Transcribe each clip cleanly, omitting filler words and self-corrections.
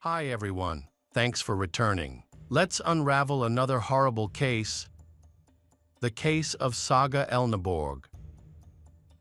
Hi everyone, thanks for returning. Let's unravel another horrible case, the case of Saga Elnaborg.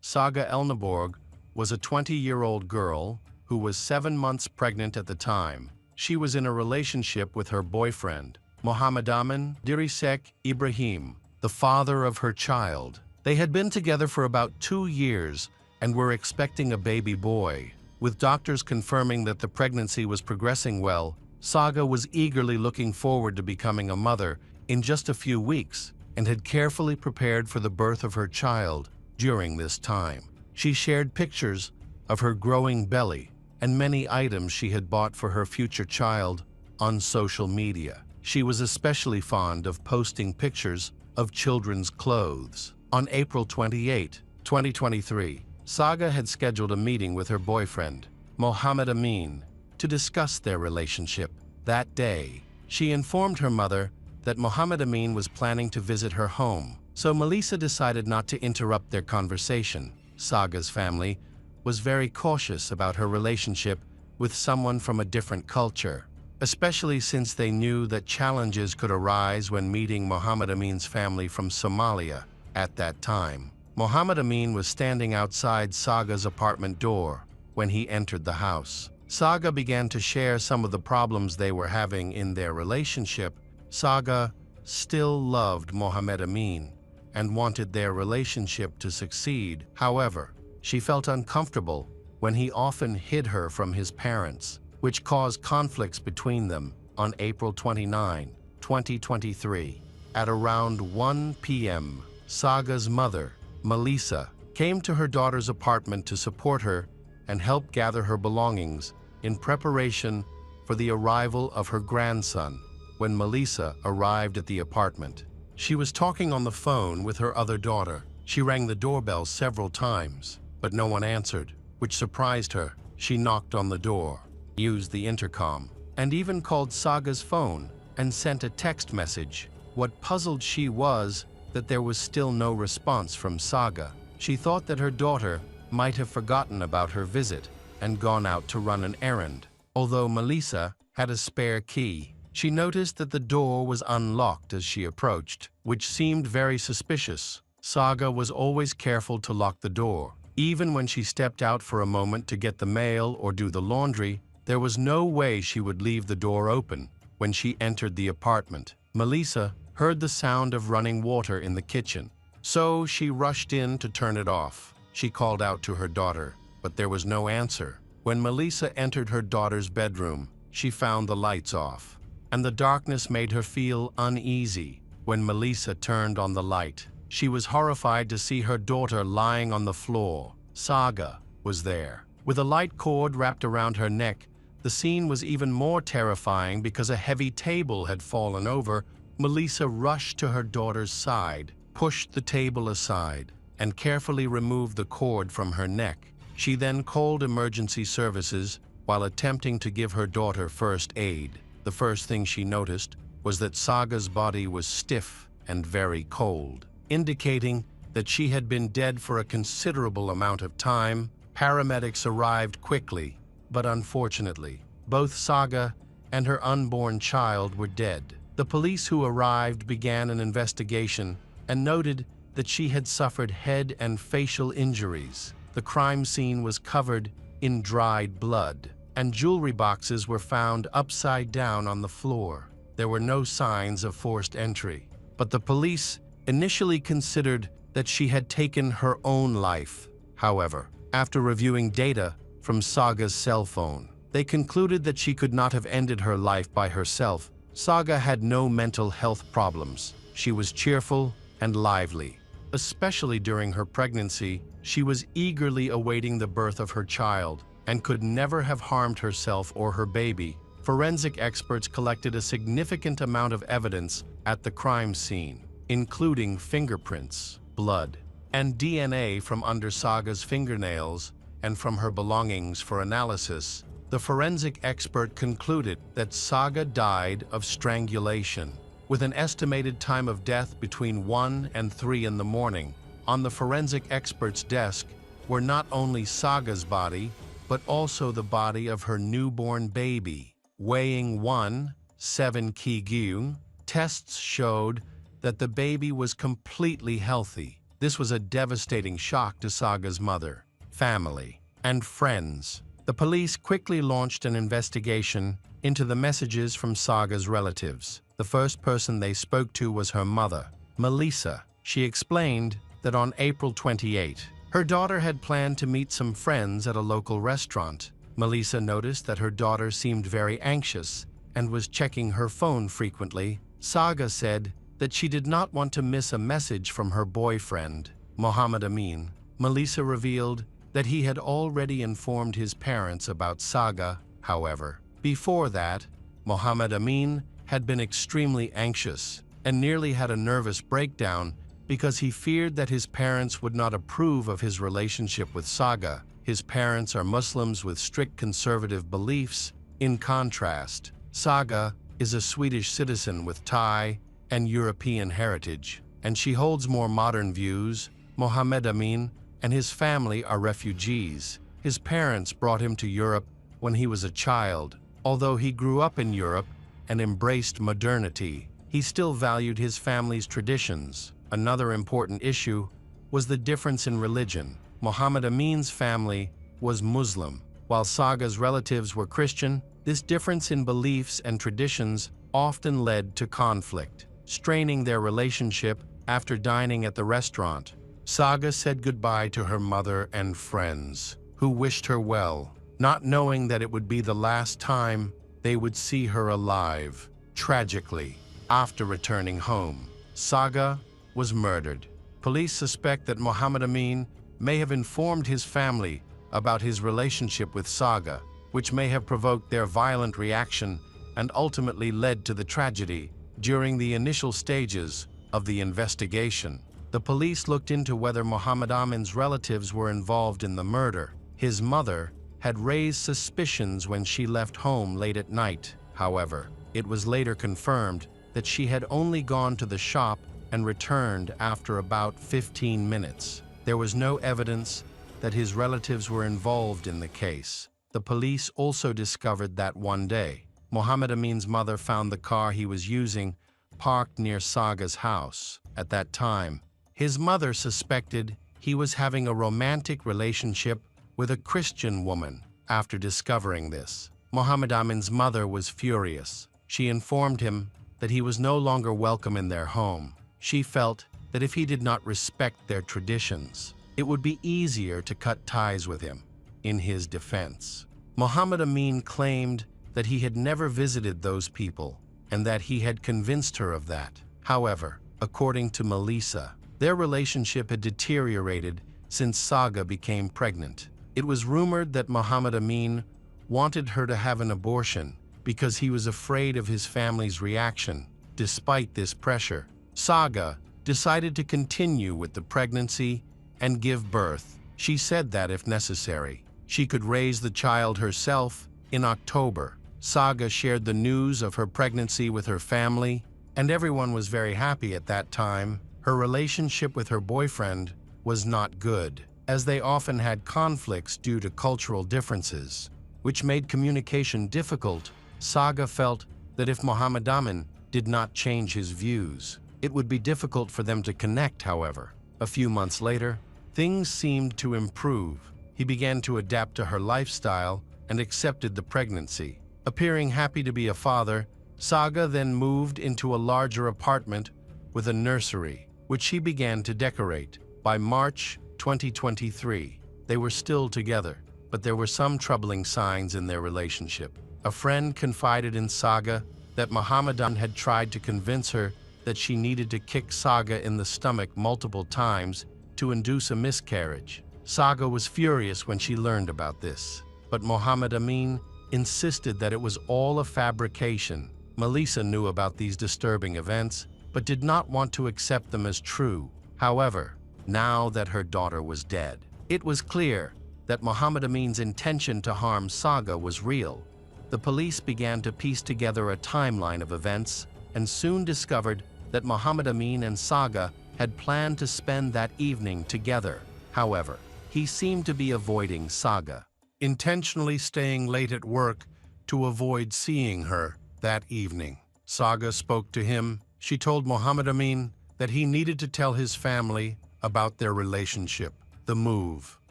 Saga Elnaborg was a 20-year-old girl who was 7 months pregnant at the time. She was in a relationship with her boyfriend, Mohammedaman Dirisek Ibrahim, the father of her child. They had been together for about 2 years and were expecting a baby boy. With doctors confirming that the pregnancy was progressing well, Saga was eagerly looking forward to becoming a mother in just a few weeks and had carefully prepared for the birth of her child during this time. She shared pictures of her growing belly and many items she had bought for her future child on social media. She was especially fond of posting pictures of children's clothes. On April 28, 2023, Saga had scheduled a meeting with her boyfriend, Mohammed Amin, to discuss their relationship. That day, she informed her mother that Mohammed Amin was planning to visit her home, so Melissa decided not to interrupt their conversation. Saga's family was very cautious about her relationship with someone from a different culture, especially since they knew that challenges could arise when meeting Mohammed Amin's family from Somalia at that time. Mohammed Amin was standing outside Saga's apartment door when he entered the house. Saga began to share some of the problems they were having in their relationship. Saga still loved Mohammed Amin and wanted their relationship to succeed. However, she felt uncomfortable when he often hid her from his parents, which caused conflicts between them. On April 29, 2023, at around 1 p.m., Saga's mother, Melissa, came to her daughter's apartment to support her and help gather her belongings in preparation for the arrival of her grandson. When Melissa arrived at the apartment, she was talking on the phone with her other daughter. She rang the doorbell several times, but no one answered, which surprised her. She knocked on the door, used the intercom, and even called Saga's phone and sent a text message. What puzzled she was that there was still no response from Saga. She thought that her daughter might have forgotten about her visit and gone out to run an errand. Although Melissa had a spare key, she noticed that the door was unlocked as she approached, which seemed very suspicious. Saga was always careful to lock the door. Even when she stepped out for a moment to get the mail or do the laundry, there was no way she would leave the door open. When she entered the apartment, Melissa heard the sound of running water in the kitchen, so she rushed in to turn it off. She called out to her daughter, but there was no answer. When Melissa entered her daughter's bedroom, she found the lights off, and the darkness made her feel uneasy. When Melissa turned on the light, she was horrified to see her daughter lying on the floor. Saga was there, with a light cord wrapped around her neck. The scene was even more terrifying because a heavy table had fallen over. Melissa rushed to her daughter's side, pushed the table aside, and carefully removed the cord from her neck. She then called emergency services while attempting to give her daughter first aid. The first thing she noticed was that Saga's body was stiff and very cold, indicating that she had been dead for a considerable amount of time. Paramedics arrived quickly, but unfortunately, both Saga and her unborn child were dead. The police who arrived began an investigation and noted that she had suffered head and facial injuries. The crime scene was covered in dried blood, and jewelry boxes were found upside down on the floor. There were no signs of forced entry, but the police initially considered that she had taken her own life. However, after reviewing data from Saga's cell phone, they concluded that she could not have ended her life by herself. Saga had no mental health problems. She was cheerful and lively. Especially during her pregnancy, she was eagerly awaiting the birth of her child and could never have harmed herself or her baby. Forensic experts collected a significant amount of evidence at the crime scene, including fingerprints, blood, and DNA from under Saga's fingernails and from her belongings for analysis. The forensic expert concluded that Saga died of strangulation, with an estimated time of death between 1 and 3 in the morning. On the forensic expert's desk were not only Saga's body, but also the body of her newborn baby. weighing 1.7 kg. Tests showed that the baby was completely healthy. This was a devastating shock to Saga's mother, family, and friends. The police quickly launched an investigation into the messages from Saga's relatives. The first person they spoke to was her mother, Melissa. She explained that on April 28, her daughter had planned to meet some friends at a local restaurant. Melissa noticed that her daughter seemed very anxious and was checking her phone frequently. Saga said that she did not want to miss a message from her boyfriend, Mohammed Amin. Melissa revealed that he had already informed his parents about Saga, however. Before that, Mohammed Amin had been extremely anxious and nearly had a nervous breakdown because he feared that his parents would not approve of his relationship with Saga. His parents are Muslims with strict conservative beliefs. In contrast, Saga is a Swedish citizen with Thai and European heritage, and she holds more modern views. Mohammed Amin and his family are refugees. His parents brought him to Europe when he was a child. Although he grew up in Europe and embraced modernity, he still valued his family's traditions. Another important issue was the difference in religion. Mohammed Amin's family was Muslim, while Saga's relatives were Christian. This difference in beliefs and traditions often led to conflict, straining their relationship. After dining at the restaurant, Saga said goodbye to her mother and friends, who wished her well, not knowing that it would be the last time they would see her alive. Tragically, after returning home, Saga was murdered. Police suspect that Mohammed Amin may have informed his family about his relationship with Saga, which may have provoked their violent reaction and ultimately led to the tragedy. During the initial stages of the investigation, the police looked into whether Mohammed Amin's relatives were involved in the murder. His mother had raised suspicions when she left home late at night. However, it was later confirmed that she had only gone to the shop and returned after about 15 minutes. There was no evidence that his relatives were involved in the case. The police also discovered that one day, Mohammed Amin's mother found the car he was using parked near Saga's house. At that time, his mother suspected he was having a romantic relationship with a Christian woman. After discovering this, Mohammed Amin's mother was furious. She informed him that he was no longer welcome in their home. She felt that if he did not respect their traditions, it would be easier to cut ties with him. In his defense, Mohammed Amin claimed that he had never visited those people and that he had convinced her of that. However, according to Melissa, their relationship had deteriorated since Saga became pregnant. It was rumored that Mohammed Amin wanted her to have an abortion because he was afraid of his family's reaction. Despite this pressure, Saga decided to continue with the pregnancy and give birth. She said that if necessary, she could raise the child herself. In October, Saga shared the news of her pregnancy with her family, and everyone was very happy at that time. Her relationship with her boyfriend was not good, as they often had conflicts due to cultural differences, which made communication difficult. Saga felt that if Mohammed Amin did not change his views, it would be difficult for them to connect. However, a few months later, things seemed to improve. He began to adapt to her lifestyle and accepted the pregnancy. Appearing happy to be a father, Saga then moved into a larger apartment with a nursery, which she began to decorate. By March 2023, they were still together, but there were some troubling signs in their relationship. A friend confided in Saga that Mohammed Amin had tried to convince her that she needed to kick Saga in the stomach multiple times to induce a miscarriage. Saga was furious when she learned about this, but Mohammed Amin insisted that it was all a fabrication. Melissa knew about these disturbing events, but did not want to accept them as true. However, now that her daughter was dead, it was clear that Mohammed Amin's intention to harm Saga was real. The police began to piece together a timeline of events and soon discovered that Mohammed Amin and Saga had planned to spend that evening together. However, he seemed to be avoiding Saga, intentionally staying late at work to avoid seeing her that evening. Saga spoke to him. She told Mohammed Amin that he needed to tell his family about their relationship, the move,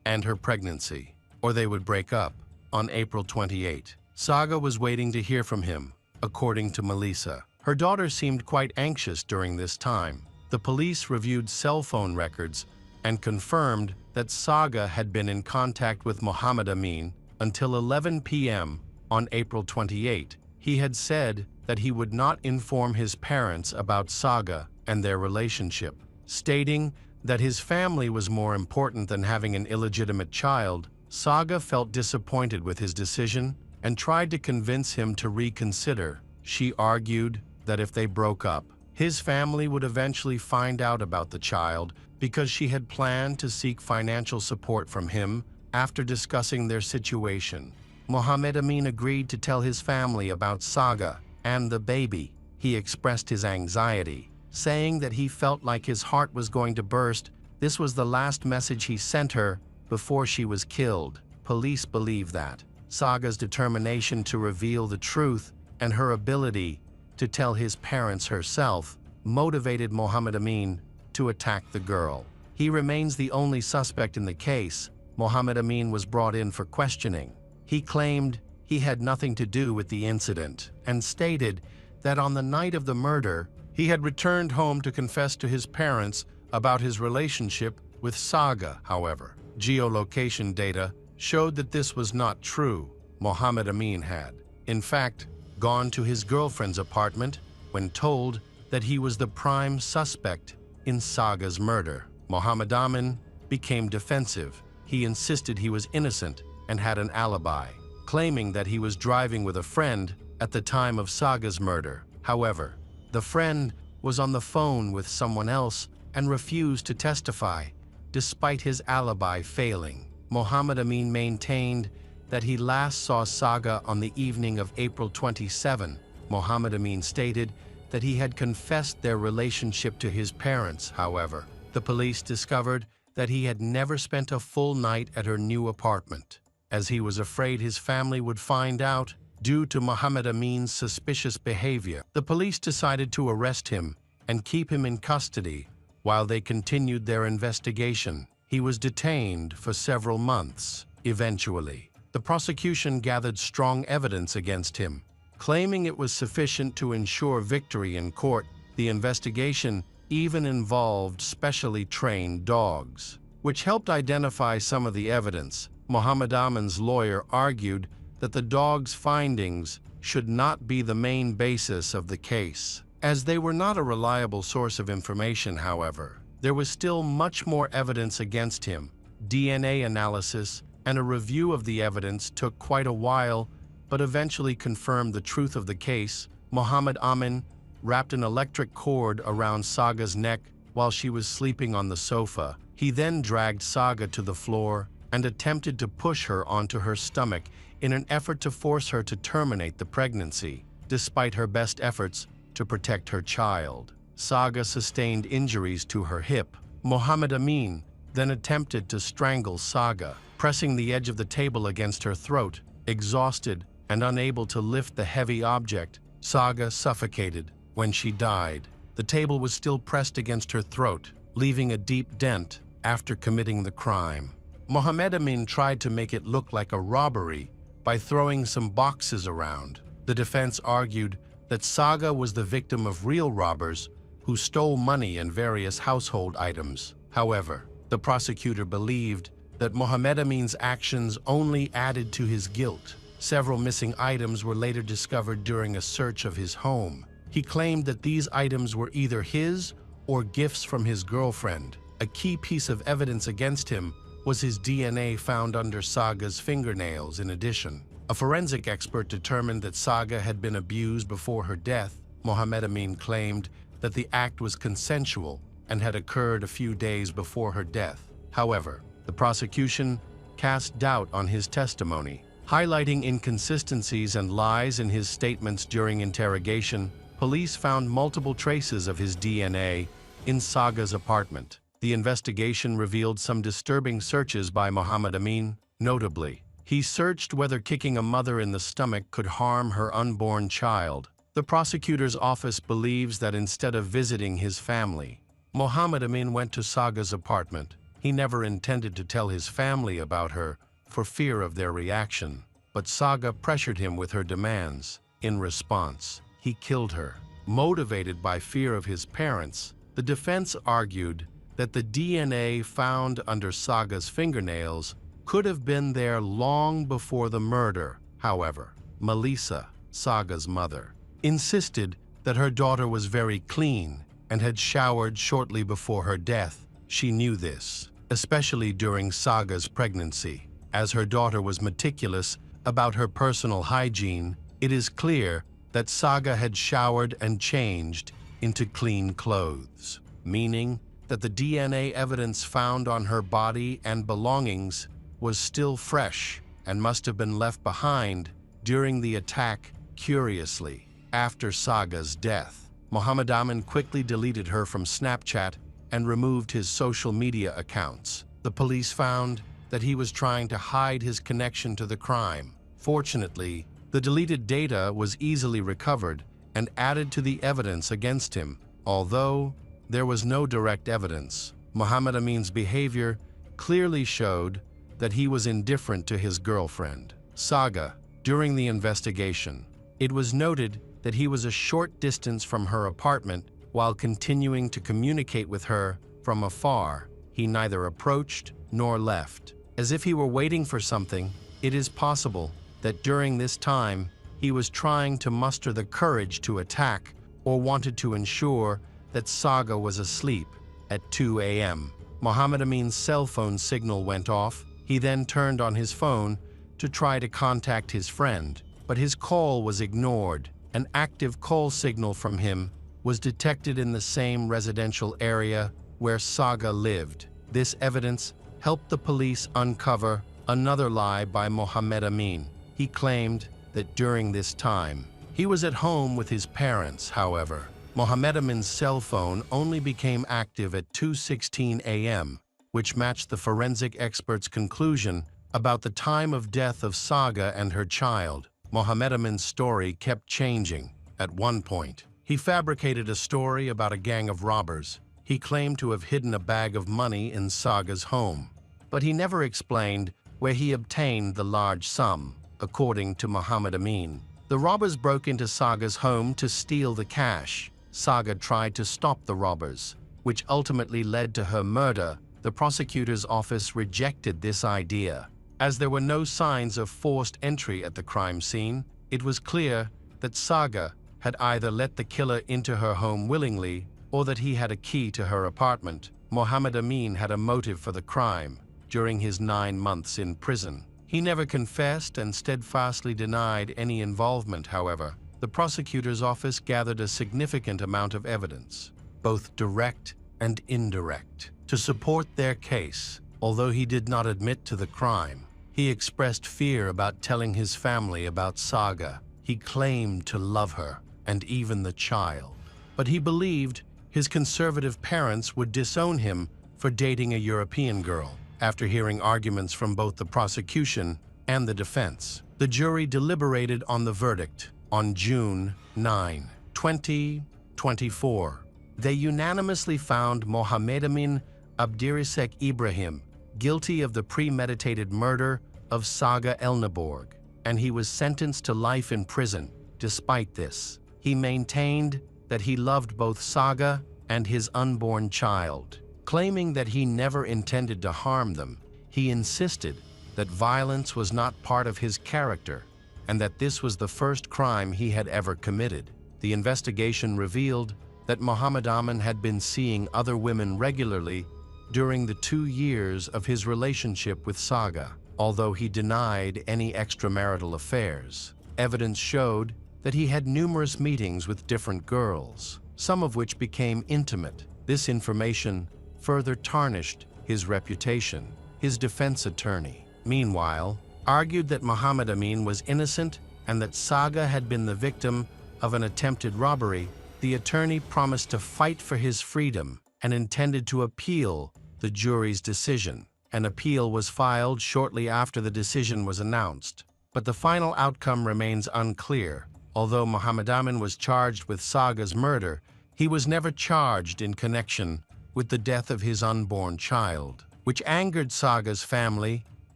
and her pregnancy, or they would break up. On April 28, Saga was waiting to hear from him, according to Melissa. Her daughter seemed quite anxious during this time. The police reviewed cell phone records and confirmed that Saga had been in contact with Mohammed Amin until 11 p.m. on April 28. He had said that he would not inform his parents about Saga and their relationship, stating that his family was more important than having an illegitimate child. Saga felt disappointed with his decision and tried to convince him to reconsider. She argued that if they broke up, his family would eventually find out about the child because she had planned to seek financial support from him after discussing their situation. Mohammed Amin agreed to tell his family about Saga and the baby. He expressed his anxiety, saying that he felt like his heart was going to burst. This was the last message he sent her before she was killed. Police believe that Saga's determination to reveal the truth and her ability to tell his parents herself motivated Mohammed Amin to attack the girl. He remains the only suspect in the case. Mohammed Amin was brought in for questioning. He claimed he had nothing to do with the incident and stated that on the night of the murder, he had returned home to confess to his parents about his relationship with Saga. However, geolocation data showed that this was not true. Mohammed Amin had, in fact, gone to his girlfriend's apartment when told that he was the prime suspect in Saga's murder. Mohammed Amin became defensive. He insisted he was innocent and had an alibi, claiming that he was driving with a friend at the time of Saga's murder. However, the friend was on the phone with someone else and refused to testify, despite his alibi failing. Mohammed Amin maintained that he last saw Saga on the evening of April 27. Mohammed Amin stated that he had confessed their relationship to his parents. However, the police discovered that he had never spent a full night at her new apartment, as he was afraid his family would find out. Due to Mohammed Amin's suspicious behavior, the police decided to arrest him and keep him in custody while they continued their investigation. He was detained for several months. Eventually, the prosecution gathered strong evidence against him, claiming it was sufficient to ensure victory in court. The investigation even involved specially trained dogs, which helped identify some of the evidence. Mohammed Amin's lawyer argued that the dogs' findings should not be the main basis of the case, as they were not a reliable source of information. However, there was still much more evidence against him. DNA analysis and a review of the evidence took quite a while, but eventually confirmed the truth of the case. Mohammed Amin wrapped an electric cord around Saga's neck while she was sleeping on the sofa. He then dragged Saga to the floor and attempted to push her onto her stomach in an effort to force her to terminate the pregnancy. Despite her best efforts to protect her child, Saga sustained injuries to her hip. Mohammed Amin then attempted to strangle Saga, pressing the edge of the table against her throat. Exhausted and unable to lift the heavy object, Saga suffocated. When she died, the table was still pressed against her throat, leaving a deep dent after committing the crime. Mohammed Amin tried to make it look like a robbery by throwing some boxes around. The defense argued that Saga was the victim of real robbers who stole money and various household items. However, the prosecutor believed that Mohammed Amin's actions only added to his guilt. Several missing items were later discovered during a search of his home. He claimed that these items were either his or gifts from his girlfriend. A key piece of evidence against him was his DNA found under Saga's fingernails. In addition, a forensic expert determined that Saga had been abused before her death. Mohammed Amin claimed that the act was consensual and had occurred a few days before her death. However, the prosecution cast doubt on his testimony, highlighting inconsistencies and lies in his statements during interrogation. Police found multiple traces of his DNA in Saga's apartment. The investigation revealed some disturbing searches by Mohammed Amin. Notably, He searched whether kicking a mother in the stomach could harm her unborn child. The prosecutor's office believes that instead of visiting his family, Mohammed Amin went to Saga's apartment. He never intended to tell his family about her for fear of their reaction, but Saga pressured him with her demands. In response, he killed her. Motivated by fear of his parents, the defense argued that the DNA found under Saga's fingernails could have been there long before the murder. However, Melissa, Saga's mother, insisted that her daughter was very clean and had showered shortly before her death. She knew this, especially during Saga's pregnancy. As her daughter was meticulous about her personal hygiene, it is clear that Saga had showered and changed into clean clothes, meaning that the DNA evidence found on her body and belongings was still fresh and must have been left behind during the attack. Curiously, after Saga's death, Mohammed Amin quickly deleted her from Snapchat and removed his social media accounts. The police found that he was trying to hide his connection to the crime. Fortunately, the deleted data was easily recovered and added to the evidence against him. Although there was no direct evidence, Mohammed Amin's behavior clearly showed that he was indifferent to his girlfriend, Saga. During the investigation, it was noted that he was a short distance from her apartment while continuing to communicate with her from afar. He neither approached nor left, as if he were waiting for something. It is possible that during this time, he was trying to muster the courage to attack or wanted to ensure that Saga was asleep. At 2 a.m., Mohammed Amin's cell phone signal went off. He then turned on his phone to try to contact his friend, but his call was ignored. An active call signal from him was detected in the same residential area where Saga lived. This evidence helped the police uncover another lie by Mohammed Amin. He claimed that during this time, he was at home with his parents. However, Mohammed Amin's cell phone only became active at 2:16 a.m., which matched the forensic expert's conclusion about the time of death of Saga and her child. Mohammed Amin's story kept changing. At one point, he fabricated a story about a gang of robbers. He claimed to have hidden a bag of money in Saga's home, but he never explained where he obtained the large sum. According to Mohammed Amin, the robbers broke into Saga's home to steal the cash. Saga tried to stop the robbers, which ultimately led to her murder. The prosecutor's office rejected this idea. As there were no signs of forced entry at the crime scene, it was clear that Saga had either let the killer into her home willingly or that he had a key to her apartment. Mohammed Amin had a motive for the crime. During his 9 months in prison, he never confessed and steadfastly denied any involvement. However, the prosecutor's office gathered a significant amount of evidence, both direct and indirect, to support their case. Although he did not admit to the crime, he expressed fear about telling his family about Saga. He claimed to love her and even the child, but he believed his conservative parents would disown him for dating a European girl. After hearing arguments from both the prosecution and the defense, the jury deliberated on the verdict. On June 9, 2024, they unanimously found Mohammed Amin Abdirisek Ibrahim guilty of the premeditated murder of Saga Elnaborg, and he was sentenced to life in prison. Despite this, he maintained that he loved both Saga and his unborn child. Claiming that he never intended to harm them, he insisted that violence was not part of his character and that this was the first crime he had ever committed. The investigation revealed that Mohammed Amin had been seeing other women regularly during the 2 years of his relationship with Saga. Although he denied any extramarital affairs, evidence showed that he had numerous meetings with different girls, some of which became intimate. This information further tarnished his reputation. His defense attorney, meanwhile, argued that Mohammed Amin was innocent and that Saga had been the victim of an attempted robbery. The attorney promised to fight for his freedom and intended to appeal the jury's decision. An appeal was filed shortly after the decision was announced, but the final outcome remains unclear. Although Mohammed Amin was charged with Saga's murder, he was never charged in connection with the death of his unborn child, which angered Saga's family.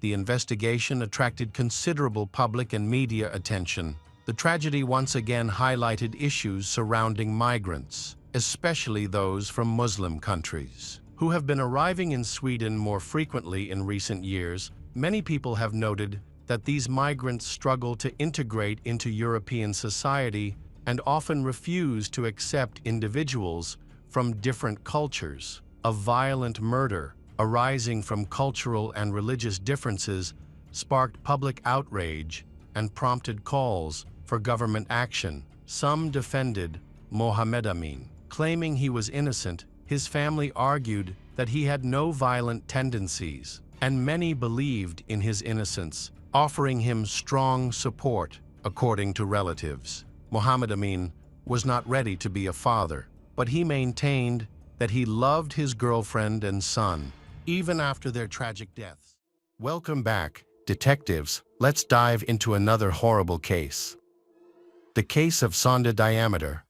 The investigation attracted considerable public and media attention. The tragedy once again highlighted issues surrounding migrants, especially those from Muslim countries, who have been arriving in Sweden more frequently in recent years. Many people have noted that these migrants struggle to integrate into European society and often refuse to accept individuals from different cultures. A violent murder arising from cultural and religious differences sparked public outrage and prompted calls for government action. Some defended Mohammed Amin, claiming he was innocent. His family argued that he had no violent tendencies, and many believed in his innocence, offering him strong support. According to relatives, Mohammed Amin was not ready to be a father, but he maintained that he loved his girlfriend and son, even after their tragic deaths. Welcome back, detectives. Let's dive into another horrible case. The case of Sonda Diameter.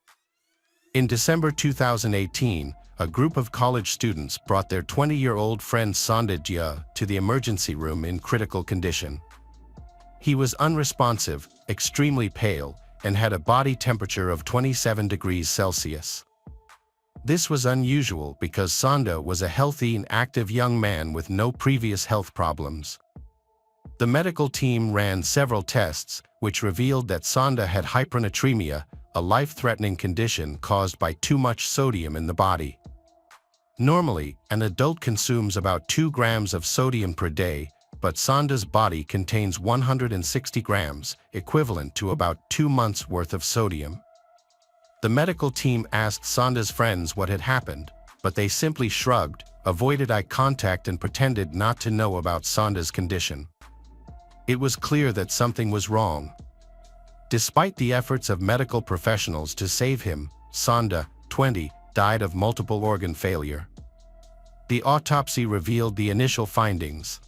In December 2018, a group of college students brought their 20-year-old friend Sonda Diameter to the emergency room in critical condition. He was unresponsive, extremely pale, and had a body temperature of 27 degrees Celsius. This was unusual because Sonda was a healthy and active young man with no previous health problems. The medical team ran several tests, which revealed that Sonda had hypernatremia, a life-threatening condition caused by too much sodium in the body. Normally, an adult consumes about 2 grams of sodium per day, but Sonda's body contains 160 grams, equivalent to about 2 months' worth of sodium. The medical team asked Sonda's friends what had happened, but they simply shrugged, avoided eye contact, and pretended not to know about Sonda's condition. It was clear that something was wrong. Despite the efforts of medical professionals to save him, Sonda, 20, died of multiple organ failure. The autopsy revealed the initial findings.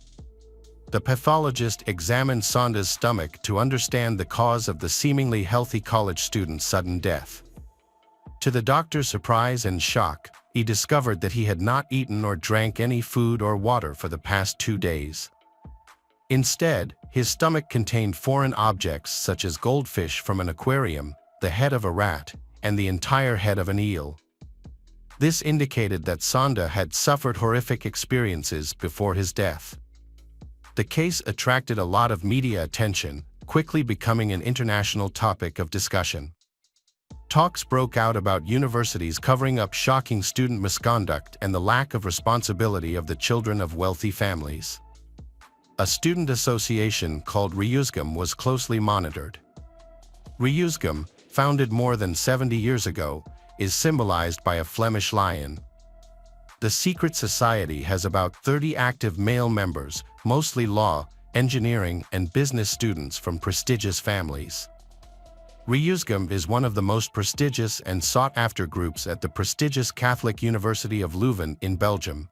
The pathologist examined Sonda's stomach to understand the cause of the seemingly healthy college student's sudden death. To the doctor's surprise and shock, he discovered that he had not eaten or drank any food or water for the past 2 days. Instead, his stomach contained foreign objects such as goldfish from an aquarium, the head of a rat, and the entire head of an eel. This indicated that Sonda had suffered horrific experiences before his death. The case attracted a lot of media attention, quickly becoming an international topic of discussion. Talks broke out about universities covering up shocking student misconduct and the lack of responsibility of the children of wealthy families. A student association called Reusgum was closely monitored. Reusgum, founded more than 70 years ago, is symbolized by a Flemish lion. The secret society has about 30 active male members, mostly law, engineering, and business students from prestigious families. Reusgum is one of the most prestigious and sought-after groups at the prestigious Catholic University of Leuven in Belgium,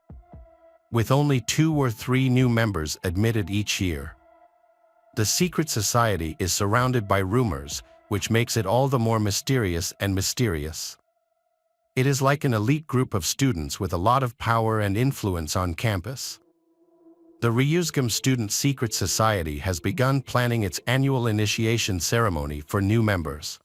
with only 2 or 3 new members admitted each year. The secret society is surrounded by rumors, which makes it all the more mysterious and mysterious. It is like an elite group of students with a lot of power and influence on campus. The Reusgum Student Secret Society has begun planning its annual initiation ceremony for new members.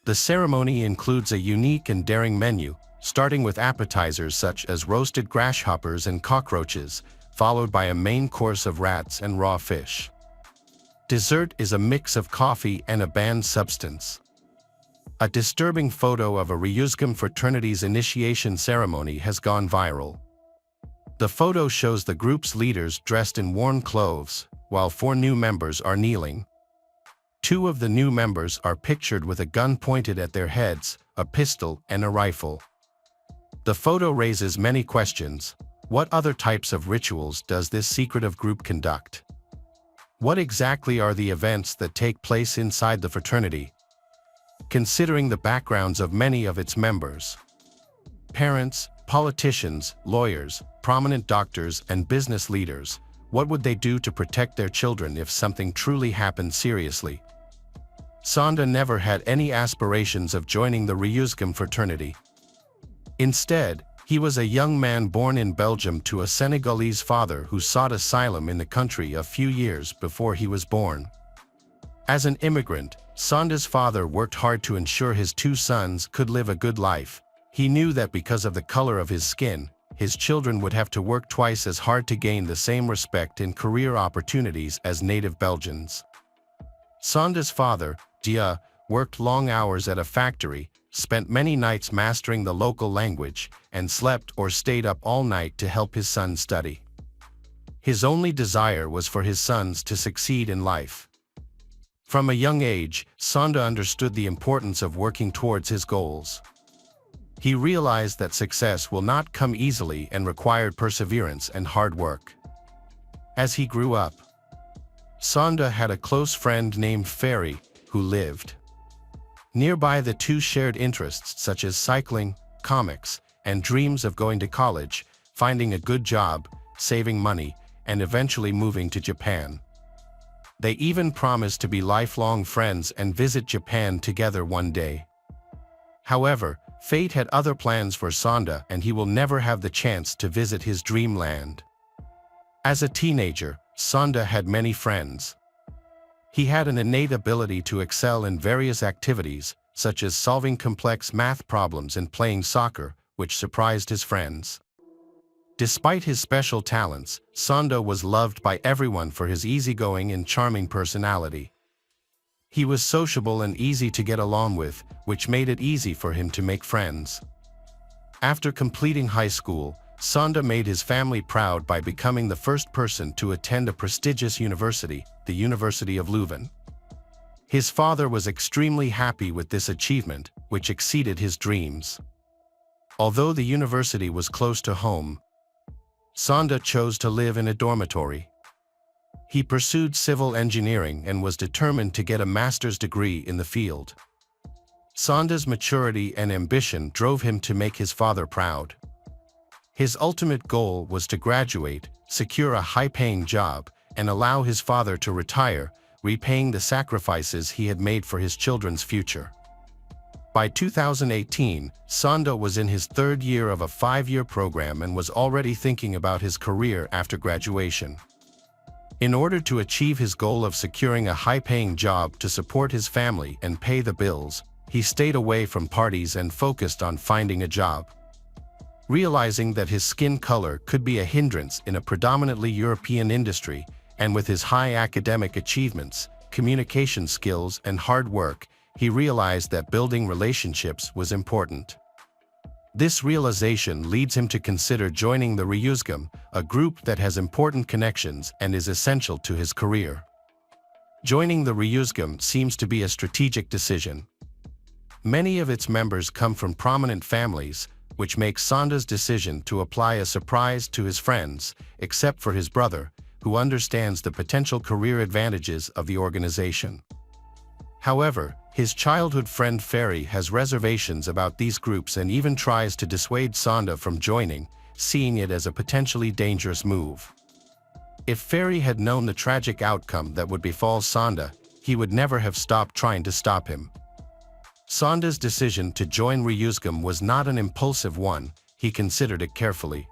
The ceremony includes a unique and daring menu, starting with appetizers such as roasted grasshoppers and cockroaches, followed by a main course of rats and raw fish. Dessert is a mix of coffee and a banned substance. A disturbing photo of a Reusgum fraternity's initiation ceremony has gone viral. The photo shows the group's leaders dressed in worn clothes, while 4 new members are kneeling. 2 of the new members are pictured with a gun pointed at their heads, a pistol, and a rifle. The photo raises many questions. What other types of rituals does this secretive group conduct? What exactly are the events that take place inside the fraternity? Considering the backgrounds of many of its members, parents, Politicians, lawyers, prominent doctors, and business leaders, what would they do to protect their children if something truly happened seriously? Sonda never had any aspirations of joining the Ryuzgam fraternity. Instead, he was a young man born in Belgium to a Senegalese father who sought asylum in the country a few years before he was born. As an immigrant, Sonda's father worked hard to ensure his two sons could live a good life. He knew that because of the color of his skin, his children would have to work twice as hard to gain the same respect and career opportunities as native Belgians. Sonda's father, Dia, worked long hours at a factory, spent many nights mastering the local language, and slept or stayed up all night to help his son study. His only desire was for his sons to succeed in life. From a young age, Sonda understood the importance of working towards his goals. He realized that success will not come easily and required perseverance and hard work. As he grew up, Sonda had a close friend named Ferry, who lived nearby. The two shared interests such as cycling, comics, and dreams of going to college, finding a good job, saving money, and eventually moving to Japan. They even promised to be lifelong friends and visit Japan together one day. However, fate had other plans for Sonda, and he will never have the chance to visit his dreamland. As a teenager, Sonda had many friends. He had an innate ability to excel in various activities, such as solving complex math problems and playing soccer, which surprised his friends. Despite his special talents, Sonda was loved by everyone for his easygoing and charming personality. He was sociable and easy to get along with, which made it easy for him to make friends. After completing high school, Sonda made his family proud by becoming the first person to attend a prestigious university, the University of Leuven. His father was extremely happy with this achievement, which exceeded his dreams. Although the university was close to home, Sonda chose to live in a dormitory. He pursued civil engineering and was determined to get a master's degree in the field. Sonda's maturity and ambition drove him to make his father proud. His ultimate goal was to graduate, secure a high-paying job, and allow his father to retire, repaying the sacrifices he had made for his children's future. By 2018, Sonda was in his third year of a 5-year program and was already thinking about his career after graduation. In order to achieve his goal of securing a high-paying job to support his family and pay the bills, he stayed away from parties and focused on finding a job. Realizing that his skin color could be a hindrance in a predominantly European industry, and with his high academic achievements, communication skills, and hard work, he realized that building relationships was important. This realization leads him to consider joining the Ryuzgam, a group that has important connections and is essential to his career. Joining the Ryuzgam seems to be a strategic decision. Many of its members come from prominent families, which makes Sonda's decision to apply a surprise to his friends, except for his brother, who understands the potential career advantages of the organization. However, his childhood friend Ferry has reservations about these groups and even tries to dissuade Sonda from joining, seeing it as a potentially dangerous move. If Ferry had known the tragic outcome that would befall Sonda, he would never have stopped trying to stop him. Sonda's decision to join Ryuzgam was not an impulsive one, he considered it carefully.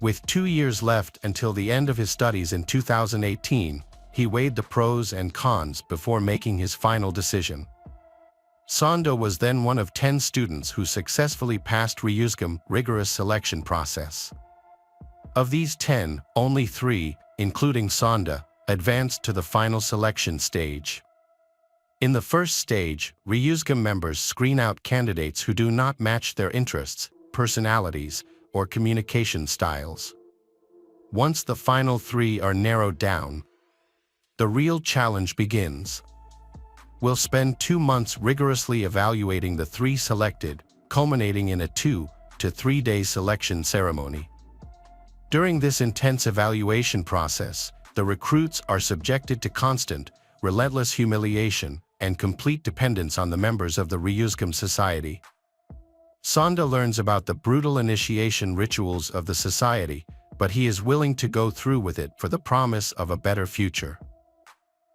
With 2 years left until the end of his studies in 2018, he weighed the pros and cons before making his final decision. Sonda was then one of 10 students who successfully passed Ryuzgam's rigorous selection process. Of these 10, only 3, including Sonda, advanced to the final selection stage. In the first stage, Ryuzgam members screen out candidates who do not match their interests, personalities, or communication styles. Once the final 3 are narrowed down, the real challenge begins. We'll spend 2 months rigorously evaluating the 3 selected, culminating in a 2 to 3 day selection ceremony. During this intense evaluation process, the recruits are subjected to constant, relentless humiliation and complete dependence on the members of the Ryuzgam society. Sonda learns about the brutal initiation rituals of the society, but he is willing to go through with it for the promise of a better future.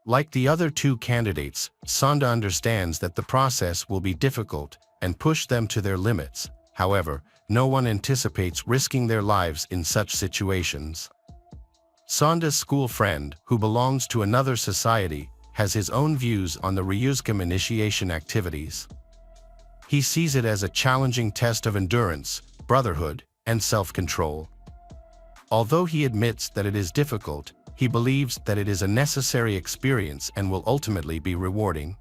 Like the other two candidates, Sonda understands that the process will be difficult and push them to their limits. However, no one anticipates risking their lives in such situations. Sonda's school friend, who belongs to another society, has his own views on the Ryuzgam initiation activities. He sees it as a challenging test of endurance, brotherhood, and self-control. Although he admits that it is difficult, he believes that it is a necessary experience and will ultimately be rewarding.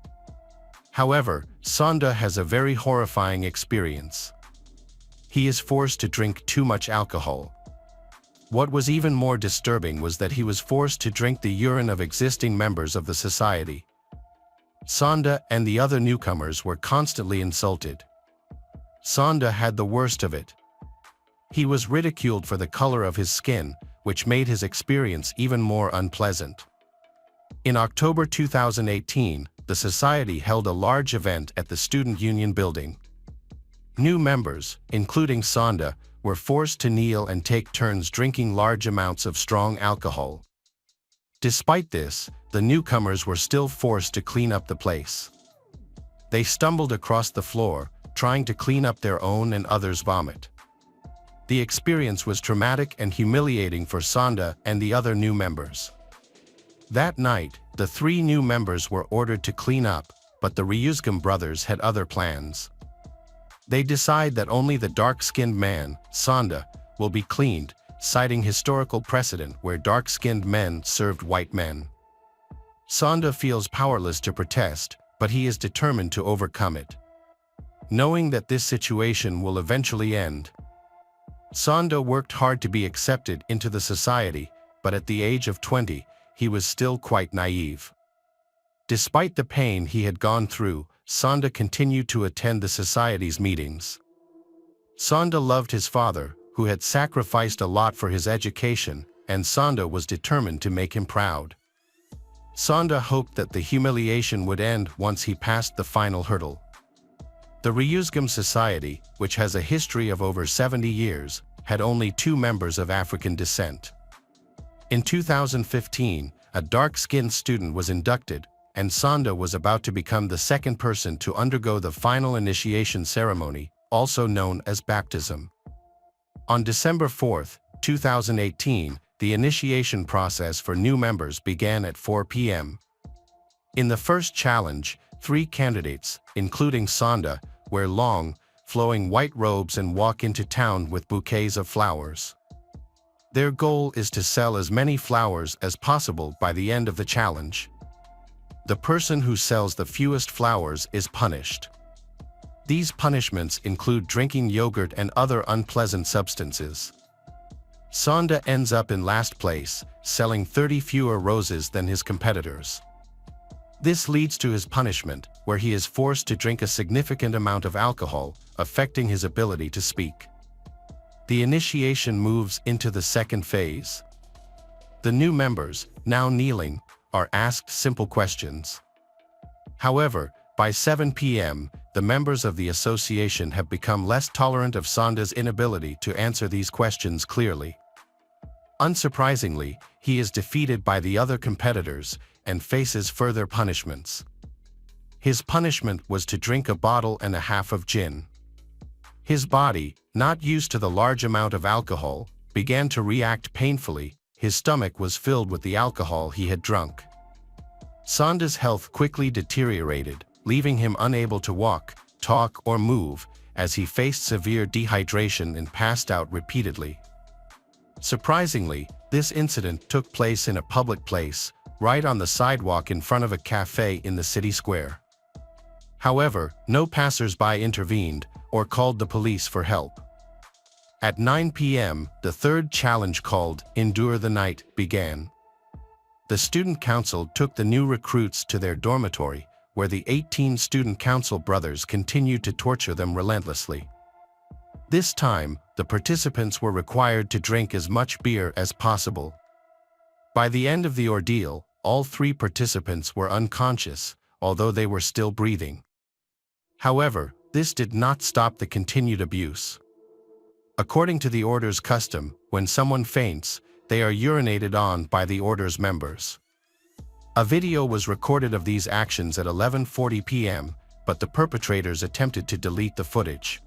However, Sonda has a very horrifying experience. He is forced to drink too much alcohol. What was even more disturbing was that he was forced to drink the urine of existing members of the society. Sonda and the other newcomers were constantly insulted. Sonda had the worst of it. He was ridiculed for the color of his skin, which made his experience even more unpleasant. In October 2018, the society held a large event at the Student Union building. New members, including Sonda, were forced to kneel and take turns drinking large amounts of strong alcohol. Despite this, the newcomers were still forced to clean up the place. They stumbled across the floor, trying to clean up their own and others' vomit. The experience was traumatic and humiliating for Sonda and the other new members. That night, the three new members were ordered to clean up, but the Ryuzgam brothers had other plans. They decide that only the dark-skinned man, Sonda, will be cleaned, citing historical precedent where dark-skinned men served white men. Sonda feels powerless to protest, but he is determined to overcome it. Knowing that this situation will eventually end, Sonda worked hard to be accepted into the society, but at the age of 20, he was still quite naive. Despite the pain he had gone through, Sonda continued to attend the society's meetings. Sonda loved his father, who had sacrificed a lot for his education, and Sonda was determined to make him proud. Sonda hoped that the humiliation would end once he passed the final hurdle. The Ryuzgam Society, which has a history of over 70 years, had only 2 members of African descent. In 2015, a dark-skinned student was inducted, and Sonda was about to become the second person to undergo the final initiation ceremony, also known as baptism. On December 4, 2018, the initiation process for new members began at 4 p.m. In the first challenge, 3 candidates, including Sonda, wear long, flowing white robes and walk into town with bouquets of flowers. Their goal is to sell as many flowers as possible by the end of the challenge. The person who sells the fewest flowers is punished. These punishments include drinking yogurt and other unpleasant substances. Sonda ends up in last place, selling 30 fewer roses than his competitors. This leads to his punishment, where he is forced to drink a significant amount of alcohol, affecting his ability to speak. The initiation moves into the second phase. The new members, now kneeling, are asked simple questions. However, by 7 p.m., the members of the association have become less tolerant of Sonda's inability to answer these questions clearly. Unsurprisingly, he is defeated by the other competitors and faces further punishments. His punishment was to drink 1.5 bottles of gin. His body, not used to the large amount of alcohol, began to react painfully. His stomach was filled with the alcohol he had drunk. Sonda's health quickly deteriorated, leaving him unable to walk, talk, or move, as he faced severe dehydration and passed out repeatedly. Surprisingly, this incident took place in a public place, right on the sidewalk in front of a cafe in the city square. However, no passers-by intervened or called the police for help. At 9 p.m., the third challenge, called Endure the Night, began. The student council took the new recruits to their dormitory, where the 18 student council brothers continued to torture them relentlessly. This time, the participants were required to drink as much beer as possible. By the end of the ordeal, all 3 participants were unconscious, although they were still breathing. However, this did not stop the continued abuse. According to the order's custom, when someone faints, they are urinated on by the order's members. A video was recorded of these actions at 11:40 p.m., but the perpetrators attempted to delete the footage.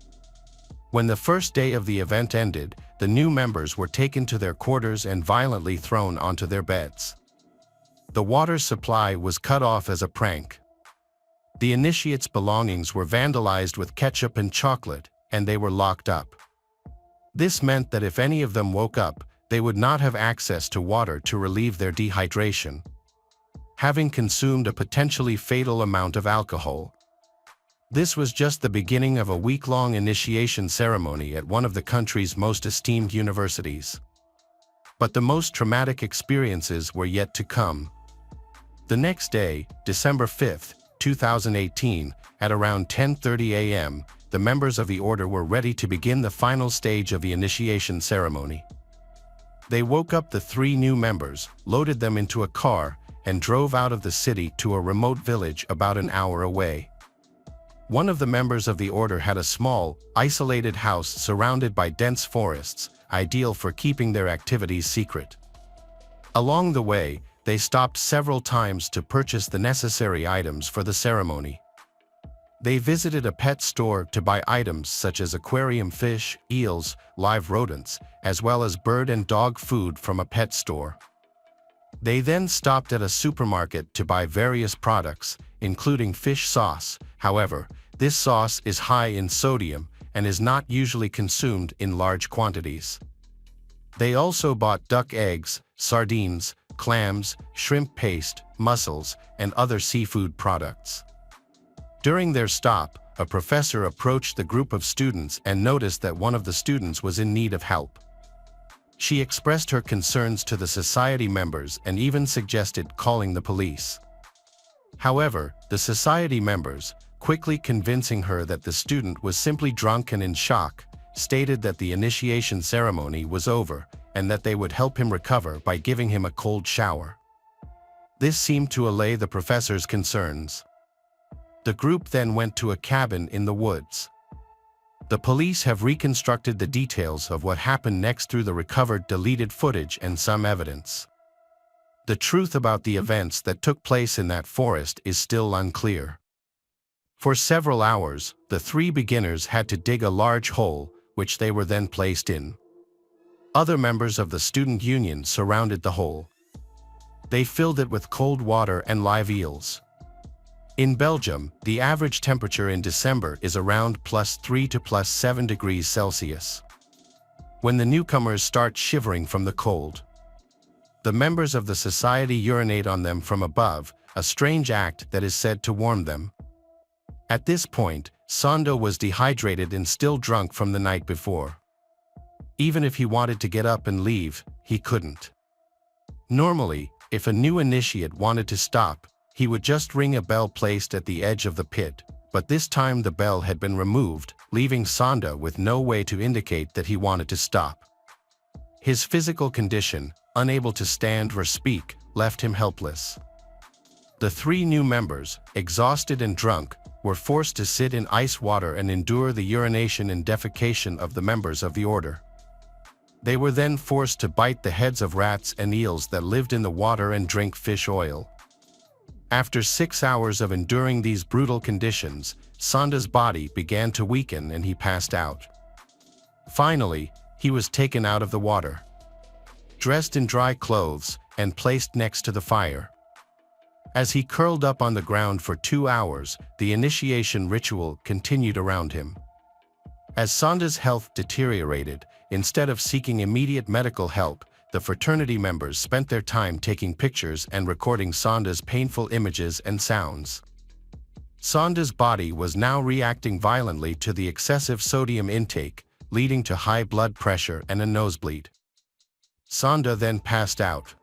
When the first day of the event ended, the new members were taken to their quarters and violently thrown onto their beds. The water supply was cut off as a prank. The initiates' belongings were vandalized with ketchup and chocolate, and they were locked up. This meant that if any of them woke up, they would not have access to water to relieve their dehydration, having consumed a potentially fatal amount of alcohol. This was just the beginning of a week-long initiation ceremony at one of the country's most esteemed universities. But the most traumatic experiences were yet to come. The next day, December 5, 2018, at around 10:30 a.m., the members of the order were ready to begin the final stage of the initiation ceremony. They woke up the 3 new members, loaded them into a car, and drove out of the city to a remote village about an hour away. One of the members of the order had a small, isolated house surrounded by dense forests, ideal for keeping their activities secret. Along the way, they stopped several times to purchase the necessary items for the ceremony. They visited a pet store to buy items such as aquarium fish, eels, live rodents, as well as bird and dog food from a pet store. They then stopped at a supermarket to buy various products, including fish sauce. However, this sauce is high in sodium and is not usually consumed in large quantities. They also bought duck eggs, sardines, clams, shrimp paste, mussels, and other seafood products. During their stop, a professor approached the group of students and noticed that one of the students was in need of help. She expressed her concerns to the society members and even suggested calling the police. However, the society members, quickly convincing her that the student was simply drunk and in shock, stated that the initiation ceremony was over and that they would help him recover by giving him a cold shower. This seemed to allay the professor's concerns. The group then went to a cabin in the woods. The police have reconstructed the details of what happened next through the recovered deleted footage and some evidence. The truth about the events that took place in that forest is still unclear. For several hours, the 3 beginners had to dig a large hole, which they were then placed in. Other members of the student union surrounded the hole. They filled it with cold water and live eels. In Belgium, the average temperature in December is around +3 to +7 degrees Celsius. When the newcomers start shivering from the cold, the members of the society urinate on them from above, a strange act that is said to warm them. At this point, Sonda was dehydrated and still drunk from the night before. Even if he wanted to get up and leave, he couldn't. Normally, if a new initiate wanted to stop, he would just ring a bell placed at the edge of the pit, but this time the bell had been removed, leaving Sonda with no way to indicate that he wanted to stop. His physical condition, unable to stand or speak, left him helpless. The 3 new members, exhausted and drunk, were forced to sit in ice water and endure the urination and defecation of the members of the order. They were then forced to bite the heads of rats and eels that lived in the water and drink fish oil. After 6 hours of enduring these brutal conditions, Sonda's body began to weaken and he passed out. Finally, he was taken out of the water, dressed in dry clothes, and placed next to the fire. As he curled up on the ground for 2 hours, the initiation ritual continued around him. As Sonda's health deteriorated, instead of seeking immediate medical help, the fraternity members spent their time taking pictures and recording Sonda's painful images and sounds. Sonda's body was now reacting violently to the excessive sodium intake, leading to high blood pressure and a nosebleed. Sonda then passed out.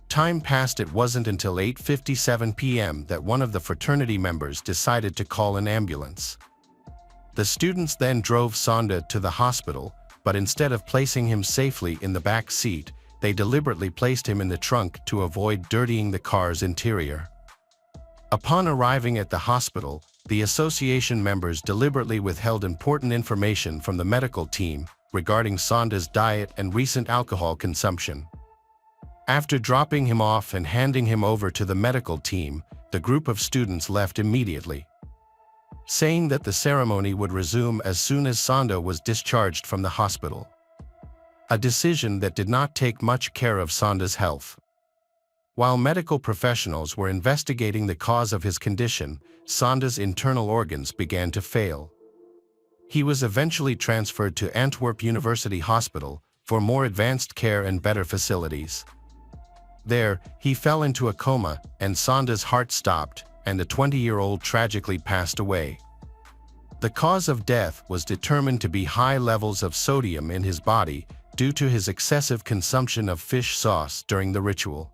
Time passed. It wasn't until 8:57 p.m. that one of the fraternity members decided to call an ambulance. The students then drove Sonda to the hospital, but instead of placing him safely in the back seat, they deliberately placed him in the trunk to avoid dirtying the car's interior. Upon arriving at the hospital, the association members deliberately withheld important information from the medical team regarding Sonda's diet and recent alcohol consumption. After dropping him off and handing him over to the medical team, the group of students left immediately, saying that the ceremony would resume as soon as Sonda was discharged from the hospital. A decision that did not take much care of Sonda's health. While medical professionals were investigating the cause of his condition, Sonda's internal organs began to fail. He was eventually transferred to Antwerp University Hospital for more advanced care and better facilities. There, he fell into a coma, and Sonda's heart stopped, and the 20-year-old tragically passed away. The cause of death was determined to be high levels of sodium in his body due to his excessive consumption of fish sauce during the ritual.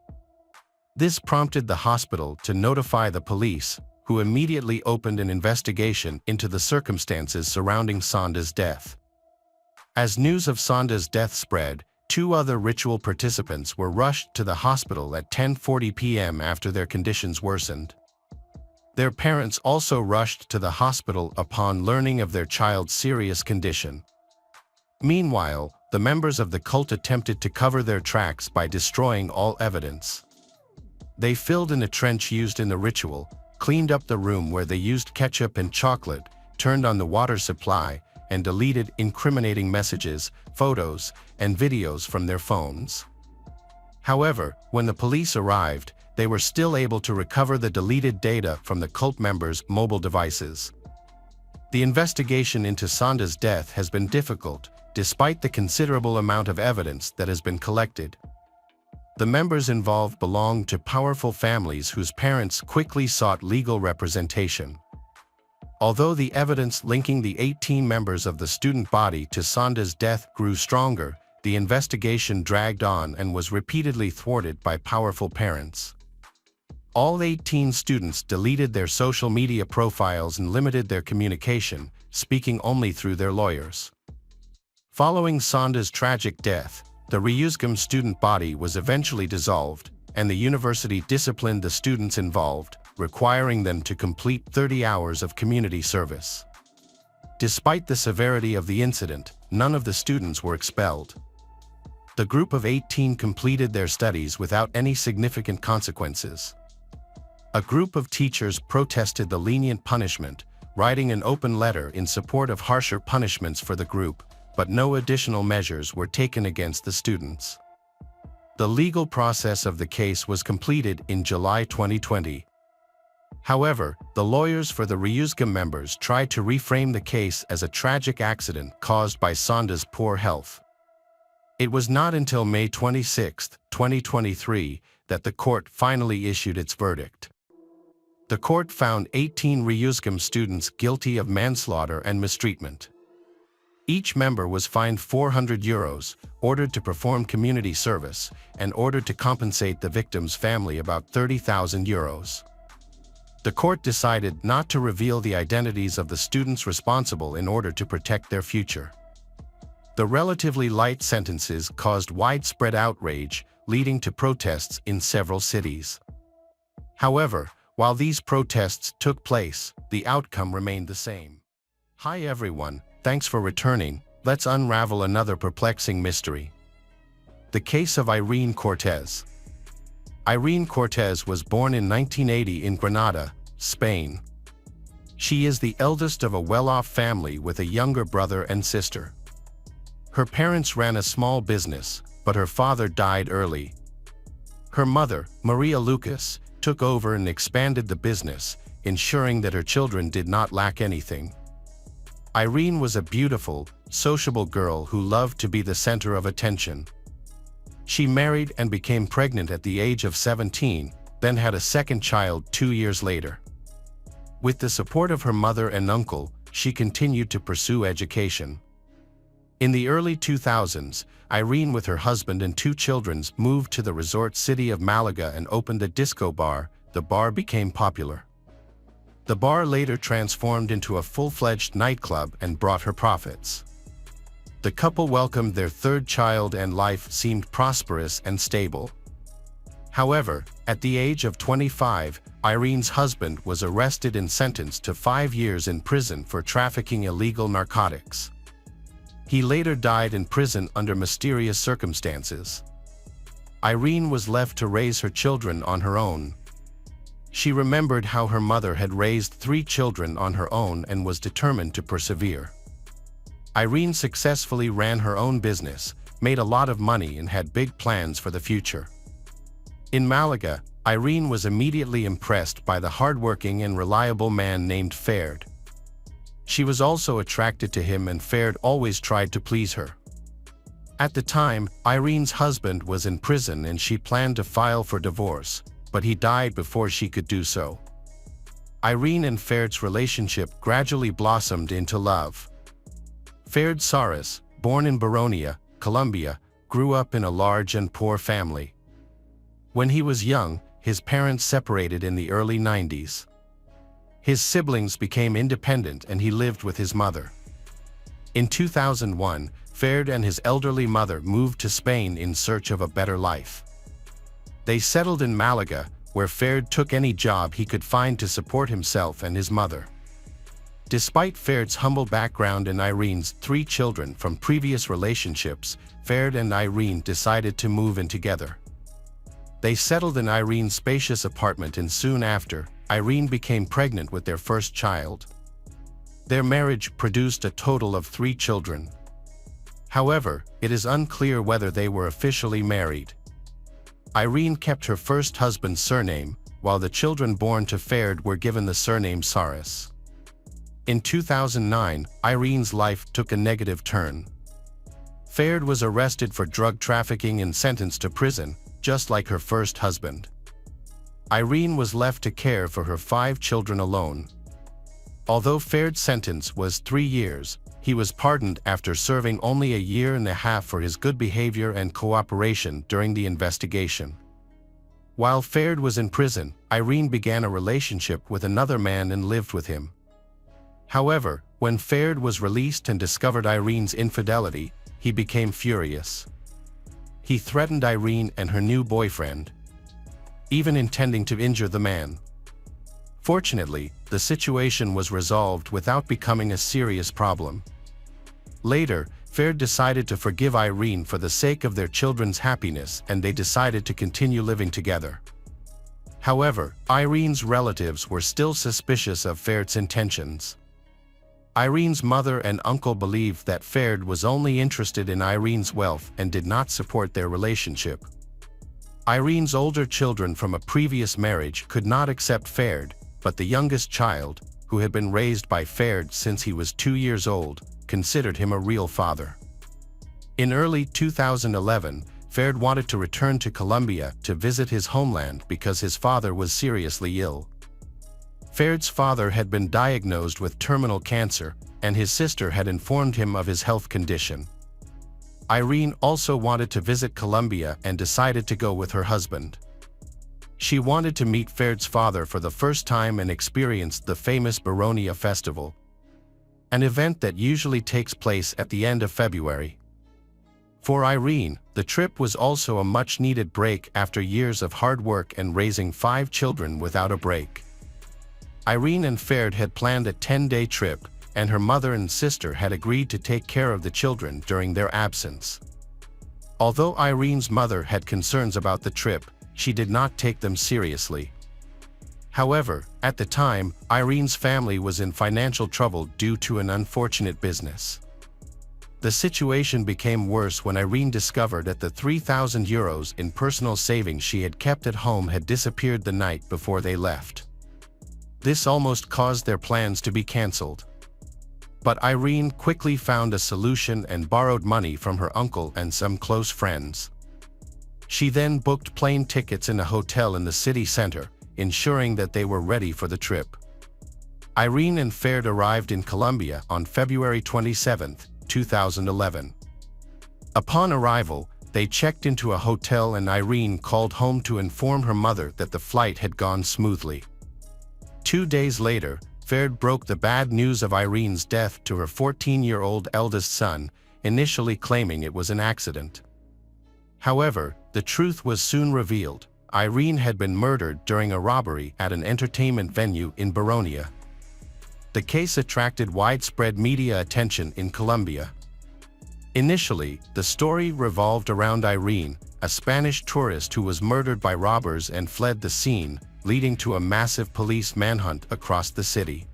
This prompted the hospital to notify the police, who immediately opened an investigation into the circumstances surrounding Sonda's death. As news of Sonda's death spread, 2 other ritual participants were rushed to the hospital at 10:40 p.m. after their conditions worsened. Their parents also rushed to the hospital upon learning of their child's serious condition. Meanwhile, the members of the cult attempted to cover their tracks by destroying all evidence. They filled in a trench used in the ritual, cleaned up the room where they used ketchup and chocolate, turned on the water supply, and deleted incriminating messages, photos, and videos from their phones. However, when the police arrived, they were still able to recover the deleted data from the cult members' mobile devices. The investigation into Sonda's death has been difficult, despite the considerable amount of evidence that has been collected. The members involved belonged to powerful families whose parents quickly sought legal representation. Although the evidence linking the 18 members of the student body to Sonda's death grew stronger, the investigation dragged on and was repeatedly thwarted by powerful parents. All 18 students deleted their social media profiles and limited their communication, speaking only through their lawyers. Following Sonda's tragic death, the Ryuzgam student body was eventually dissolved, and the university disciplined the students involved, requiring them to complete 30 hours of community service. Despite the severity of the incident, none of the students were expelled. The group of 18 completed their studies without any significant consequences. A group of teachers protested the lenient punishment, writing an open letter in support of harsher punishments for the group, but no additional measures were taken against the students. The legal process of the case was completed in July 2020. However, the lawyers for the Ryuzgam members tried to reframe the case as a tragic accident caused by Sonda's poor health. It was not until May 26, 2023, that the court finally issued its verdict. The court found 18 Ryuzgam students guilty of manslaughter and mistreatment. Each member was fined €400, ordered to perform community service, and ordered to compensate the victim's family about €30,000. The court decided not to reveal the identities of the students responsible in order to protect their future. The relatively light sentences caused widespread outrage, leading to protests in several cities. However, while these protests took place, the outcome remained the same. Hi everyone, thanks for returning. Let's unravel another perplexing mystery. The case of Irene Cortez. Irene Cortez was born in 1980 in Granada, Spain. She is the eldest of a well-off family with a younger brother and sister. Her parents ran a small business, but her father died early. Her mother, Maria Lucas, took over and expanded the business, ensuring that her children did not lack anything. Irene was a beautiful, sociable girl who loved to be the center of attention. She married and became pregnant at the age of 17, then had a second child 2 years later. With the support of her mother and uncle, she continued to pursue education. In the early 2000s, Irene with her husband and 2 children moved to the resort city of Malaga and opened a disco bar. The bar became popular. The bar later transformed into a full-fledged nightclub and brought her profits. The couple welcomed their 3rd child and life seemed prosperous and stable. However, at the age of 25, Irene's husband was arrested and sentenced to 5 years in prison for trafficking illegal narcotics. He later died in prison under mysterious circumstances. Irene was left to raise her children on her own. She remembered how her mother had raised 3 children on her own and was determined to persevere. Irene successfully ran her own business, made a lot of money and had big plans for the future. In Malaga, Irene was immediately impressed by the hardworking and reliable man named Ferd. She was also attracted to him, and Ferd always tried to please her. At the time, Irene's husband was in prison and she planned to file for divorce, but he died before she could do so. Irene and Ferd's relationship gradually blossomed into love. Ferd Saras, born in Baronia, Colombia, grew up in a large and poor family. When he was young, his parents separated in the early 90s. His siblings became independent and he lived with his mother. In 2001, Ferd and his elderly mother moved to Spain in search of a better life. They settled in Malaga, where Ferd took any job he could find to support himself and his mother. Despite Ferd's humble background and Irene's 3 children from previous relationships, Ferd and Irene decided to move in together. They settled in Irene's spacious apartment, and soon after, Irene became pregnant with their first child. Their marriage produced a total of 3 children. However, it is unclear whether they were officially married. Irene kept her first husband's surname, while the children born to Ferd were given the surname Saras. In 2009, Irene's life took a negative turn. Ferd was arrested for drug trafficking and sentenced to prison, just like her first husband. Irene was left to care for her 5 children alone. Although Ferd's sentence was 3 years, he was pardoned after serving only a year and a half for his good behavior and cooperation during the investigation. While Ferd was in prison, Irene began a relationship with another man and lived with him. However, when Ferd was released and discovered Irene's infidelity, he became furious. He threatened Irene and her new boyfriend, even intending to injure the man. Fortunately, the situation was resolved without becoming a serious problem. Later, Ferd decided to forgive Irene for the sake of their children's happiness, and they decided to continue living together. However, Irene's relatives were still suspicious of Ferd's intentions. Irene's mother and uncle believed that Ferd was only interested in Irene's wealth and did not support their relationship. Irene's older children from a previous marriage could not accept Ferd, but the youngest child, who had been raised by Ferd since he was 2 years old, considered him a real father. In early 2011, Ferd wanted to return to Colombia to visit his homeland because his father was seriously ill. Ferd's father had been diagnosed with terminal cancer, and his sister had informed him of his health condition. Irene also wanted to visit Colombia and decided to go with her husband. She wanted to meet Ferd's father for the first time and experience the famous Baronia Festival, an event that usually takes place at the end of February. For Irene, the trip was also a much-needed break after years of hard work and raising 5 children without a break. Irene and Ferd had planned a 10-day trip, and her mother and sister had agreed to take care of the children during their absence. Although Irene's mother had concerns about the trip, she did not take them seriously. However, at the time, Irene's family was in financial trouble due to an unfortunate business. The situation became worse when Irene discovered that the €3,000 in personal savings she had kept at home had disappeared the night before they left. This almost caused their plans to be cancelled. But Irene quickly found a solution and borrowed money from her uncle and some close friends. She then booked plane tickets in a hotel in the city center, ensuring that they were ready for the trip. Irene and Ferd arrived in Colombia on February 27, 2011. Upon arrival, they checked into a hotel and Irene called home to inform her mother that the flight had gone smoothly. 2 days later, Ferd broke the bad news of Irene's death to her 14-year-old eldest son, initially claiming it was an accident. However, the truth was soon revealed. Irene had been murdered during a robbery at an entertainment venue in Baronia. The case attracted widespread media attention in Colombia. Initially, the story revolved around Irene, a Spanish tourist who was murdered by robbers and fled the scene, leading to a massive police manhunt across the city.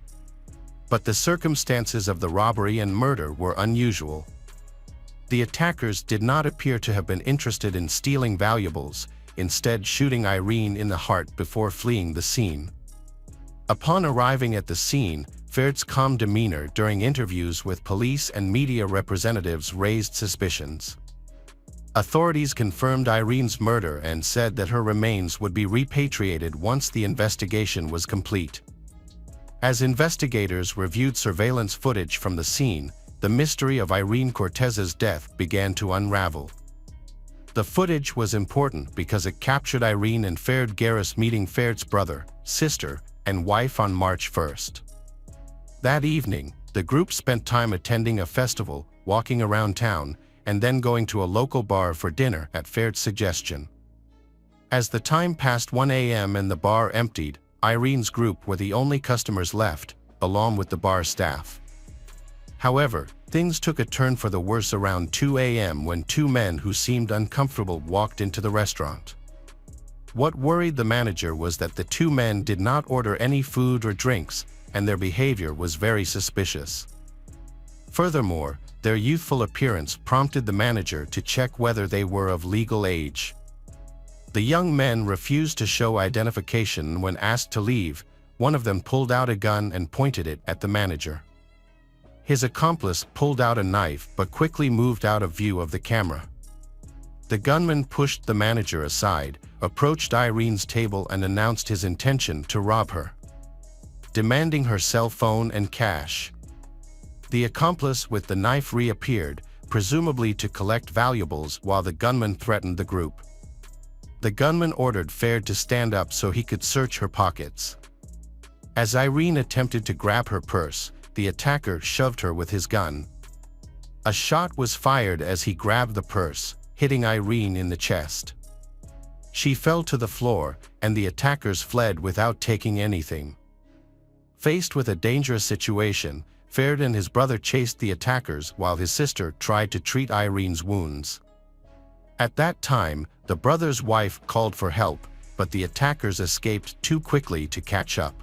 But the circumstances of the robbery and murder were unusual. The attackers did not appear to have been interested in stealing valuables, instead shooting Irene in the heart before fleeing the scene. Upon arriving at the scene, Faird's calm demeanor during interviews with police and media representatives raised suspicions. Authorities confirmed Irene's murder and said that her remains would be repatriated once the investigation was complete. As investigators reviewed surveillance footage from the scene, the mystery of Irene Cortez's death began to unravel. The footage was important because it captured Irene and Faird Garris meeting Faird's brother, sister, and wife on March 1st. That evening, the group spent time attending a festival, walking around town, and then going to a local bar for dinner at Faird's suggestion. As the time passed 1 a.m. and the bar emptied, Irene's group were the only customers left, along with the bar staff. However, things took a turn for the worse around 2 a.m. when two men who seemed uncomfortable walked into the restaurant. What worried the manager was that the two men did not order any food or drinks, and their behavior was very suspicious. Furthermore, their youthful appearance prompted the manager to check whether they were of legal age. The young men refused to show identification when asked to leave. One of them pulled out a gun and pointed it at the manager. His accomplice pulled out a knife but quickly moved out of view of the camera. The gunman pushed the manager aside, approached Irene's table and announced his intention to rob her, demanding her cell phone and cash. The accomplice with the knife reappeared, presumably to collect valuables, while the gunman threatened the group. The gunman ordered Faird to stand up so he could search her pockets. As Irene attempted to grab her purse, the attacker shoved her with his gun. A shot was fired as he grabbed the purse, hitting Irene in the chest. She fell to the floor, and the attackers fled without taking anything. Faced with a dangerous situation, Faird and his brother chased the attackers while his sister tried to treat Irene's wounds. At that time, the brother's wife called for help, but the attackers escaped too quickly to catch up.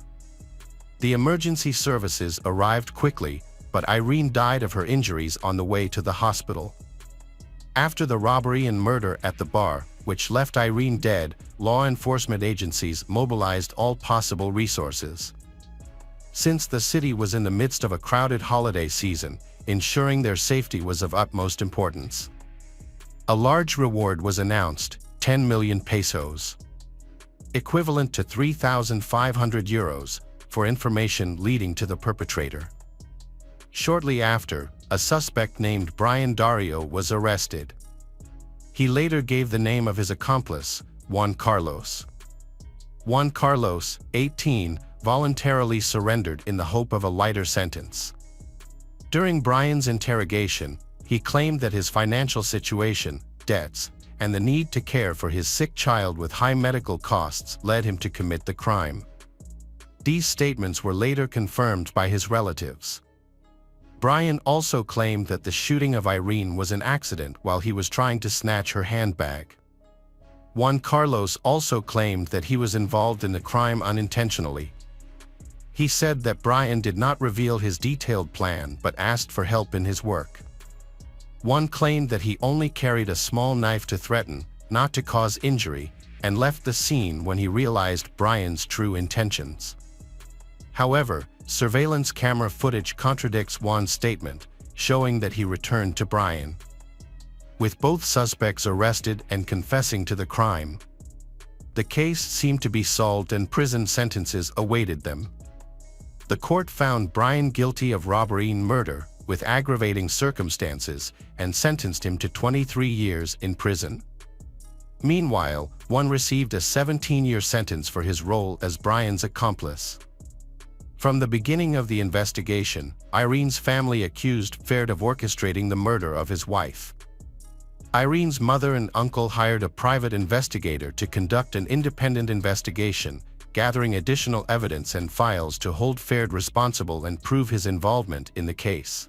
The emergency services arrived quickly, but Irene died of her injuries on the way to the hospital. After the robbery and murder at the bar, which left Irene dead, law enforcement agencies mobilized all possible resources. Since the city was in the midst of a crowded holiday season, ensuring their safety was of utmost importance. A large reward was announced, 10 million pesos, equivalent to 3,500 euros, for information leading to the perpetrator. Shortly after, a suspect named Brian Dario was arrested. He later gave the name of his accomplice, Juan Carlos. Juan Carlos, 18, voluntarily surrendered in the hope of a lighter sentence. During Brian's interrogation, he claimed that his financial situation, debts, and the need to care for his sick child with high medical costs led him to commit the crime. These statements were later confirmed by his relatives. Brian also claimed that the shooting of Irene was an accident while he was trying to snatch her handbag. Juan Carlos also claimed that he was involved in the crime unintentionally. He said that Brian did not reveal his detailed plan but asked for help in his work. Juan claimed that he only carried a small knife to threaten, not to cause injury, and left the scene when he realized Brian's true intentions. However, surveillance camera footage contradicts Juan's statement, showing that he returned to Brian. With both suspects arrested and confessing to the crime, the case seemed to be solved and prison sentences awaited them. The court found Brian guilty of robbery and murder, with aggravating circumstances, and sentenced him to 23 years in prison. Meanwhile, Juan received a 17-year sentence for his role as Brian's accomplice. From the beginning of the investigation, Irene's family accused Faird of orchestrating the murder of his wife. Irene's mother and uncle hired a private investigator to conduct an independent investigation, gathering additional evidence and files to hold Ferd responsible and prove his involvement in the case.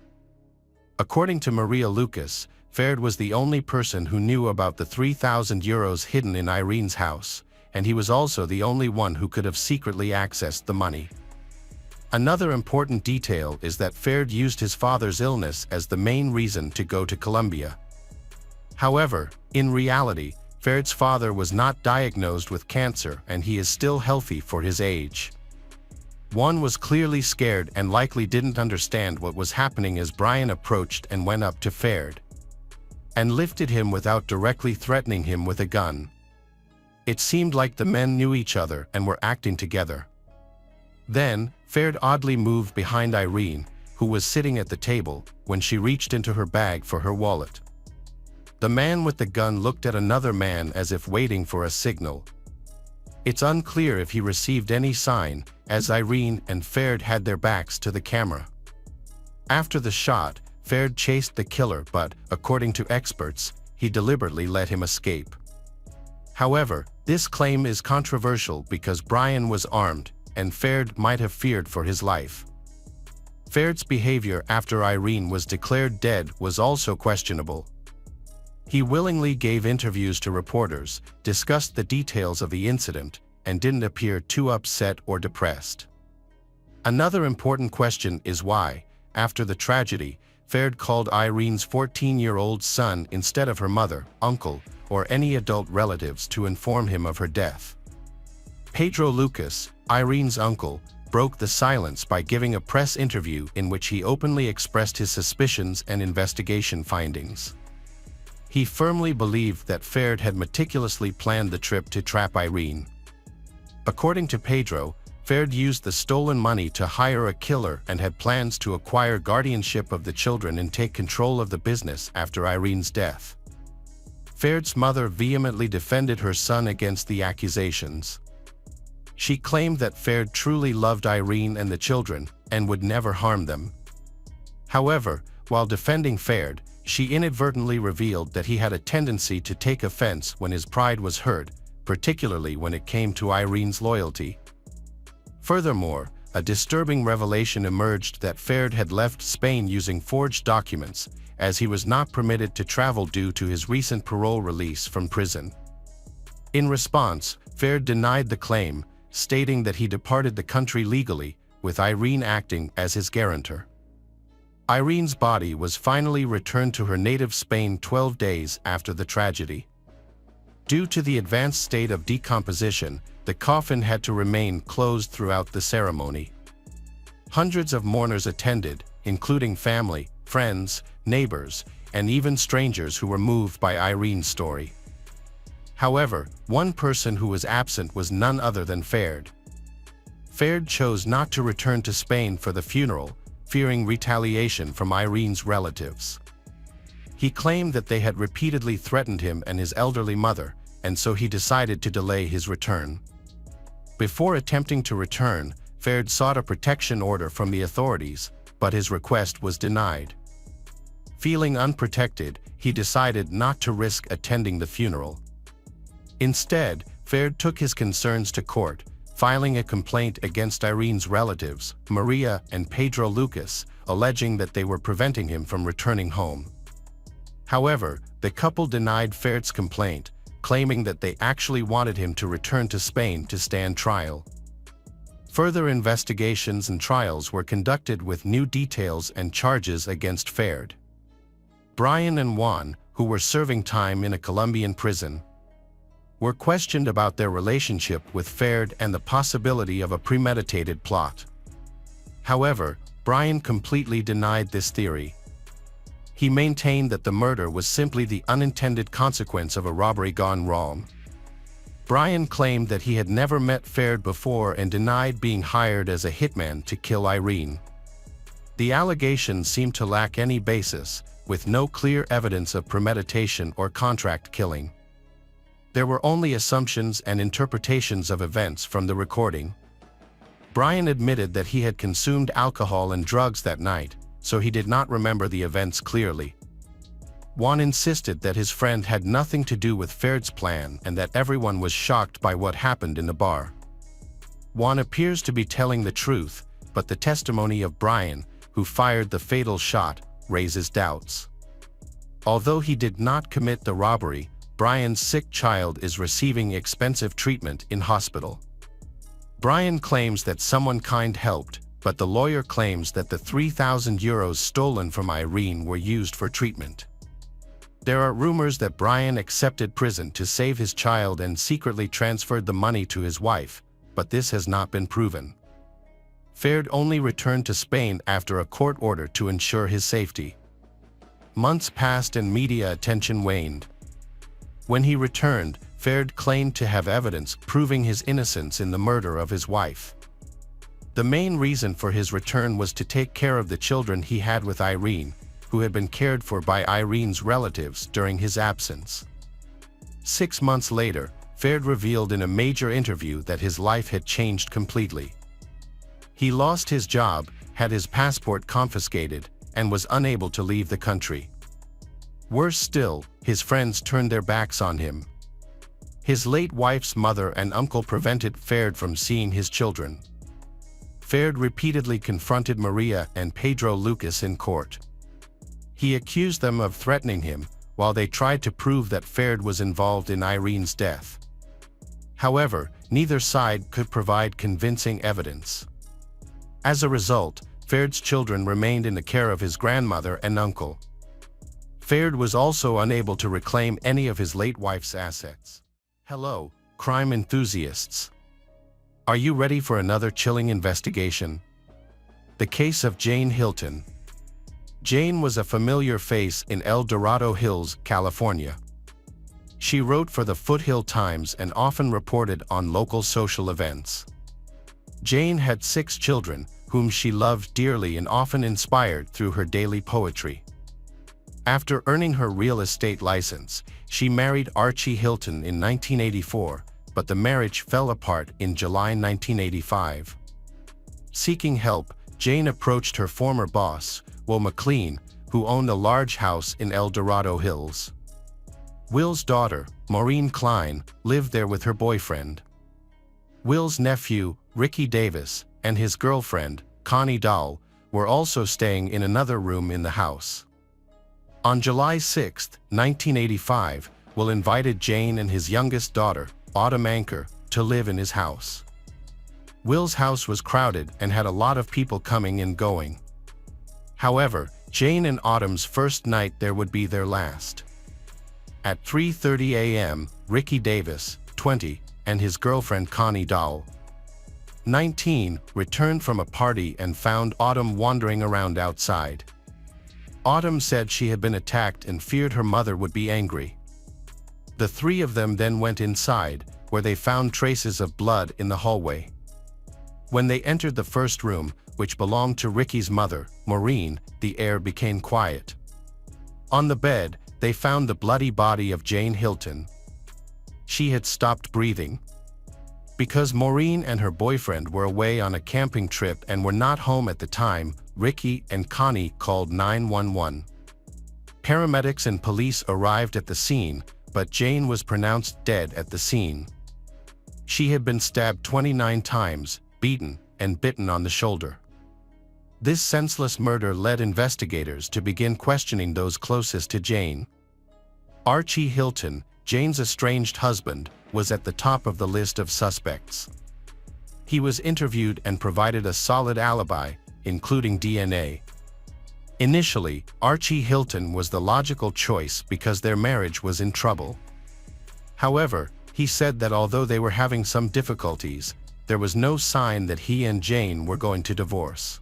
According to Maria Lucas, Ferd was the only person who knew about the €3,000 hidden in Irene's house, and he was also the only one who could have secretly accessed the money. Another important detail is that Ferd used his father's illness as the main reason to go to Colombia. However, in reality, Ferd's father was not diagnosed with cancer and he is still healthy for his age. One was clearly scared and likely didn't understand what was happening as Brian approached and went up to Ferd and lifted him without directly threatening him with a gun. It seemed like the men knew each other and were acting together. Then, Ferd oddly moved behind Irene, who was sitting at the table, when she reached into her bag for her wallet. The man with the gun looked at another man as if waiting for a signal. It's unclear if he received any sign, as Irene and Ferd had their backs to the camera. After the shot, Ferd chased the killer but, according to experts, he deliberately let him escape. However, this claim is controversial because Brian was armed, and Ferd might have feared for his life. Ferd's behavior after Irene was declared dead was also questionable. He willingly gave interviews to reporters, discussed the details of the incident, and didn't appear too upset or depressed. Another important question is why, after the tragedy, Ferd called Irene's 14-year-old son instead of her mother, uncle, or any adult relatives to inform him of her death. Pedro Lucas, Irene's uncle, broke the silence by giving a press interview in which he openly expressed his suspicions and investigation findings. He firmly believed that Ferd had meticulously planned the trip to trap Irene. According to Pedro, Ferd used the stolen money to hire a killer and had plans to acquire guardianship of the children and take control of the business after Irene's death. Ferd's mother vehemently defended her son against the accusations. She claimed that Ferd truly loved Irene and the children and would never harm them. However, while defending Ferd, she inadvertently revealed that he had a tendency to take offense when his pride was hurt, particularly when it came to Irene's loyalty. Furthermore, a disturbing revelation emerged that Ferd had left Spain using forged documents, as he was not permitted to travel due to his recent parole release from prison. In response, Ferd denied the claim, stating that he departed the country legally, with Irene acting as his guarantor. Irene's body was finally returned to her native Spain 12 days after the tragedy. Due to the advanced state of decomposition, the coffin had to remain closed throughout the ceremony. Hundreds of mourners attended, including family, friends, neighbors, and even strangers who were moved by Irene's story. However, one person who was absent was none other than Ferd. Ferd chose not to return to Spain for the funeral, fearing retaliation from Irene's relatives. He claimed that they had repeatedly threatened him and his elderly mother, and so he decided to delay his return. Before attempting to return, Ferd sought a protection order from the authorities, but his request was denied. Feeling unprotected, he decided not to risk attending the funeral. Instead, Ferd took his concerns to court, filing a complaint against Irene's relatives, Maria and Pedro Lucas, alleging that they were preventing him from returning home. However, the couple denied Ferd's complaint, claiming that they actually wanted him to return to Spain to stand trial. Further investigations and trials were conducted with new details and charges against Ferd. Brian and Juan, who were serving time in a Colombian prison, were questioned about their relationship with Ferd and the possibility of a premeditated plot. However, Brian completely denied this theory. He maintained that the murder was simply the unintended consequence of a robbery gone wrong. Brian claimed that he had never met Ferd before and denied being hired as a hitman to kill Irene. The allegations seemed to lack any basis, with no clear evidence of premeditation or contract killing. There were only assumptions and interpretations of events from the recording. Brian admitted that he had consumed alcohol and drugs that night, so he did not remember the events clearly. Juan insisted that his friend had nothing to do with Faird's plan and that everyone was shocked by what happened in the bar. Juan appears to be telling the truth, but the testimony of Brian, who fired the fatal shot, raises doubts. Although he did not commit the robbery, Brian's sick child is receiving expensive treatment in hospital. Brian claims that someone kind helped, but the lawyer claims that the €3,000 stolen from Irene were used for treatment. There are rumors that Brian accepted prison to save his child and secretly transferred the money to his wife, but this has not been proven. Faird only returned to Spain after a court order to ensure his safety. Months passed and media attention waned. When he returned, Faird claimed to have evidence proving his innocence in the murder of his wife. The main reason for his return was to take care of the children he had with Irene, who had been cared for by Irene's relatives during his absence. 6 months later, Faird revealed in a major interview that his life had changed completely. He lost his job, had his passport confiscated, and was unable to leave the country. Worse still, his friends turned their backs on him. His late wife's mother and uncle prevented Faird from seeing his children. Faird repeatedly confronted Maria and Pedro Lucas in court. He accused them of threatening him, while they tried to prove that Faird was involved in Irene's death. However, neither side could provide convincing evidence. As a result, Faird's children remained in the care of his grandmother and uncle. Faird was also unable to reclaim any of his late wife's assets. Hello, crime enthusiasts. Are you ready for another chilling investigation? The case of Jane Hilton. Jane was a familiar face in El Dorado Hills, California. She wrote for the Foothill Times and often reported on local social events. Jane had 6 children, whom she loved dearly and often inspired through her daily poetry. After earning her real estate license, she married Archie Hilton in 1984, but the marriage fell apart in July 1985. Seeking help, Jane approached her former boss, Will McLean, who owned a large house in El Dorado Hills. Will's daughter, Maureen Klein, lived there with her boyfriend. Will's nephew, Ricky Davis, and his girlfriend, Connie Dahl, were also staying in another room in the house. On July 6, 1985, Will invited Jane and his youngest daughter, Autumn Anchor, to live in his house. Will's house was crowded and had a lot of people coming and going. However, Jane and Autumn's first night there would be their last. At 3:30 a.m., Ricky Davis, 20, and his girlfriend Connie Dahl, 19, returned from a party and found Autumn wandering around outside. Autumn said she had been attacked and feared her mother would be angry. The 3 of them then went inside, where they found traces of blood in the hallway. When they entered the first room, which belonged to Ricky's mother, Maureen, the air became quiet. On the bed, they found the bloody body of Jane Hilton. She had stopped breathing. Because Maureen and her boyfriend were away on a camping trip and were not home at the time, Ricky and Connie called 911. Paramedics and police arrived at the scene, but Jane was pronounced dead at the scene. She had been stabbed 29 times, beaten, and bitten on the shoulder. This senseless murder led investigators to begin questioning those closest to Jane. Archie Hilton, Jane's estranged husband, was at the top of the list of suspects. He was interviewed and provided a solid alibi, including DNA. Initially, Archie Hilton was the logical choice because their marriage was in trouble. However, he said that although they were having some difficulties, there was no sign that he and Jane were going to divorce.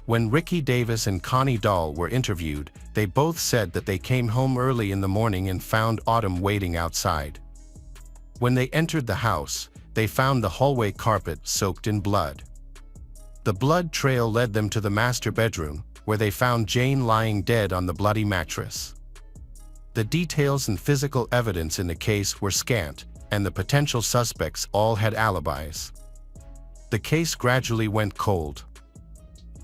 When Ricky Davis and Connie Dahl were interviewed, they both said that they came home early in the morning and found Autumn waiting outside. When they entered the house, they found the hallway carpet soaked in blood. The blood trail led them to the master bedroom, where they found Jane lying dead on the bloody mattress. The details and physical evidence in the case were scant, and the potential suspects all had alibis. The case gradually went cold.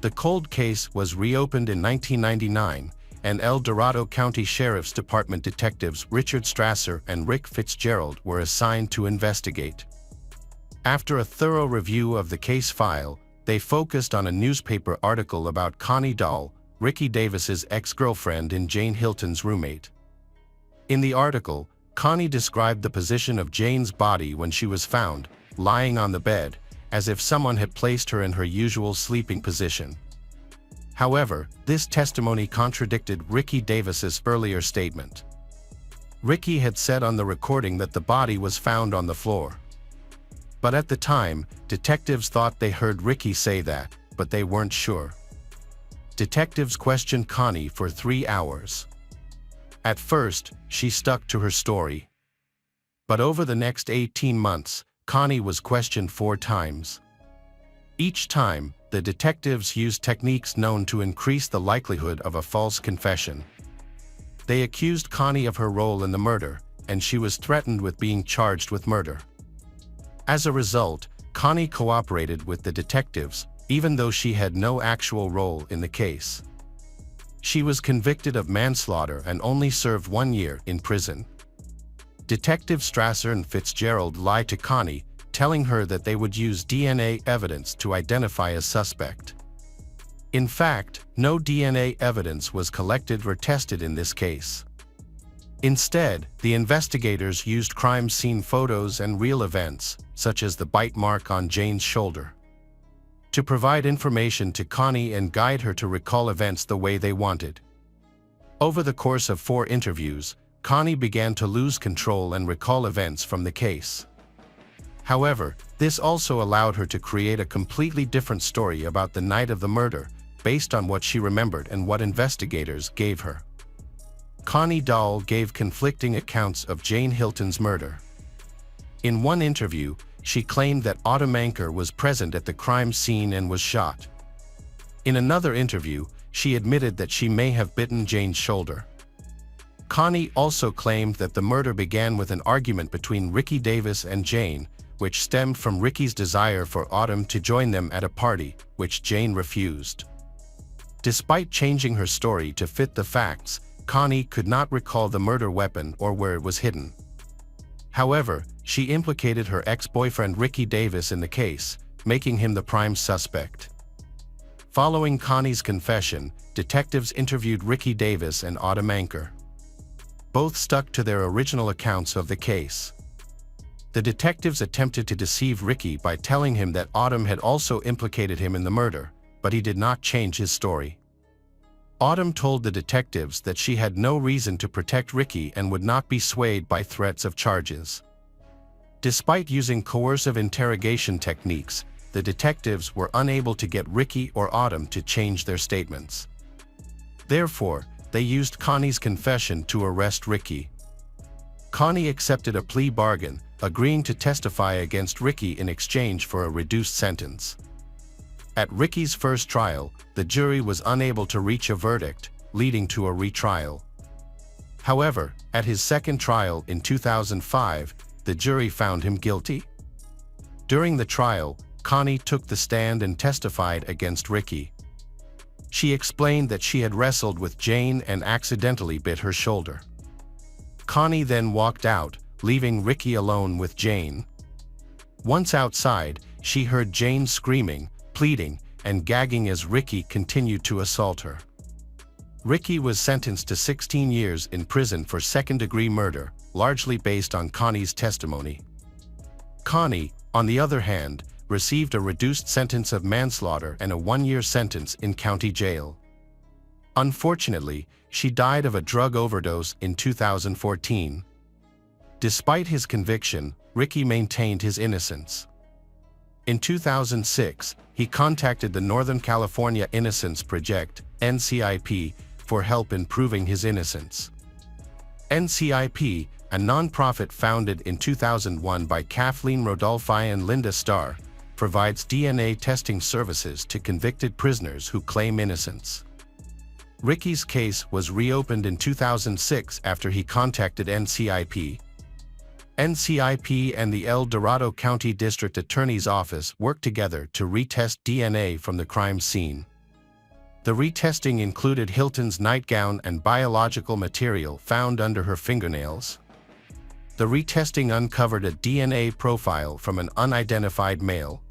The cold case was reopened in 1999, and El Dorado County Sheriff's Department detectives Richard Strasser and Rick Fitzgerald were assigned to investigate. After a thorough review of the case file, they focused on a newspaper article about Connie Dahl, Ricky Davis's ex-girlfriend and Jane Hilton's roommate. In the article, Connie described the position of Jane's body when she was found, lying on the bed, as if someone had placed her in her usual sleeping position. However, this testimony contradicted Ricky Davis's earlier statement. Ricky had said on the recording that the body was found on the floor. But at the time, detectives thought they heard Ricky say that, but they weren't sure. Detectives questioned Connie for 3 hours. At first, she stuck to her story. But over the next 18 months, Connie was questioned 4 times. Each time, the detectives used techniques known to increase the likelihood of a false confession. They accused Connie of her role in the murder, and she was threatened with being charged with murder. As a result, Connie cooperated with the detectives, even though she had no actual role in the case. She was convicted of manslaughter and only served 1 year in prison. Detective Strasser and Fitzgerald lied to Connie, telling her that they would use DNA evidence to identify a suspect. In fact, no DNA evidence was collected or tested in this case. Instead, the investigators used crime scene photos and real events, such as the bite mark on Jane's shoulder, to provide information to Connie and guide her to recall events the way they wanted. Over the course of 4 interviews, Connie began to lose control and recall events from the case. However, this also allowed her to create a completely different story about the night of the murder, based on what she remembered and what investigators gave her. Connie Dahl gave conflicting accounts of Jane Hilton's murder. In one interview, she claimed that Autumn Anker was present at the crime scene and was shot. In another interview, she admitted that she may have bitten Jane's shoulder. Connie also claimed that the murder began with an argument between Ricky Davis and Jane, which stemmed from Ricky's desire for Autumn to join them at a party, which Jane refused. Despite changing her story to fit the facts, Connie could not recall the murder weapon or where it was hidden. However, she implicated her ex-boyfriend Ricky Davis in the case, making him the prime suspect. Following Connie's confession, detectives interviewed Ricky Davis and Autumn Anker. Both stuck to their original accounts of the case. The detectives attempted to deceive Ricky by telling him that Autumn had also implicated him in the murder, but he did not change his story. Autumn told the detectives that she had no reason to protect Ricky and would not be swayed by threats of charges. Despite using coercive interrogation techniques, the detectives were unable to get Ricky or Autumn to change their statements. Therefore, they used Connie's confession to arrest Ricky. Connie accepted a plea bargain, agreeing to testify against Ricky in exchange for a reduced sentence. At Ricky's first trial, the jury was unable to reach a verdict, leading to a retrial. However, at his second trial in 2005, the jury found him guilty. During the trial, Connie took the stand and testified against Ricky. She explained that she had wrestled with Jane and accidentally bit her shoulder. Connie then walked out, leaving Ricky alone with Jane. Once outside, she heard Jane screaming, pleading, and gagging as Ricky continued to assault her. Ricky was sentenced to 16 years in prison for second-degree murder, largely based on Connie's testimony. Connie, on the other hand, received a reduced sentence of manslaughter and a 1-year sentence in county jail. Unfortunately, she died of a drug overdose in 2014. Despite his conviction, Ricky maintained his innocence. In 2006, he contacted the Northern California Innocence Project, NCIP, for help in proving his innocence. NCIP, a nonprofit founded in 2001 by Kathleen Rodolphi and Linda Starr, provides DNA testing services to convicted prisoners who claim innocence. Ricky's case was reopened in 2006 after he contacted NCIP. NCIP and the El Dorado County District Attorney's Office worked together to retest DNA from the crime scene. The retesting included Hilton's nightgown and biological material found under her fingernails. The retesting uncovered a DNA profile from an unidentified male.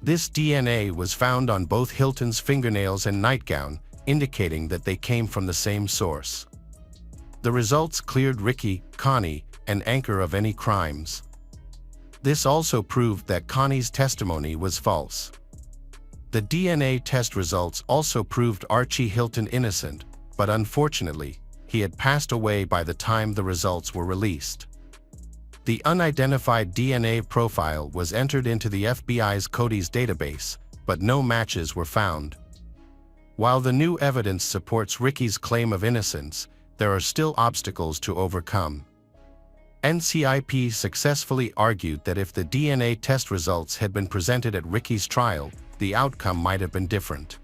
This DNA was found on both Hilton's fingernails and nightgown, indicating that they came from the same source. The results cleared Ricky, Connie, and Anchor of any crimes. This also proved that Connie's testimony was false. The DNA test results also proved Archie Hilton innocent, but unfortunately, he had passed away by the time the results were released. The unidentified DNA profile was entered into the FBI's CODIS database, but no matches were found. While the new evidence supports Ricky's claim of innocence, there are still obstacles to overcome. NCIP successfully argued that if the DNA test results had been presented at Ricky's trial, the outcome might have been different.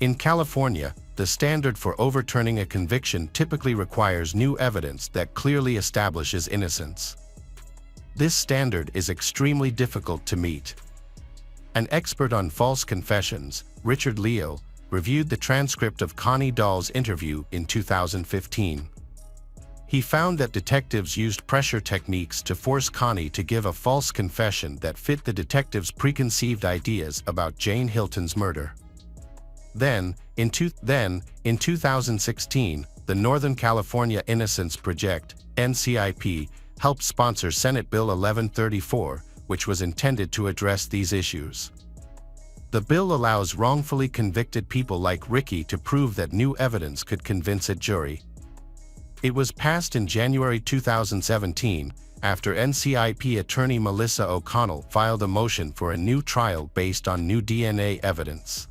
In California, the standard for overturning a conviction typically requires new evidence that clearly establishes innocence. This standard is extremely difficult to meet. An expert on false confessions, Richard Leo, reviewed the transcript of Connie Dahl's interview in 2015. He found that detectives used pressure techniques to force Connie to give a false confession that fit the detectives' preconceived ideas about Jane Hilton's murder. Then, in 2016, the Northern California Innocence Project, NCIP, helped sponsor Senate Bill 1134, which was intended to address these issues. The bill allows wrongfully convicted people like Ricky to prove that new evidence could convince a jury. It was passed in January 2017, after NCIP attorney Melissa O'Connell filed a motion for a new trial based on new DNA evidence.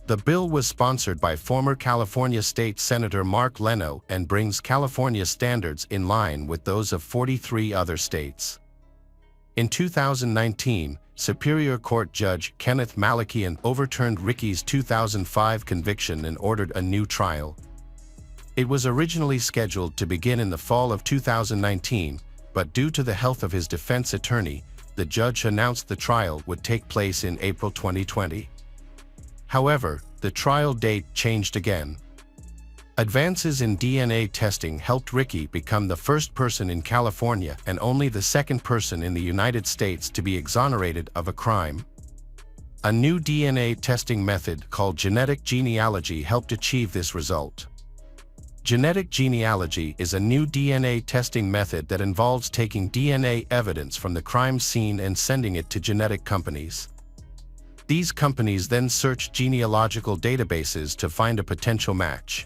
The bill was sponsored by former California State Senator Mark Leno and brings California standards in line with those of 43 other states. In 2019, Superior Court Judge Kenneth Malakian overturned Ricky's 2005 conviction and ordered a new trial. It was originally scheduled to begin in the fall of 2019, but due to the health of his defense attorney, the judge announced the trial would take place in April 2020. However, the trial date changed again. Advances in DNA testing helped Ricky become the first person in California and only the second person in the United States to be exonerated of a crime. A new DNA testing method called genetic genealogy helped achieve this result. Genetic genealogy is a new DNA testing method that involves taking DNA evidence from the crime scene and sending it to genetic companies. These companies then search genealogical databases to find a potential match.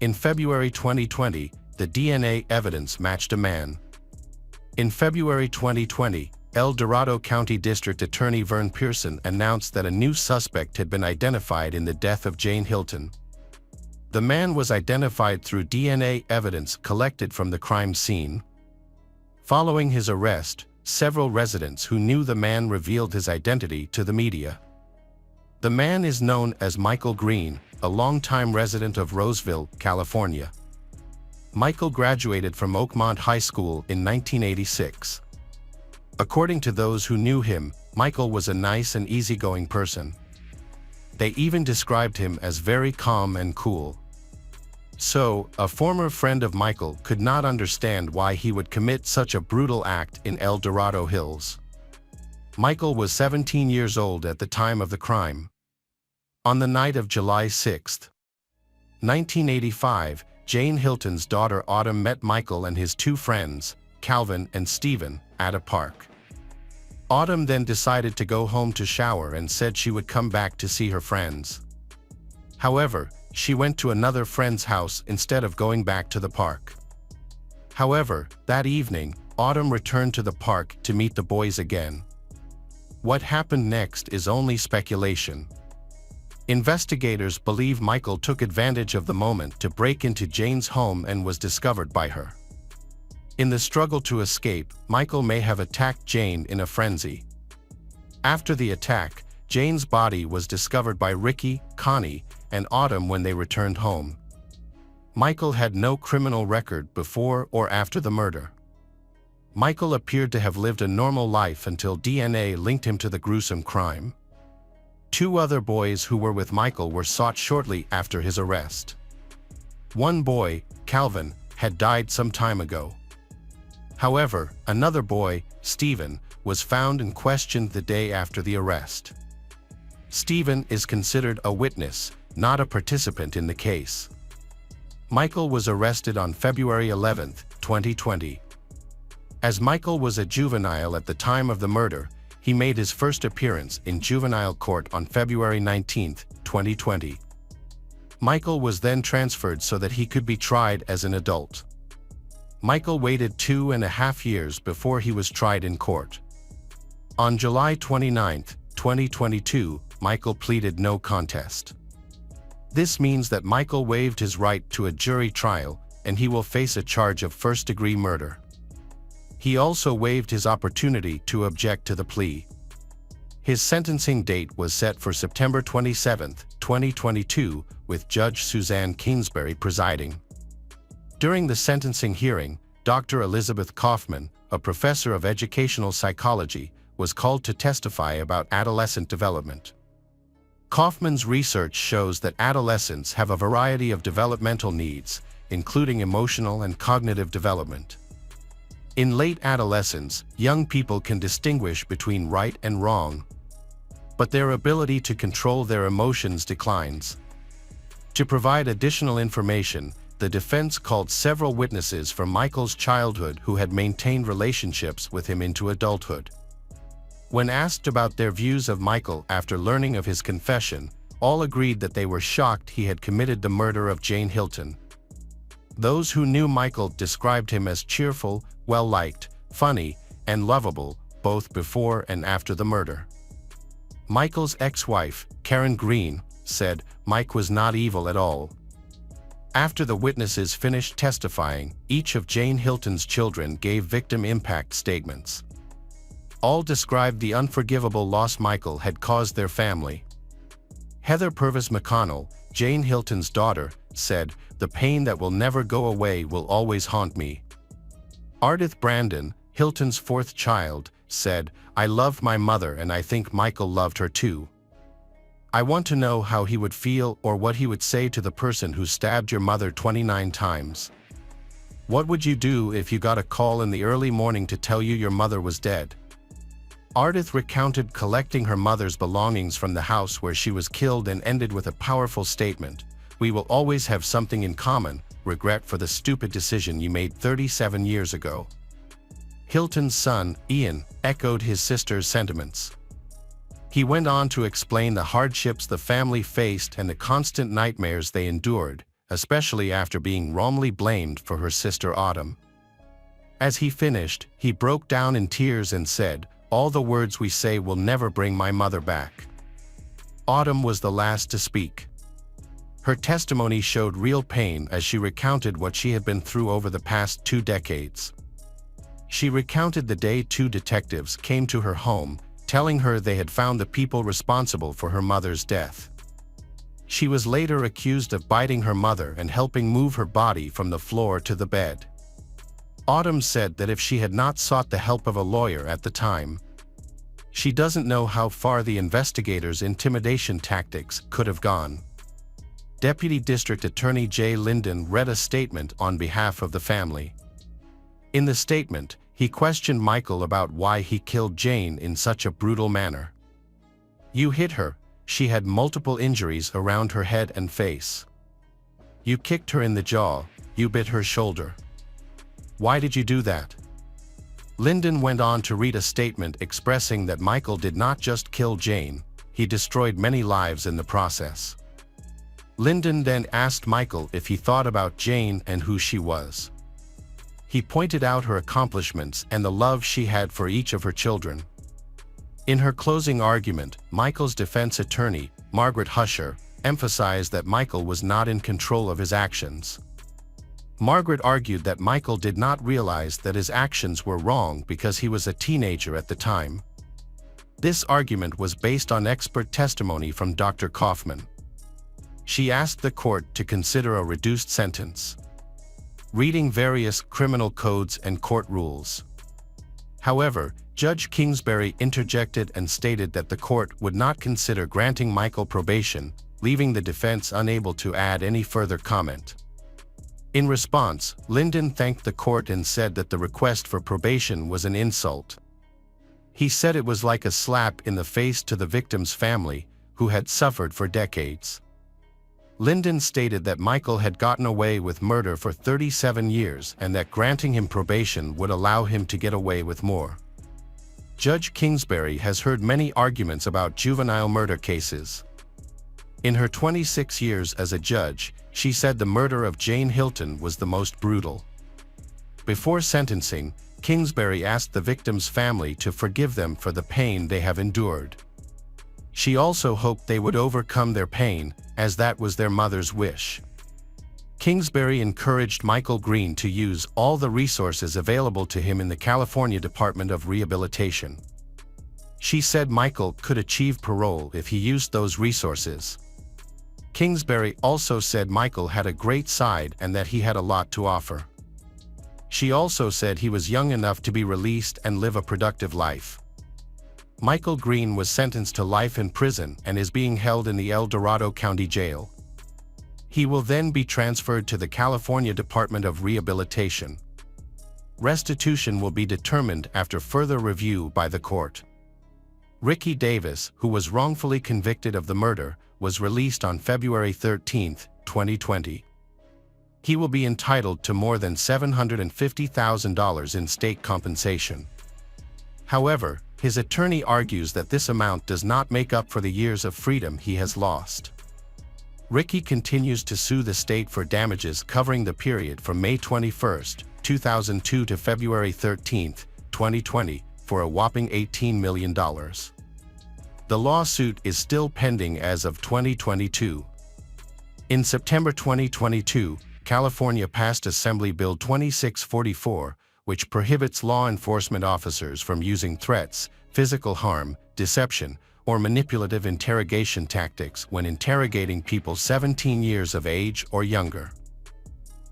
In February 2020, the DNA evidence matched a man. In February 2020, El Dorado County District Attorney Vern Pearson announced that a new suspect had been identified in the death of Jane Hilton. The man was identified through DNA evidence collected from the crime scene. Following his arrest, several residents who knew the man revealed his identity to the media. The man is known as Michael Green, a longtime resident of Roseville, California. Michael graduated from Oakmont High School in 1986. According to those who knew him, Michael was a nice and easygoing person. They even described him as very calm and cool. So, a former friend of Michael could not understand why he would commit such a brutal act in El Dorado Hills. Michael was 17 years old at the time of the crime. On the night of July 6, 1985, Jane Hilton's daughter Autumn met Michael and his two friends, Calvin and Stephen, at a park. Autumn then decided to go home to shower and said she would come back to see her friends. However, she went to another friend's house instead of going back to the park. However, that evening, Autumn returned to the park to meet the boys again. What happened next is only speculation. Investigators believe Michael took advantage of the moment to break into Jane's home and was discovered by her. In the struggle to escape, Michael may have attacked Jane in a frenzy. After the attack, Jane's body was discovered by Ricky, Connie, and Autumn when they returned home. Michael had no criminal record before or after the murder. Michael appeared to have lived a normal life until DNA linked him to the gruesome crime. 2 other boys who were with Michael were sought shortly after his arrest. One boy, Calvin, had died some time ago. However, another boy, Stephen, was found and questioned the day after the arrest. Stephen is considered a witness, not a participant in the case. Michael was arrested on February 11, 2020. As Michael was a juvenile at the time of the murder, he made his first appearance in juvenile court on February 19, 2020. Michael was then transferred so that he could be tried as an adult. Michael waited 2.5 years before he was tried in court. On July 29, 2022, Michael pleaded no contest. This means that Michael waived his right to a jury trial, and he will face a charge of first-degree murder. He also waived his opportunity to object to the plea. His sentencing date was set for September 27, 2022, with Judge Suzanne Kingsbury presiding. During the sentencing hearing, Dr. Elizabeth Kaufman, a professor of educational psychology, was called to testify about adolescent development. Kaufman's research shows that adolescents have a variety of developmental needs, including emotional and cognitive development. In late adolescence, young people can distinguish between right and wrong, but their ability to control their emotions declines. To provide additional information, the defense called several witnesses from Michael's childhood who had maintained relationships with him into adulthood. When asked about their views of Michael after learning of his confession, all agreed that they were shocked he had committed the murder of Jane Hilton. Those who knew Michael described him as cheerful, well-liked, funny, and lovable, both before and after the murder. Michael's ex-wife, Karen Green, said Mike was not evil at all. After the witnesses finished testifying, each of Jane Hilton's children gave victim impact statements. All described the unforgivable loss Michael had caused their family. Heather Purvis McConnell, Jane Hilton's daughter, said, "The pain that will never go away will always haunt me." Ardith Brandon, Hilton's 4th child, said, "I loved my mother and I think Michael loved her too. I want to know how he would feel or what he would say to the person who stabbed your mother 29 times. What would you do if you got a call in the early morning to tell you your mother was dead?" Ardith recounted collecting her mother's belongings from the house where she was killed and ended with a powerful statement, "We will always have something in common, regret for the stupid decision you made 37 years ago." Hilton's son, Ian, echoed his sister's sentiments. He went on to explain the hardships the family faced and the constant nightmares they endured, especially after being wrongly blamed for her sister Autumn. As he finished, he broke down in tears and said, "All the words we say will never bring my mother back." Autumn was the last to speak. Her testimony showed real pain as she recounted what she had been through over the past 2 decades. She recounted the day 2 detectives came to her home, telling her they had found the people responsible for her mother's death. She was later accused of biting her mother and helping move her body from the floor to the bed. Autumn said that if she had not sought the help of a lawyer at the time, she doesn't know how far the investigators' intimidation tactics could have gone. Deputy District Attorney Jay Linden read a statement on behalf of the family. In the statement, he questioned Michael about why he killed Jane in such a brutal manner. "You hit her. She had multiple injuries around her head and face. You kicked her in the jaw. You bit her shoulder. Why did you do that?" Linden went on to read a statement expressing that Michael did not just kill Jane, he destroyed many lives in the process. Linden then asked Michael if he thought about Jane and who she was. He pointed out her accomplishments and the love she had for each of her children. In her closing argument, Michael's defense attorney, Margaret Husher, emphasized that Michael was not in control of his actions. Margaret argued that Michael did not realize that his actions were wrong because he was a teenager at the time. This argument was based on expert testimony from Dr. Kaufman. She asked the court to consider a reduced sentence, reading various criminal codes and court rules. However, Judge Kingsbury interjected and stated that the court would not consider granting Michael probation, leaving the defense unable to add any further comment. In response, Lyndon thanked the court and said that the request for probation was an insult. He said it was like a slap in the face to the victim's family, who had suffered for decades. Lyndon stated that Michael had gotten away with murder for 37 years and that granting him probation would allow him to get away with more. Judge Kingsbury has heard many arguments about juvenile murder cases. In her 26 years as a judge, she said the murder of Jane Hilton was the most brutal. Before sentencing, Kingsbury asked the victim's family to forgive them for the pain they have endured. She also hoped they would overcome their pain, as that was their mother's wish. Kingsbury encouraged Michael Green to use all the resources available to him in the California Department of Rehabilitation. She said Michael could achieve parole if he used those resources. Kingsbury also said Michael had a great side and that he had a lot to offer. She also said he was young enough to be released and live a productive life. Michael Green was sentenced to life in prison and is being held in the El Dorado County Jail. He will then be transferred to the California Department of Rehabilitation. Restitution will be determined after further review by the court. Ricky Davis, who was wrongfully convicted of the murder, was released on February 13, 2020. He will be entitled to more than $750,000 in state compensation. However, his attorney argues that this amount does not make up for the years of freedom he has lost. Ricky continues to sue the state for damages covering the period from May 21, 2002 to February 13, 2020, for a whopping $18 million. The lawsuit is still pending as of 2022. In September 2022, California passed Assembly Bill 2644, which prohibits law enforcement officers from using threats, physical harm, deception, or manipulative interrogation tactics when interrogating people 17 years of age or younger.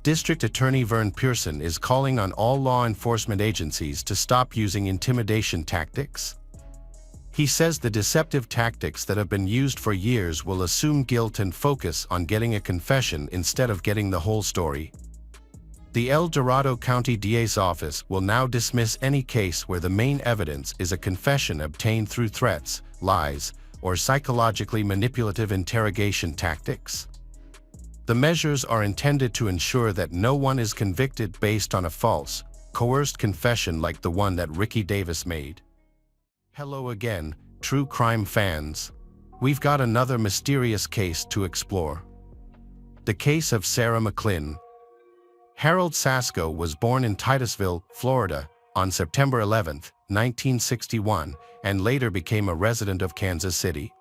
District Attorney Vern Pearson is calling on all law enforcement agencies to stop using intimidation tactics. He says the deceptive tactics that have been used for years will assume guilt and focus on getting a confession instead of getting the whole story. The El Dorado County DA's office will now dismiss any case where the main evidence is a confession obtained through threats, lies, or psychologically manipulative interrogation tactics. The measures are intended to ensure that no one is convicted based on a false, coerced confession like the one that Ricky Davis made. Hello again, true crime fans. We've got another mysterious case to explore. The case of Sarah McLynn. Harold Saskco was born in Titusville, Florida, on September 11, 1961, and later became a resident of Kansas City.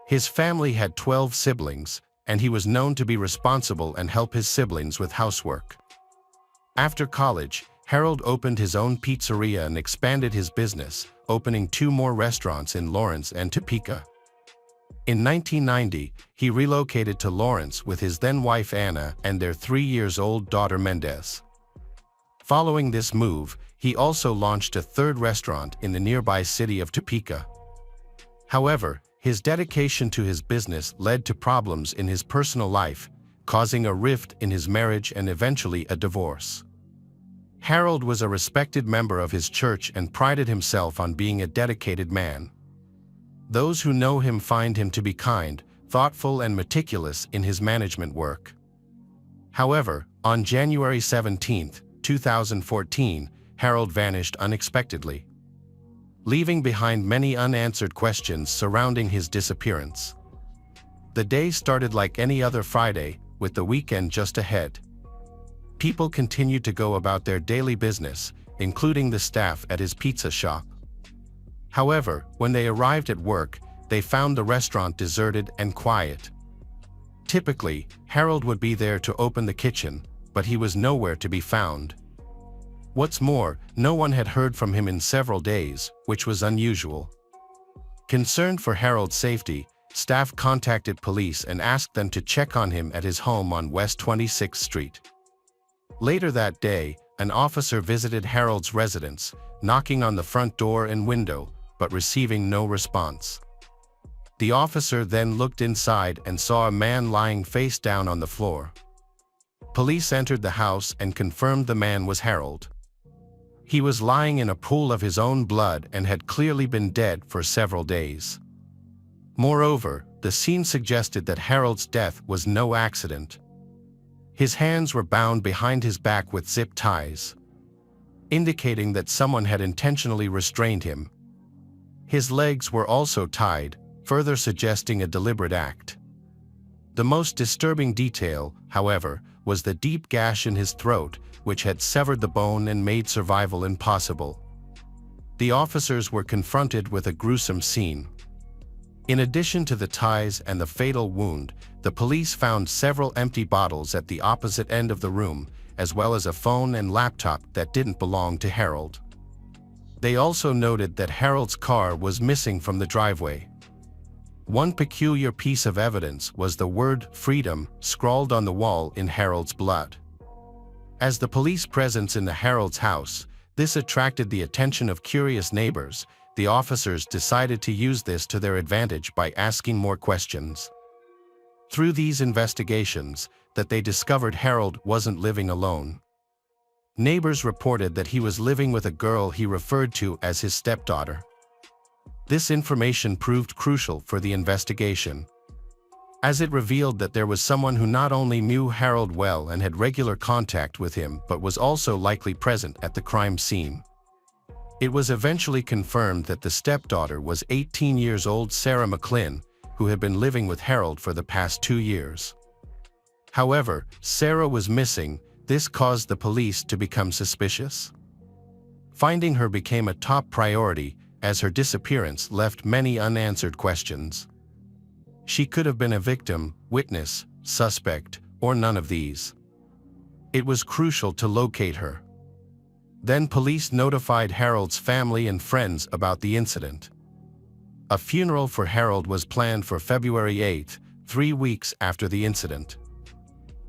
His family had 12 siblings, and he was known to be responsible and help his siblings with housework. After college, Harold opened his own pizzeria and expanded his business, opening 2 more restaurants in Lawrence and Topeka. In 1990, he relocated to Lawrence with his then-wife Anna and their 3-year-old daughter Mendez. Following this move, he also launched a 3rd restaurant in the nearby city of Topeka. However, his dedication to his business led to problems in his personal life, causing a rift in his marriage and eventually a divorce. Harold was a respected member of his church and prided himself on being a dedicated man. Those who know him find him to be kind, thoughtful, and meticulous in his management work. However, on January 17, 2014, Harold vanished unexpectedly, leaving behind many unanswered questions surrounding his disappearance. The day started like any other Friday, with the weekend just ahead. People continued to go about their daily business, including the staff at his pizza shop. However, when they arrived at work, they found the restaurant deserted and quiet. Typically, Harold would be there to open the kitchen, but he was nowhere to be found. What's more, no one had heard from him in several days, which was unusual. Concerned for Harold's safety, staff contacted police and asked them to check on him at his home on West 26th Street. Later that day, an officer visited Harold's residence, knocking on the front door and window, but receiving no response. The officer then looked inside and saw a man lying face down on the floor. Police entered the house and confirmed the man was Harold. He was lying in a pool of his own blood and had clearly been dead for several days. Moreover, the scene suggested that Harold's death was no accident. His hands were bound behind his back with zip ties, indicating that someone had intentionally restrained him. His legs were also tied, further suggesting a deliberate act. The most disturbing detail, however, was the deep gash in his throat, which had severed the bone and made survival impossible. The officers were confronted with a gruesome scene. In addition to the ties and the fatal wound, the police found several empty bottles at the opposite end of the room, as well as a phone and laptop that didn't belong to Harold. They also noted that Harold's car was missing from the driveway. One peculiar piece of evidence was the word "freedom" scrawled on the wall in Harold's blood. As the police presence in the Harold's house, this attracted the attention of curious neighbors. The officers decided to use this to their advantage by asking more questions. Through these investigations, that they discovered Harold wasn't living alone. Neighbors reported that he was living with a girl he referred to as his stepdaughter. This information proved crucial for the investigation, as it revealed that there was someone who not only knew Harold well and had regular contact with him but was also likely present at the crime scene. It was eventually confirmed that the stepdaughter was 18-year-old Sarah McLean, who had been living with Harold for the past 2 years. However, Sarah was missing. This caused the police to become suspicious. Finding her became a top priority, as her disappearance left many unanswered questions. She could have been a victim, witness, suspect, or none of these. It was crucial to locate her. Then police notified Harold's family and friends about the incident. A funeral for Harold was planned for February 8, 3 weeks after the incident.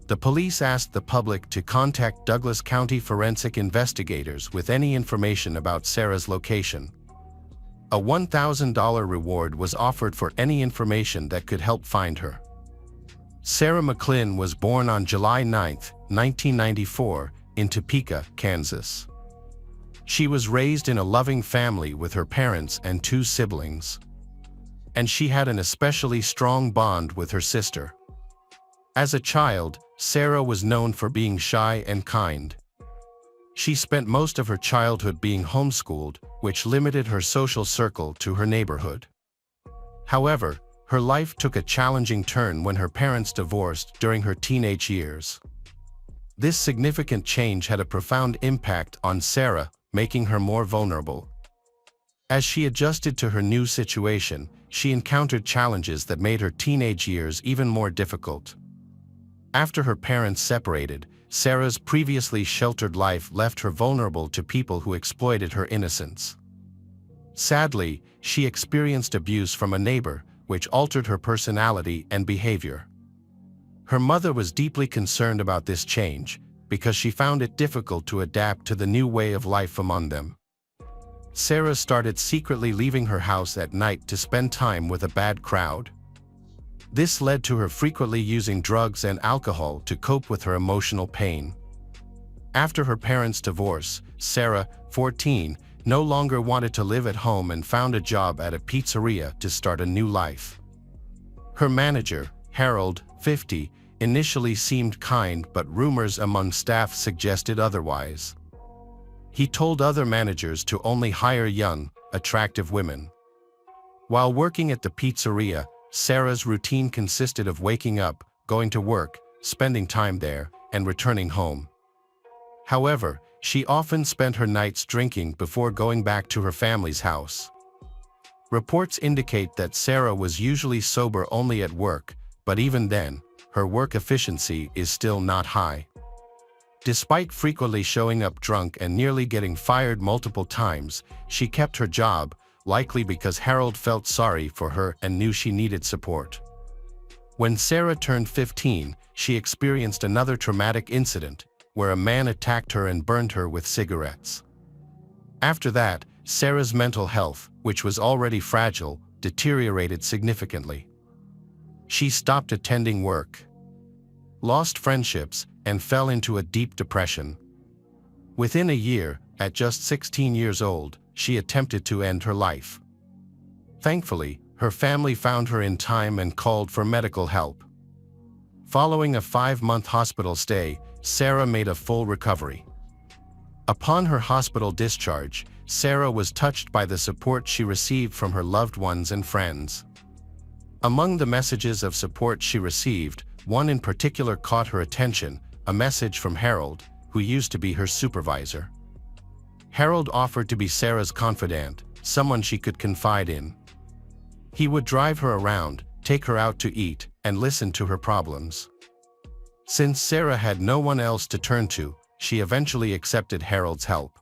The police asked the public to contact Douglas County forensic investigators with any information about Sarah's location. A $1,000 reward was offered for any information that could help find her. Sarah McLean was born on July 9, 1994, in Topeka, Kansas. She was raised in a loving family with her parents and 2 siblings. And she had an especially strong bond with her sister. As a child, Sarah was known for being shy and kind. She spent most of her childhood being homeschooled, which limited her social circle to her neighborhood. However, her life took a challenging turn when her parents divorced during her teenage years. This significant change had a profound impact on Sarah, making her more vulnerable. As she adjusted to her new situation, she encountered challenges that made her teenage years even more difficult. After her parents separated, Sarah's previously sheltered life left her vulnerable to people who exploited her innocence. Sadly, she experienced abuse from a neighbor, which altered her personality and behavior. Her mother was deeply concerned about this change, because she found it difficult to adapt to the new way of life among them. Sarah started secretly leaving her house at night to spend time with a bad crowd. This led to her frequently using drugs and alcohol to cope with her emotional pain. After her parents' divorce, Sarah, 14, no longer wanted to live at home and found a job at a pizzeria to start a new life. Her manager, Harold, 50, initially seemed kind, but rumors among staff suggested otherwise. He told other managers to only hire young, attractive women. While working at the pizzeria, Sarah's routine consisted of waking up, going to work, spending time there, and returning home. However, she often spent her nights drinking before going back to her family's house. Reports indicate that Sarah was usually sober only at work, but even then, her work efficiency is still not high. Despite frequently showing up drunk and nearly getting fired multiple times, she kept her job, likely because Harold felt sorry for her and knew she needed support. When Sarah turned 15, she experienced another traumatic incident, where a man attacked her and burned her with cigarettes. After that, Sarah's mental health, which was already fragile, deteriorated significantly. She stopped attending work, lost friendships, and fell into a deep depression. Within a year, at just 16 years old, she attempted to end her life. Thankfully, her family found her in time and called for medical help. Following a 5-month hospital stay, Sarah made a full recovery. Upon her hospital discharge, Sarah was touched by the support she received from her loved ones and friends. Among the messages of support she received, one in particular caught her attention, a message from Harold, who used to be her supervisor. Harold offered to be Sarah's confidant, someone she could confide in. He would drive her around, take her out to eat, and listen to her problems. Since Sarah had no one else to turn to, she eventually accepted Harold's help.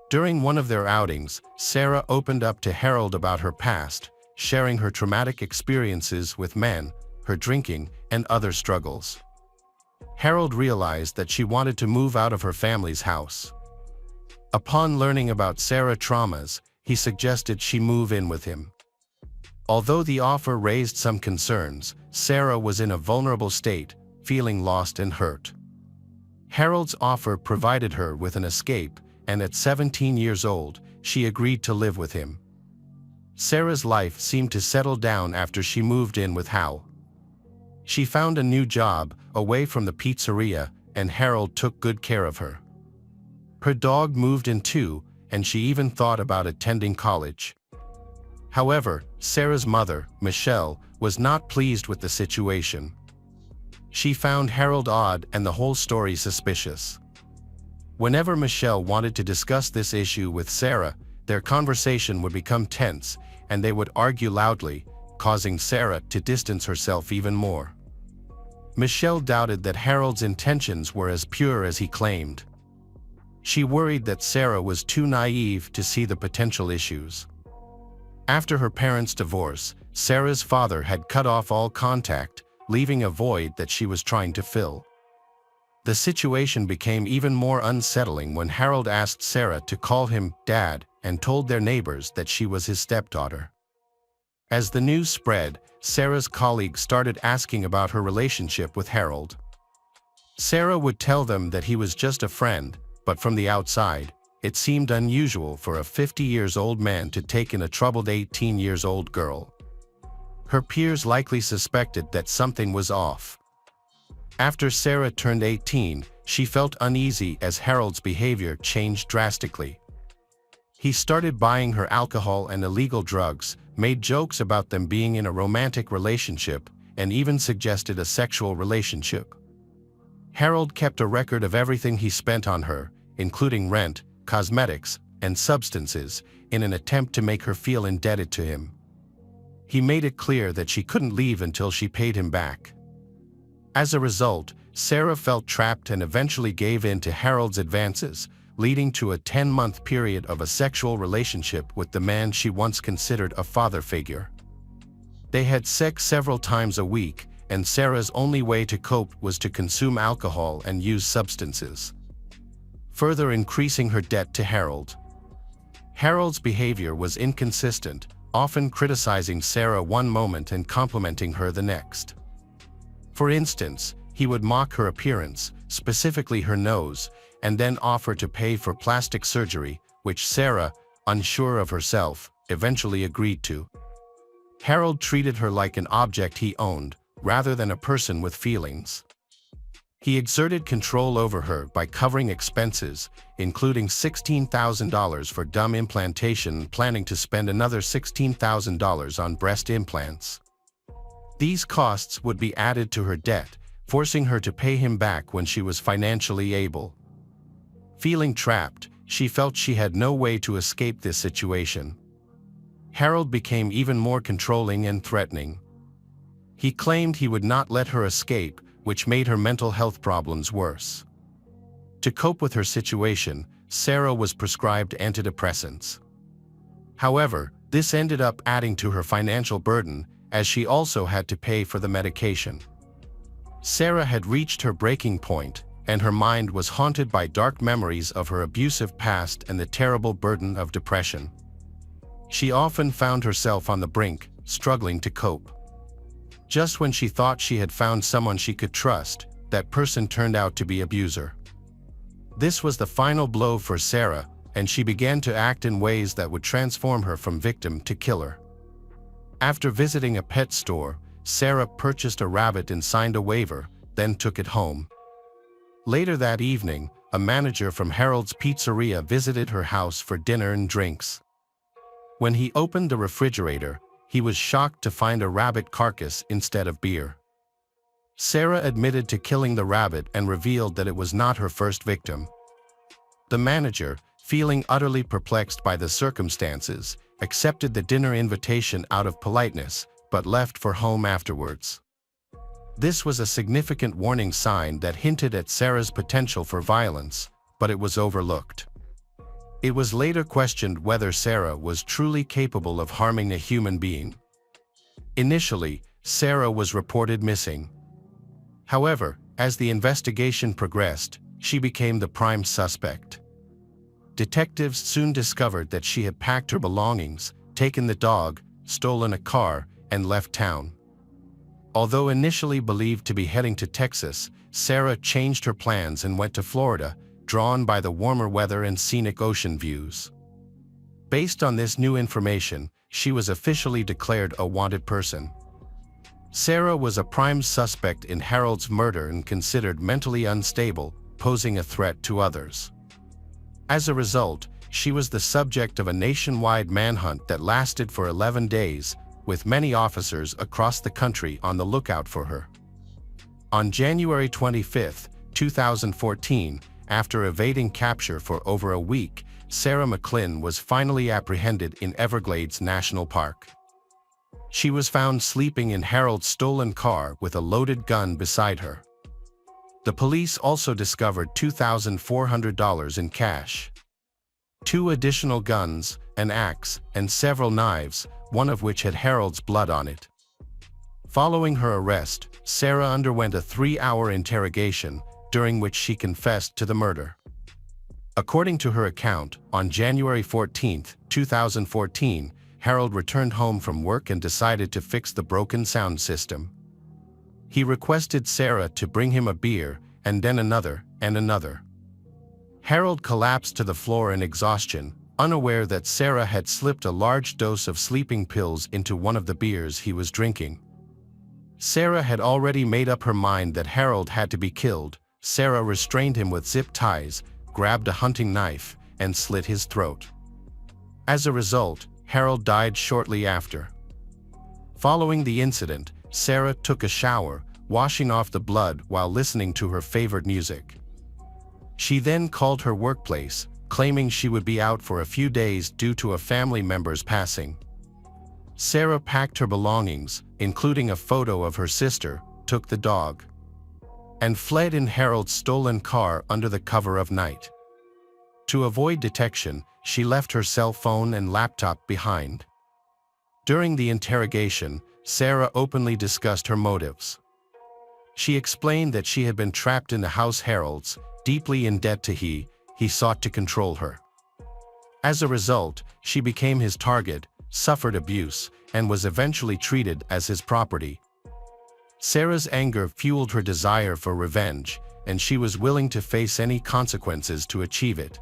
During one of their outings, Sarah opened up to Harold about her past, sharing her traumatic experiences with men, her drinking, and other struggles. Harold realized that she wanted to move out of her family's house. Upon learning about Sarah's traumas, he suggested she move in with him. Although the offer raised some concerns, Sarah was in a vulnerable state, feeling lost and hurt. Harold's offer provided her with an escape, and at 17 years old, she agreed to live with him. Sarah's life seemed to settle down after she moved in with Hal. She found a new job, away from the pizzeria, and Harold took good care of her. Her dog moved in too, and she even thought about attending college. However, Sarah's mother, Michelle, was not pleased with the situation. She found Harold odd and the whole story suspicious. Whenever Michelle wanted to discuss this issue with Sarah, their conversation would become tense, and they would argue loudly, causing Sarah to distance herself even more. Michelle doubted that Harold's intentions were as pure as he claimed. She worried that Sarah was too naive to see the potential issues. After her parents' divorce, Sarah's father had cut off all contact, leaving a void that she was trying to fill. The situation became even more unsettling when Harold asked Sarah to call him Dad and told their neighbors that she was his stepdaughter. As the news spread, Sarah's colleagues started asking about her relationship with Harold. Sarah would tell them that he was just a friend, but from the outside, it seemed unusual for a 50-year-old man to take in a troubled 18-year-old girl. Her peers likely suspected that something was off. After Sarah turned 18, she felt uneasy as Harold's behavior changed drastically. He started buying her alcohol and illegal drugs, made jokes about them being in a romantic relationship, and even suggested a sexual relationship. Harold kept a record of everything he spent on her, including rent, cosmetics, and substances, in an attempt to make her feel indebted to him. He made it clear that she couldn't leave until she paid him back. As a result, Sarah felt trapped and eventually gave in to Harold's advances, leading to a 10-month period of a sexual relationship with the man she once considered a father figure. They had sex several times a week, and Sarah's only way to cope was to consume alcohol and use substances, further increasing her debt to Harold. Harold's behavior was inconsistent, often criticizing Sarah one moment and complimenting her the next. For instance, he would mock her appearance, specifically her nose, and then offer to pay for plastic surgery, which Sarah, unsure of herself, eventually agreed to. Harold treated her like an object he owned, rather than a person with feelings. He exerted control over her by covering expenses, including $16,000 for dumb implantation and planning to spend another $16,000 on breast implants. These costs would be added to her debt, forcing her to pay him back when she was financially able. Feeling trapped, she felt she had no way to escape this situation. Harold became even more controlling and threatening. He claimed he would not let her escape, which made her mental health problems worse. To cope with her situation, Sarah was prescribed antidepressants. However, this ended up adding to her financial burden, as she also had to pay for the medication. Sarah had reached her breaking point, and her mind was haunted by dark memories of her abusive past and the terrible burden of depression. She often found herself on the brink, struggling to cope. Just when she thought she had found someone she could trust, that person turned out to be an abuser. This was the final blow for Sarah, and she began to act in ways that would transform her from victim to killer. After visiting a pet store, Sarah purchased a rabbit and signed a waiver, then took it home. Later that evening, a manager from Harold's Pizzeria visited her house for dinner and drinks. When he opened the refrigerator, he was shocked to find a rabbit carcass instead of beer. Sarah admitted to killing the rabbit and revealed that it was not her first victim. The manager, feeling utterly perplexed by the circumstances, accepted the dinner invitation out of politeness, but left for home afterwards. This was a significant warning sign that hinted at Sarah's potential for violence, but it was overlooked. It was later questioned whether Sarah was truly capable of harming a human being. Initially, Sarah was reported missing. However, as the investigation progressed, she became the prime suspect. Detectives soon discovered that she had packed her belongings, taken the dog, stolen a car, and left town. Although initially believed to be heading to Texas, Sarah changed her plans and went to Florida, drawn by the warmer weather and scenic ocean views. Based on this new information, she was officially declared a wanted person. Sarah was a prime suspect in Harold's murder and considered mentally unstable, posing a threat to others. As a result, she was the subject of a nationwide manhunt that lasted for 11 days, with many officers across the country on the lookout for her. On January 25, 2014, after evading capture for over a week, Sarah McLin was finally apprehended in Everglades National Park. She was found sleeping in Harold's stolen car with a loaded gun beside her. The police also discovered $2,400 in cash, 2 additional guns, an axe, and several knives, one of which had Harold's blood on it. Following her arrest, Sarah underwent a 3-hour interrogation, during which she confessed to the murder. According to her account, on January 14, 2014, Harold returned home from work and decided to fix the broken sound system. He requested Sarah to bring him a beer, and then another, and another. Harold collapsed to the floor in exhaustion, unaware that Sarah had slipped a large dose of sleeping pills into one of the beers he was drinking. Sarah had already made up her mind that Harold had to be killed. Sarah restrained him with zip ties, grabbed a hunting knife, and slit his throat. As a result, Harold died shortly after. Following the incident, Sarah took a shower, washing off the blood while listening to her favorite music. She then called her workplace, claiming she would be out for a few days due to a family member's passing. Sarah packed her belongings, including a photo of her sister, took the dog, and fled in Harold's stolen car under the cover of night. To avoid detection, she left her cell phone and laptop behind. During the interrogation, Sarah openly discussed her motives. She explained that she had been trapped in the house Harold's, deeply in debt to he sought to control her. As a result, she became his target, suffered abuse, and was eventually treated as his property. Sarah's anger fueled her desire for revenge, and she was willing to face any consequences to achieve it.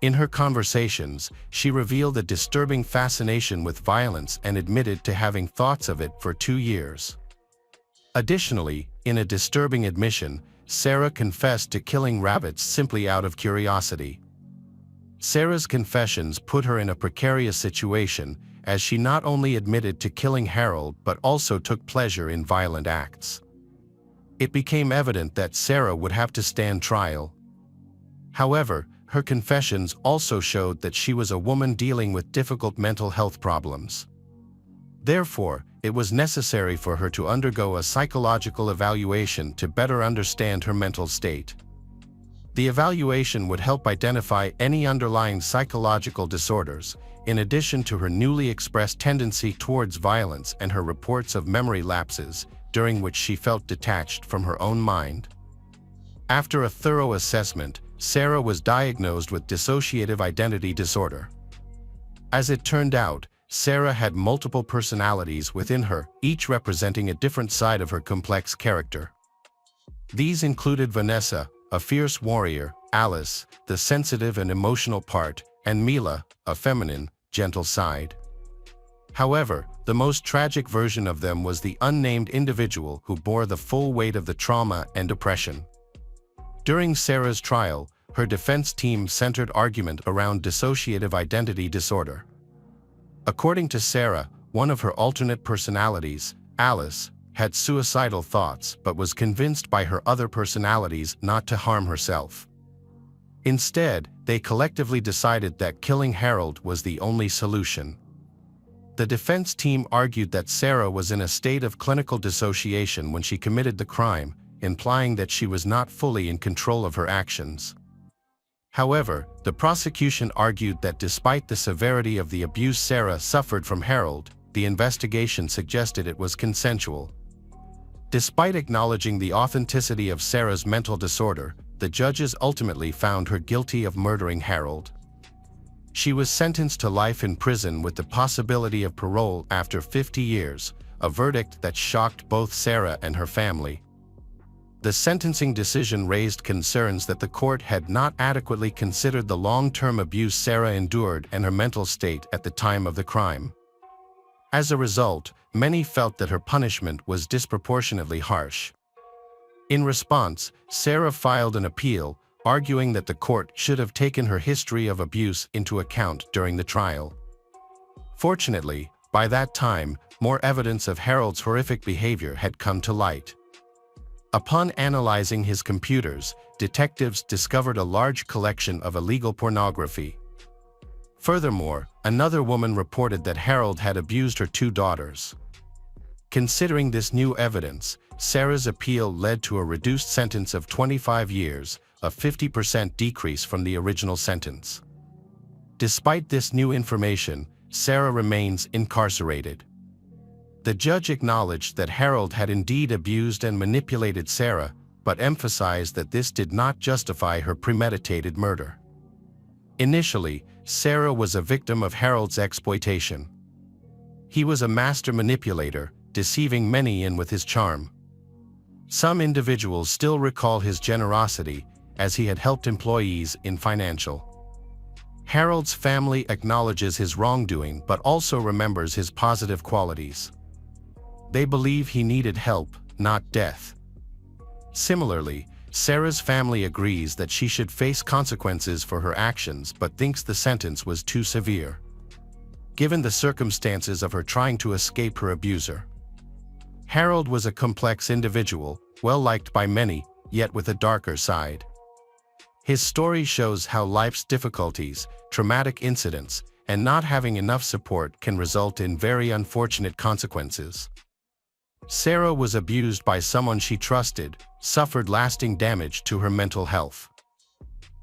In her conversations, she revealed a disturbing fascination with violence and admitted to having thoughts of it for 2 years. Additionally, in a disturbing admission, Sarah confessed to killing rabbits simply out of curiosity. Sarah's confessions put her in a precarious situation, as she not only admitted to killing Harold but also took pleasure in violent acts. It became evident that Sarah would have to stand trial. However, her confessions also showed that she was a woman dealing with difficult mental health problems. Therefore, it was necessary for her to undergo a psychological evaluation to better understand her mental state. The evaluation would help identify any underlying psychological disorders, in addition to her newly expressed tendency towards violence and her reports of memory lapses, during which she felt detached from her own mind. After a thorough assessment, Sarah was diagnosed with dissociative identity disorder. As it turned out, Sarah had multiple personalities within her, each representing a different side of her complex character. These included Vanessa, a fierce warrior, Alice, the sensitive and emotional part, and Mila, a feminine, gentle side. However, the most tragic version of them was the unnamed individual who bore the full weight of the trauma and depression. During Sarah's trial, her defense team centered argument around dissociative identity disorder. According to Sarah, one of her alternate personalities, Alice, had suicidal thoughts but was convinced by her other personalities not to harm herself. Instead, they collectively decided that killing Harold was the only solution. The defense team argued that Sarah was in a state of clinical dissociation when she committed the crime, implying that she was not fully in control of her actions. However, the prosecution argued that despite the severity of the abuse Sarah suffered from Harold, the investigation suggested it was consensual. Despite acknowledging the authenticity of Sarah's mental disorder, the judges ultimately found her guilty of murdering Harold. She was sentenced to life in prison with the possibility of parole after 50 years, a verdict that shocked both Sarah and her family. The sentencing decision raised concerns that the court had not adequately considered the long-term abuse Sarah endured and her mental state at the time of the crime. As a result, many felt that her punishment was disproportionately harsh. In response, Sarah filed an appeal, arguing that the court should have taken her history of abuse into account during the trial. Fortunately, by that time, more evidence of Harold's horrific behavior had come to light. Upon analyzing his computers, detectives discovered a large collection of illegal pornography. Furthermore, another woman reported that Harold had abused her 2 daughters. Considering this new evidence, Sarah's appeal led to a reduced sentence of 25 years, a 50% decrease from the original sentence. Despite this new information, Sarah remains incarcerated. The judge acknowledged that Harold had indeed abused and manipulated Sarah, but emphasized that this did not justify her premeditated murder. Initially, Sarah was a victim of Harold's exploitation. He was a master manipulator, deceiving many in with his charm. Some individuals still recall his generosity, as he had helped employees in financial. Harold's family acknowledges his wrongdoing but also remembers his positive qualities. They believe he needed help, not death. Similarly, Sarah's family agrees that she should face consequences for her actions but thinks the sentence was too severe, given the circumstances of her trying to escape her abuser. Harold was a complex individual, well-liked by many, yet with a darker side. His story shows how life's difficulties, traumatic incidents, and not having enough support can result in very unfortunate consequences. Sarah was abused by someone she trusted, suffered lasting damage to her mental health.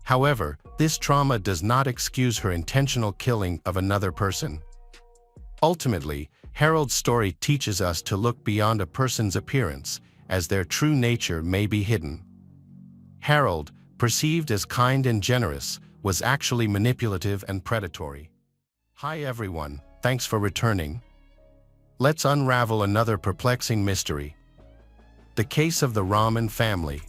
However, this trauma does not excuse her intentional killing of another person. Ultimately, Harold's story teaches us to look beyond a person's appearance, as their true nature may be hidden. Harold, perceived as kind and generous, was actually manipulative and predatory. Hi everyone, thanks for returning. Let's unravel another perplexing mystery. The case of the Romand family.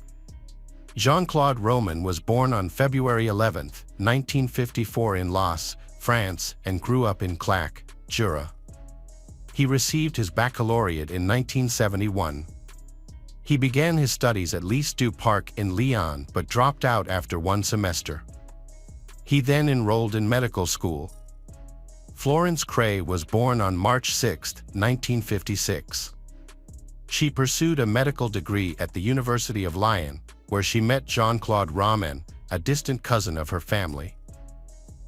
Jean-Claude Romand was born on February 11, 1954 in Laas, France, and grew up in Claques, Jura. He received his baccalaureate in 1971. He began his studies at Lycée du Parc in Lyon but dropped out after 1 semester. He then enrolled in medical school. Florence Cray was born on March 6, 1956. She pursued a medical degree at the University of Lyon, where she met Jean-Claude Romand, a distant cousin of her family.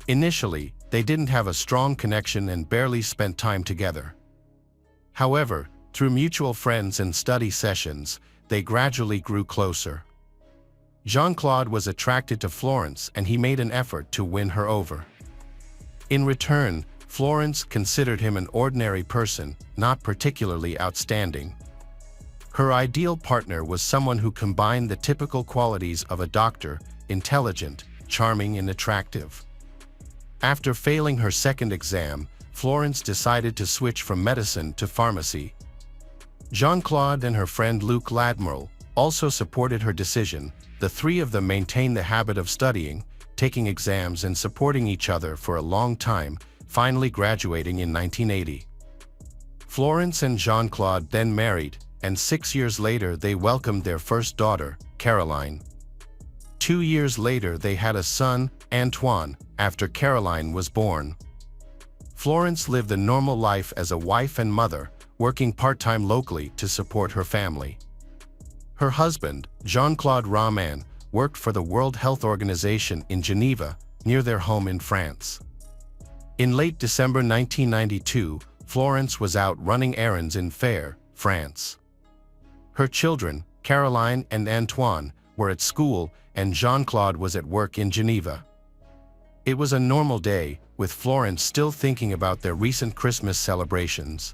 Initially, they didn't have a strong connection and barely spent time together. However, through mutual friends and study sessions, they gradually grew closer. Jean-Claude was attracted to Florence and he made an effort to win her over. In return, Florence considered him an ordinary person, not particularly outstanding. Her ideal partner was someone who combined the typical qualities of a doctor: intelligent, charming, and attractive. After failing her second exam, Florence decided to switch from medicine to pharmacy. Jean-Claude and her friend Luc Ladmiral also supported her decision. The three of them maintained the habit of studying, taking exams, and supporting each other for a long time, finally graduating in 1980. Florence and Jean-Claude then married, and 6 years later they welcomed their first daughter, Caroline. 2 years later they had a son, Antoine, after Caroline was born. Florence lived a normal life as a wife and mother, working part-time locally to support her family. Her husband, Jean-Claude Romand, worked for the World Health Organization in Geneva, near their home in France. In late December 1992, Florence was out running errands in Fère, France. Her children, Caroline and Antoine, were at school, and Jean-Claude was at work in Geneva. It was a normal day, with Florence still thinking about their recent Christmas celebrations.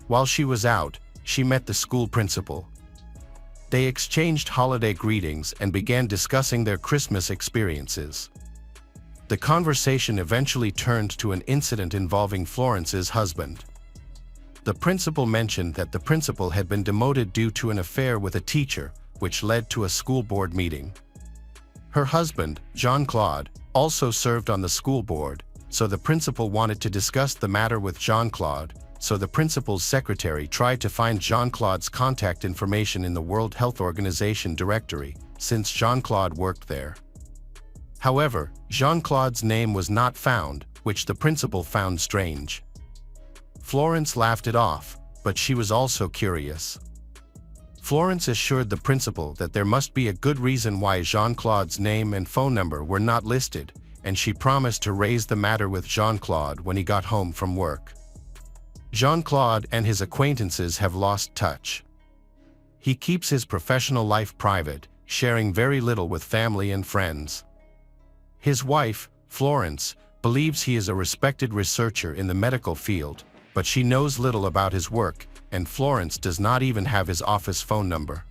While she was out, she met the school principal. They exchanged holiday greetings and began discussing their Christmas experiences. The conversation eventually turned to an incident involving Florence's husband. The principal mentioned that the principal had been demoted due to an affair with a teacher, which led to a school board meeting. Her husband, Jean-Claude, also served on the school board, so the principal wanted to discuss the matter with Jean-Claude, so the principal's secretary tried to find Jean-Claude's contact information in the World Health Organization directory, since Jean-Claude worked there. However, Jean-Claude's name was not found, which the principal found strange. Florence laughed it off, but she was also curious. Florence assured the principal that there must be a good reason why Jean-Claude's name and phone number were not listed, and she promised to raise the matter with Jean-Claude when he got home from work. Jean-Claude and his acquaintances have lost touch. He keeps his professional life private, sharing very little with family and friends. His wife, Florence, believes he is a respected researcher in the medical field, but she knows little about his work, and Florence does not even have his office phone number.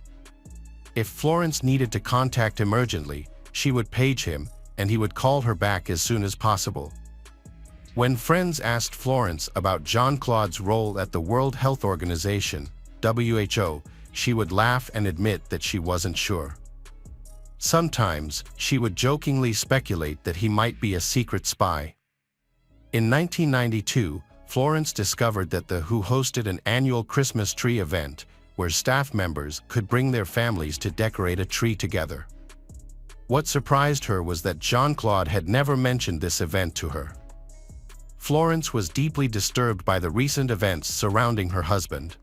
If Florence needed to contact him urgently, she would page him, and he would call her back as soon as possible. When friends asked Florence about Jean-Claude's role at the World Health Organization, WHO, she would laugh and admit that she wasn't sure. Sometimes, she would jokingly speculate that he might be a secret spy. In 1992, Florence discovered that the WHO hosted an annual Christmas tree event, where staff members could bring their families to decorate a tree together. What surprised her was that Jean-Claude had never mentioned this event to her. Florence was deeply disturbed by the recent events surrounding her husband.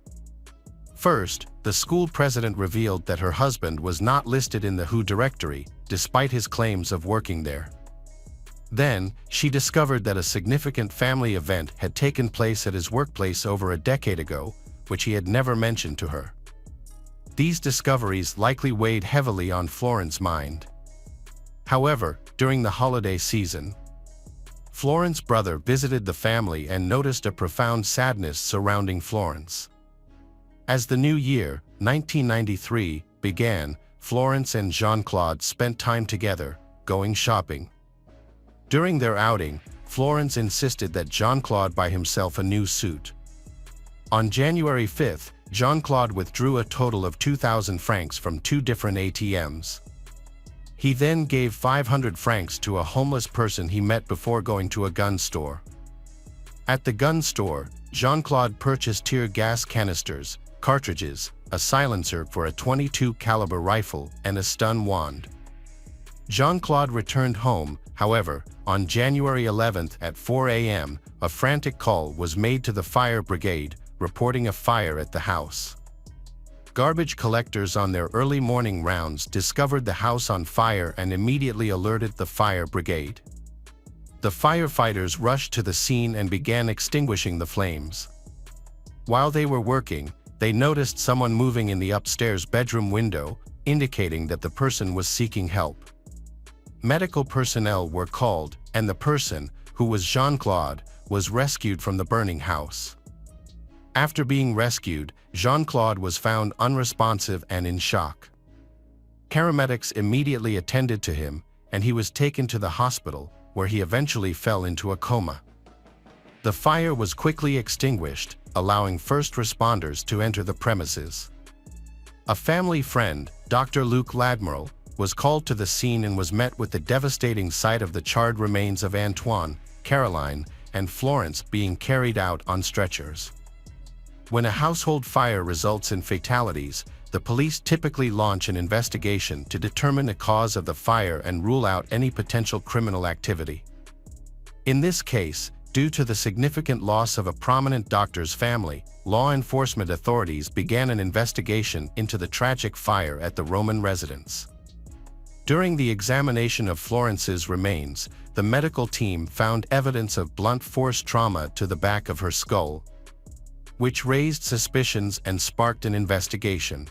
First, the school president revealed that her husband was not listed in the WHO directory, despite his claims of working there. Then, she discovered that a significant family event had taken place at his workplace over a decade ago, which he had never mentioned to her. These discoveries likely weighed heavily on Florence's mind. However, during the holiday season, Florence's brother visited the family and noticed a profound sadness surrounding Florence. As the new year, 1993, began, Florence and Jean-Claude spent time together, going shopping. During their outing, Florence insisted that Jean-Claude buy himself a new suit. On January 5th, Jean-Claude withdrew a total of 2,000 francs from 2 different ATMs. He then gave 500 francs to a homeless person he met before going to a gun store. At the gun store, Jean-Claude purchased tear gas canisters, cartridges, a silencer for a .22 caliber rifle, and a stun wand. Jean-Claude returned home, however, on January 11th at 4 a.m., a frantic call was made to the fire brigade, reporting a fire at the house. Garbage collectors on their early morning rounds discovered the house on fire and immediately alerted the fire brigade. The firefighters rushed to the scene and began extinguishing the flames. While they were working, they noticed someone moving in the upstairs bedroom window, indicating that the person was seeking help. Medical personnel were called, and the person, who was Jean-Claude, was rescued from the burning house. After being rescued, Jean-Claude was found unresponsive and in shock. Paramedics immediately attended to him, and he was taken to the hospital, where he eventually fell into a coma. The fire was quickly extinguished, allowing first responders to enter the premises. A family friend, Dr. Luc Ladmiral, was called to the scene and was met with the devastating sight of the charred remains of Antoine, Caroline, and Florence being carried out on stretchers. When a household fire results in fatalities, the police typically launch an investigation to determine the cause of the fire and rule out any potential criminal activity. In this case, due to the significant loss of a prominent doctor's family, law enforcement authorities began an investigation into the tragic fire at the Roman residence. During the examination of Florence's remains, the medical team found evidence of blunt force trauma to the back of her skull, which raised suspicions and sparked an investigation.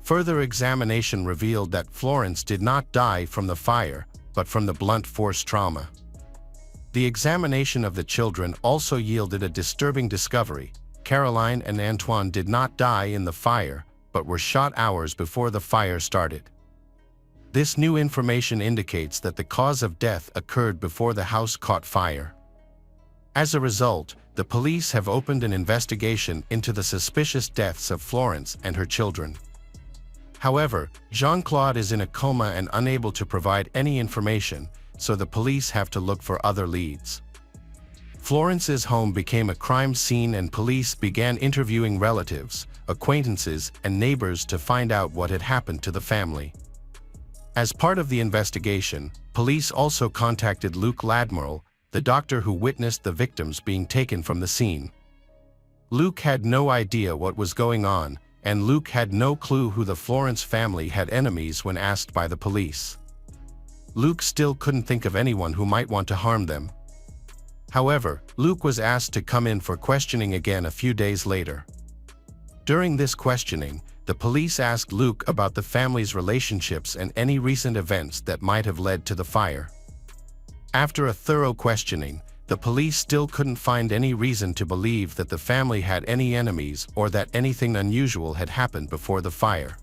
Further examination revealed that Florence did not die from the fire, but from the blunt force trauma. The examination of the children also yielded a disturbing discovery. Caroline and Antoine did not die in the fire, but were shot hours before the fire started. This new information indicates that the cause of death occurred before the house caught fire. As a result, the police have opened an investigation into the suspicious deaths of Florence and her children. However, Jean-Claude is in a coma and unable to provide any information, so the police have to look for other leads. Florence's home became a crime scene and police began interviewing relatives, acquaintances, and neighbors to find out what had happened to the family. As part of the investigation, police also contacted Luc Ladmiral, the doctor who witnessed the victims being taken from the scene. Luc had no idea what was going on, and Luc had no clue who the Florence family had enemies when asked by the police. Luc still couldn't think of anyone who might want to harm them. However, Luc was asked to come in for questioning again a few days later. During this questioning, the police asked Luc about the family's relationships and any recent events that might have led to the fire. After a thorough questioning, the police still couldn't find any reason to believe that the family had any enemies or that anything unusual had happened before the fire.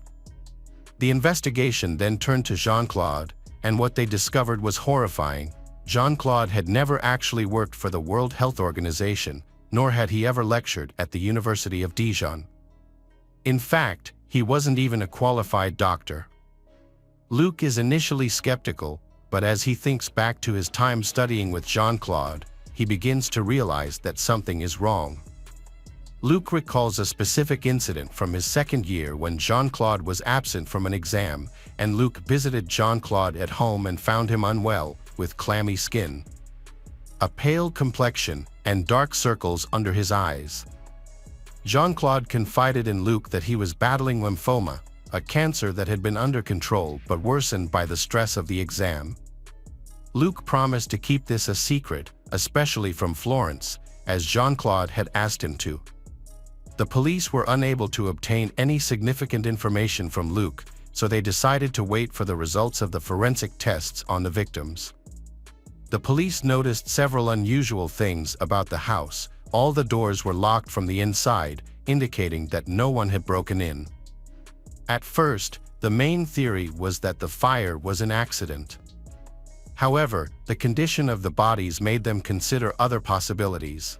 The investigation then turned to Jean-Claude, and what they discovered was horrifying. Jean-Claude had never actually worked for the World Health Organization, nor had he ever lectured at the University of Dijon. In fact, he wasn't even a qualified doctor. Luc is initially skeptical, but as he thinks back to his time studying with Jean-Claude, he begins to realize that something is wrong. Luc recalls a specific incident from his second year when Jean-Claude was absent from an exam, and Luc visited Jean-Claude at home and found him unwell, with clammy skin, a pale complexion, and dark circles under his eyes. Jean-Claude confided in Luc that he was battling lymphoma, a cancer that had been under control but worsened by the stress of the exam. Luc promised to keep this a secret, especially from Florence, as Jean-Claude had asked him to. The police were unable to obtain any significant information from Luc, so they decided to wait for the results of the forensic tests on the victims. The police noticed several unusual things about the house. All the doors were locked from the inside, indicating that no one had broken in. At first, the main theory was that the fire was an accident. However, the condition of the bodies made them consider other possibilities.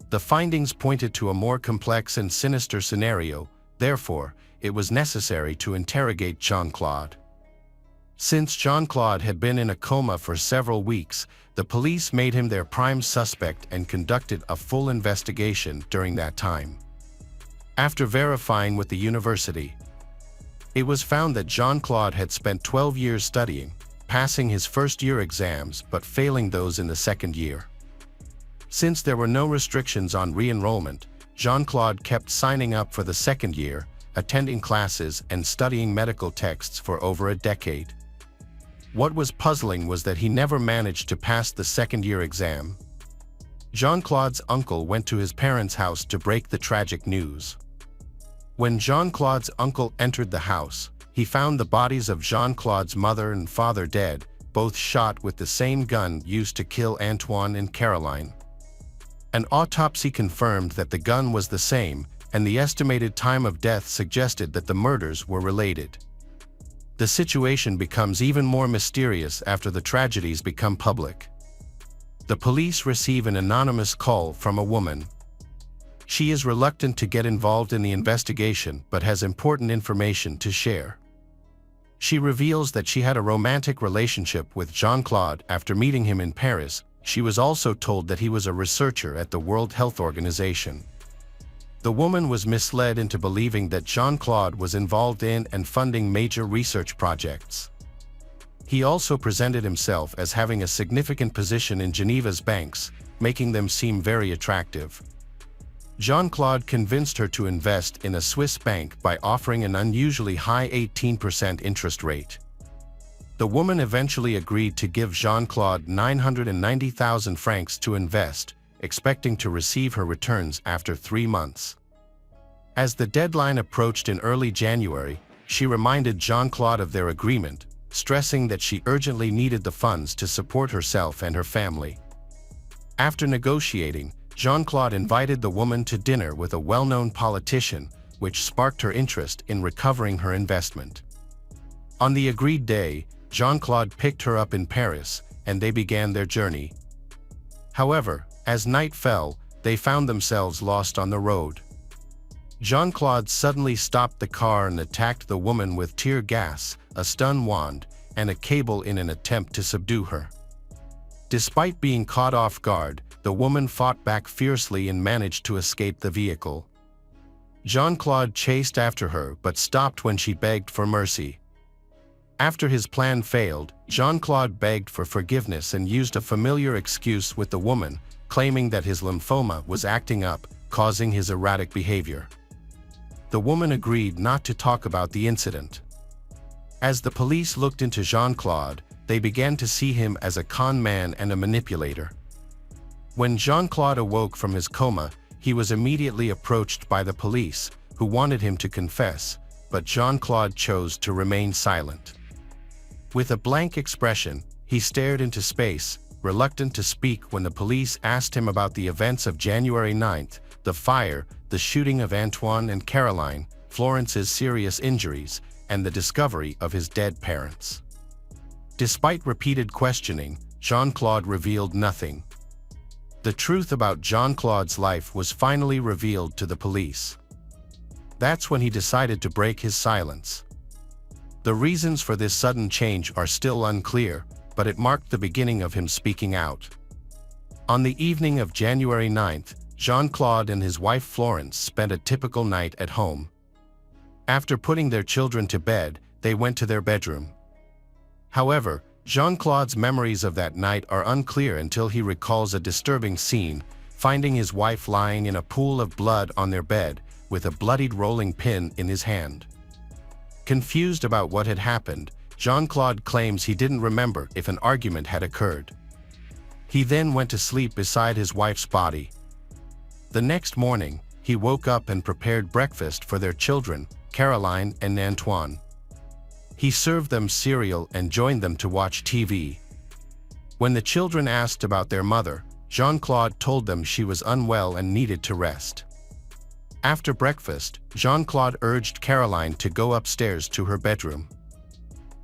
The findings pointed to a more complex and sinister scenario, therefore, it was necessary to interrogate Jean-Claude. Since Jean-Claude had been in a coma for several weeks, the police made him their prime suspect and conducted a full investigation during that time. After verifying with the university, it was found that Jean-Claude had spent 12 years studying, passing his first-year exams but failing those in the second year. Since there were no restrictions on re-enrollment, Jean-Claude kept signing up for the second year, attending classes and studying medical texts for over a decade. What was puzzling was that he never managed to pass the second-year exam. Jean-Claude's uncle went to his parents' house to break the tragic news. When Jean-Claude's uncle entered the house, he found the bodies of Jean-Claude's mother and father dead, both shot with the same gun used to kill Antoine and Caroline. An autopsy confirmed that the gun was the same, and the estimated time of death suggested that the murders were related. The situation becomes even more mysterious after the tragedies become public. The police receive an anonymous call from a woman. She is reluctant to get involved in the investigation but has important information to share. She reveals that she had a romantic relationship with Jean-Claude after meeting him in Paris. She was also told that he was a researcher at the World Health Organization. The woman was misled into believing that Jean-Claude was involved in and funding major research projects. He also presented himself as having a significant position in Geneva's banks, making them seem very attractive. Jean-Claude convinced her to invest in a Swiss bank by offering an unusually high 18% interest rate. The woman eventually agreed to give Jean-Claude 990,000 francs to invest, expecting to receive her returns after 3 months. As the deadline approached in early January, she reminded Jean-Claude of their agreement, stressing that she urgently needed the funds to support herself and her family. After negotiating, Jean-Claude invited the woman to dinner with a well-known politician, which sparked her interest in recovering her investment. On the agreed day, Jean-Claude picked her up in Paris, and they began their journey. However, as night fell, they found themselves lost on the road. Jean-Claude suddenly stopped the car and attacked the woman with tear gas, a stun wand, and a cable in an attempt to subdue her. Despite being caught off guard, the woman fought back fiercely and managed to escape the vehicle. Jean-Claude chased after her but stopped when she begged for mercy. After his plan failed, Jean-Claude begged for forgiveness and used a familiar excuse with the woman, claiming that his lymphoma was acting up, causing his erratic behavior. The woman agreed not to talk about the incident. As the police looked into Jean-Claude, they began to see him as a con man and a manipulator. When Jean-Claude awoke from his coma, he was immediately approached by the police, who wanted him to confess, but Jean-Claude chose to remain silent. With a blank expression, he stared into space, reluctant to speak when the police asked him about the events of January 9th, the fire, the shooting of Antoine and Caroline, Florence's serious injuries, and the discovery of his dead parents. Despite repeated questioning, Jean-Claude revealed nothing. The truth about Jean-Claude's life was finally revealed to the police. That's when he decided to break his silence. The reasons for this sudden change are still unclear, but it marked the beginning of him speaking out. On the evening of January 9th, Jean-Claude and his wife Florence spent a typical night at home. After putting their children to bed, they went to their bedroom. However, Jean-Claude's memories of that night are unclear until he recalls a disturbing scene, finding his wife lying in a pool of blood on their bed, with a bloodied rolling pin in his hand. Confused about what had happened, Jean-Claude claims he didn't remember if an argument had occurred. He then went to sleep beside his wife's body. The next morning, he woke up and prepared breakfast for their children, Caroline and Antoine. He served them cereal and joined them to watch TV. When the children asked about their mother, Jean-Claude told them she was unwell and needed to rest. After breakfast, Jean-Claude urged Caroline to go upstairs to her bedroom.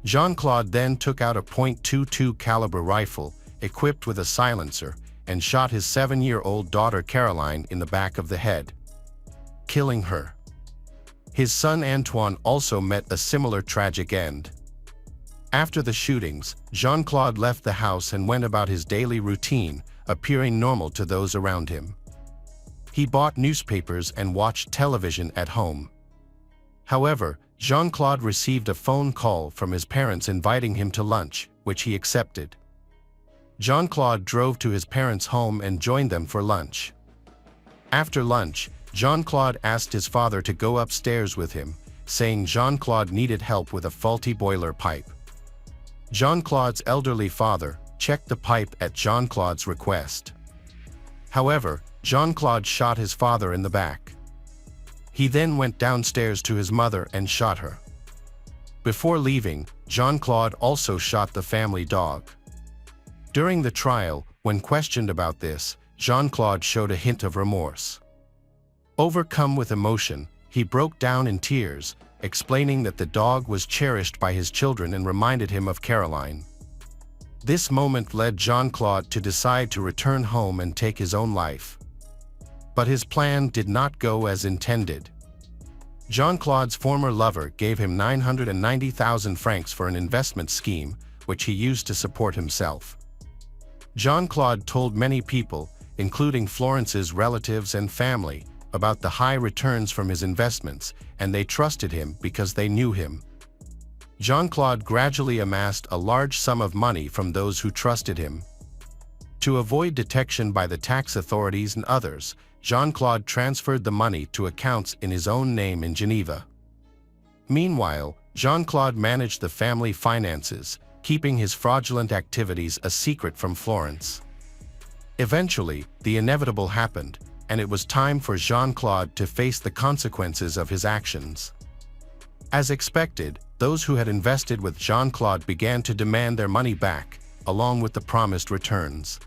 Jean-Claude then took out a .22 caliber rifle, equipped with a silencer, and shot his 7-year-old daughter Caroline in the back of the head, killing her. His son Antoine also met a similar tragic end. After the shootings, Jean-Claude left the house and went about his daily routine, appearing normal to those around him. He bought newspapers and watched television at home. However, Jean-Claude received a phone call from his parents inviting him to lunch, which he accepted. Jean-Claude drove to his parents' home and joined them for lunch. After lunch, Jean-Claude asked his father to go upstairs with him, saying Jean-Claude needed help with a faulty boiler pipe. Jean-Claude's elderly father checked the pipe at Jean-Claude's request. However, Jean-Claude shot his father in the back. He then went downstairs to his mother and shot her. Before leaving, Jean-Claude also shot the family dog. During the trial, when questioned about this, Jean-Claude showed a hint of remorse. Overcome with emotion, he broke down in tears, explaining that the dog was cherished by his children and reminded him of Caroline. This moment led Jean-Claude to decide to return home and take his own life. But his plan did not go as intended. Jean-Claude's former lover gave him 990,000 francs for an investment scheme, which he used to support himself. Jean-Claude told many people, including Florence's relatives and family, about the high returns from his investments, and they trusted him because they knew him. Jean-Claude gradually amassed a large sum of money from those who trusted him. To avoid detection by the tax authorities and others, Jean-Claude transferred the money to accounts in his own name in Geneva. Meanwhile, Jean-Claude managed the family finances, keeping his fraudulent activities a secret from Florence. Eventually, the inevitable happened, and it was time for Jean-Claude to face the consequences of his actions. As expected, those who had invested with Jean-Claude began to demand their money back, along with the promised returns.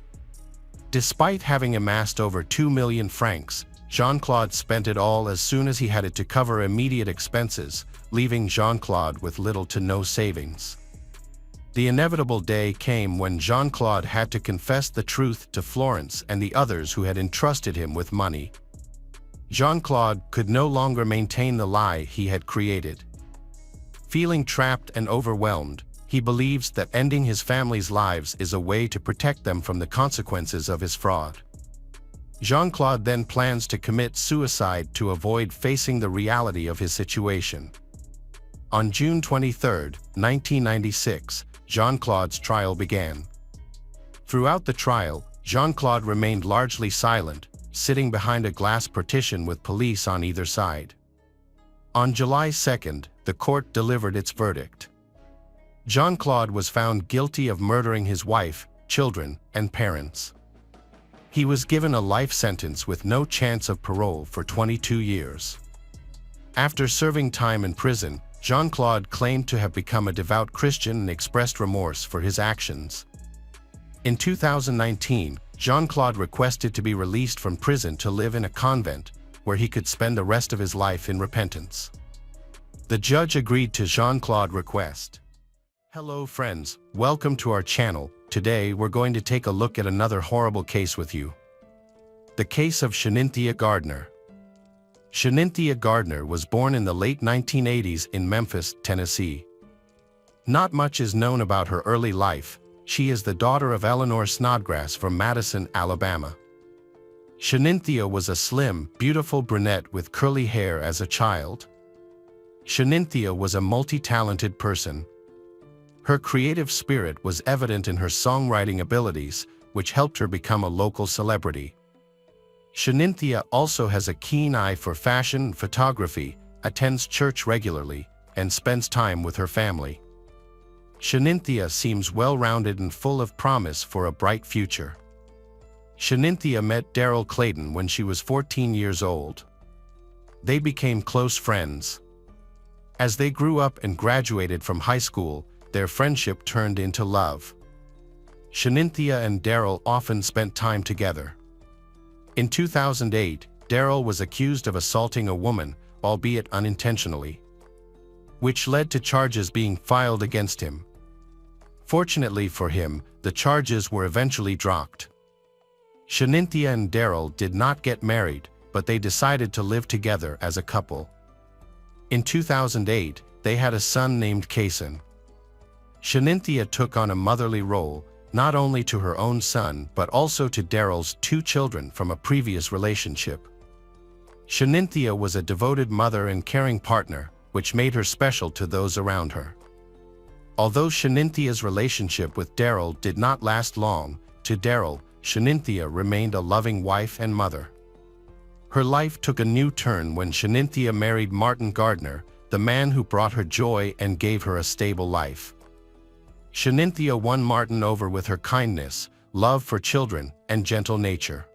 Despite having amassed over 2 million francs, Jean-Claude spent it all as soon as he had it to cover immediate expenses, leaving Jean-Claude with little to no savings. The inevitable day came when Jean-Claude had to confess the truth to Florence and the others who had entrusted him with money. Jean-Claude could no longer maintain the lie he had created. Feeling trapped and overwhelmed, he believes that ending his family's lives is a way to protect them from the consequences of his fraud. Jean-Claude then plans to commit suicide to avoid facing the reality of his situation. On June 23, 1996, Jean-Claude's trial began. Throughout the trial, Jean-Claude remained largely silent, sitting behind a glass partition with police on either side. On July 2, the court delivered its verdict. Jean-Claude was found guilty of murdering his wife, children, and parents. He was given a life sentence with no chance of parole for 22 years. After serving time in prison, Jean-Claude claimed to have become a devout Christian and expressed remorse for his actions. In 2019, Jean-Claude requested to be released from prison to live in a convent, where he could spend the rest of his life in repentance. The judge agreed to Jean-Claude's request. Hello friends, welcome to our channel. Today we're going to take a look at another horrible case with you. The case of Shenthia Gardner. Shenthia Gardner was born in the late 1980s in Memphis, Tennessee. Not much is known about her early life. She is the daughter of Eleanor Snodgrass from Madison, Alabama. Shenthia was a slim, beautiful brunette with curly hair as a child. Shenthia was a multi-talented person. Her creative spirit was evident in her songwriting abilities, which helped her become a local celebrity. Shenthia also has a keen eye for fashion and photography, attends church regularly, and spends time with her family. Shenthia seems well-rounded and full of promise for a bright future. Shenthia met Daryl Clayton when she was 14 years old. They became close friends. As they grew up and graduated from high school, their friendship turned into love. Shenthia and Daryl often spent time together. In 2008, Daryl was accused of assaulting a woman, albeit unintentionally, which led to charges being filed against him. Fortunately for him, the charges were eventually dropped. Shenthia and Daryl did not get married, but they decided to live together as a couple. In 2008, they had a son named Kason. Shenthia took on a motherly role, not only to her own son but also to Daryl's 2 children from a previous relationship. Shenthia was a devoted mother and caring partner, which made her special to those around her. Although Shenthia's relationship with Daryl did not last long, to Daryl, Shenthia remained a loving wife and mother. Her life took a new turn when Shenthia married Martin Gardner, the man who brought her joy and gave her a stable life. Shenthia won Martin over with her kindness, love for children, and gentle nature.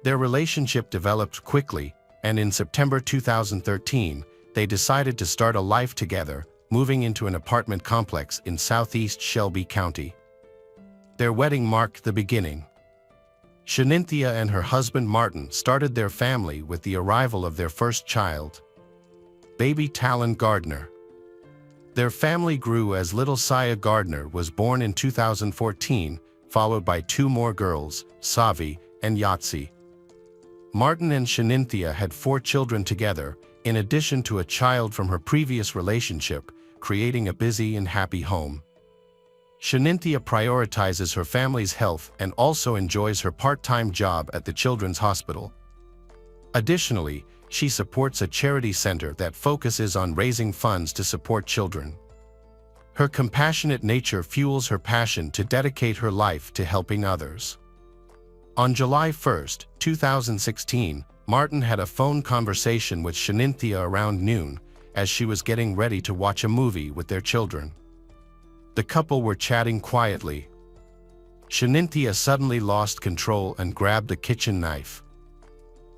Their relationship developed quickly, and in September 2013, they decided to start a life together, moving into an apartment complex in southeast Shelby County. Their wedding marked the beginning. Shenthia and her husband Martin started their family with the arrival of their first child, baby Talon Gardner. Their family grew as little Saga Gardner was born in 2014, followed by two more girls, Savi and Yahtzee. Martin and Shenthia had 4 children together, in addition to a child from her previous relationship, creating a busy and happy home. Shenthia prioritizes her family's health and also enjoys her part-time job at the Children's Hospital. Additionally, she supports a charity center that focuses on raising funds to support children. Her compassionate nature fuels her passion to dedicate her life to helping others. On July 1, 2016, Martin had a phone conversation with Shenthia around noon as she was getting ready to watch a movie with their children. The couple were chatting quietly. Shenthia suddenly lost control and grabbed a kitchen knife.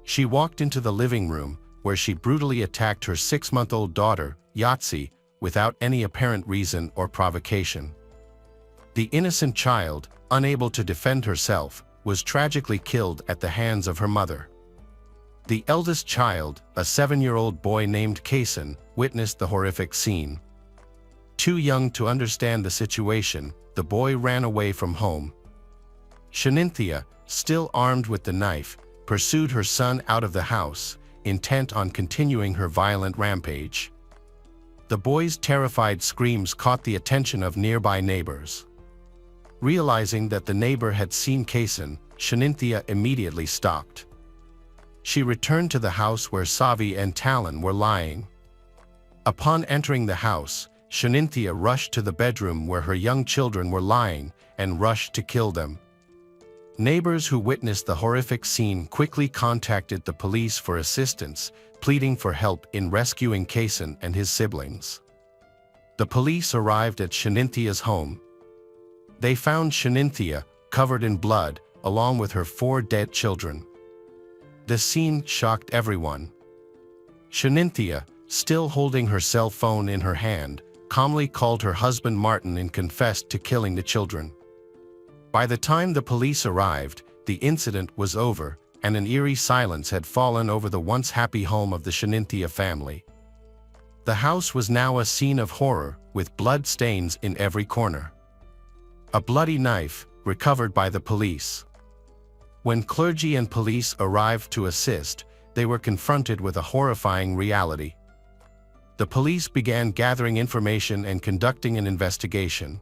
She walked into the living room, where she brutally attacked her 6-month-old daughter, Yahtzee, without any apparent reason or provocation. The innocent child, unable to defend herself, was tragically killed at the hands of her mother. The eldest child, a 7-year-old boy named Kason, witnessed the horrific scene. Too young to understand the situation, the boy ran away from home. Shenthia, still armed with the knife, pursued her son out of the house, intent on continuing her violent rampage. The boy's terrified screams caught the attention of nearby neighbors. Realizing that the neighbor had seen Kason, Shenthia immediately stopped. She returned to the house where Savi and Talon were lying. Upon entering the house, Shenthia rushed to the bedroom where her young children were lying and rushed to kill them. Neighbors who witnessed the horrific scene quickly contacted the police for assistance, pleading for help in rescuing Kason and his siblings. The police arrived at Shenethia's home. They found Shenthia covered in blood, along with her 4 dead children. The scene shocked everyone. Shenthia, still holding her cell phone in her hand, calmly called her husband Martin and confessed to killing the children. By the time the police arrived, the incident was over, and an eerie silence had fallen over the once happy home of the Shenthia family. The house was now a scene of horror, with blood stains in every corner. A bloody knife, recovered by the police. When clergy and police arrived to assist, they were confronted with a horrifying reality. The police began gathering information and conducting an investigation.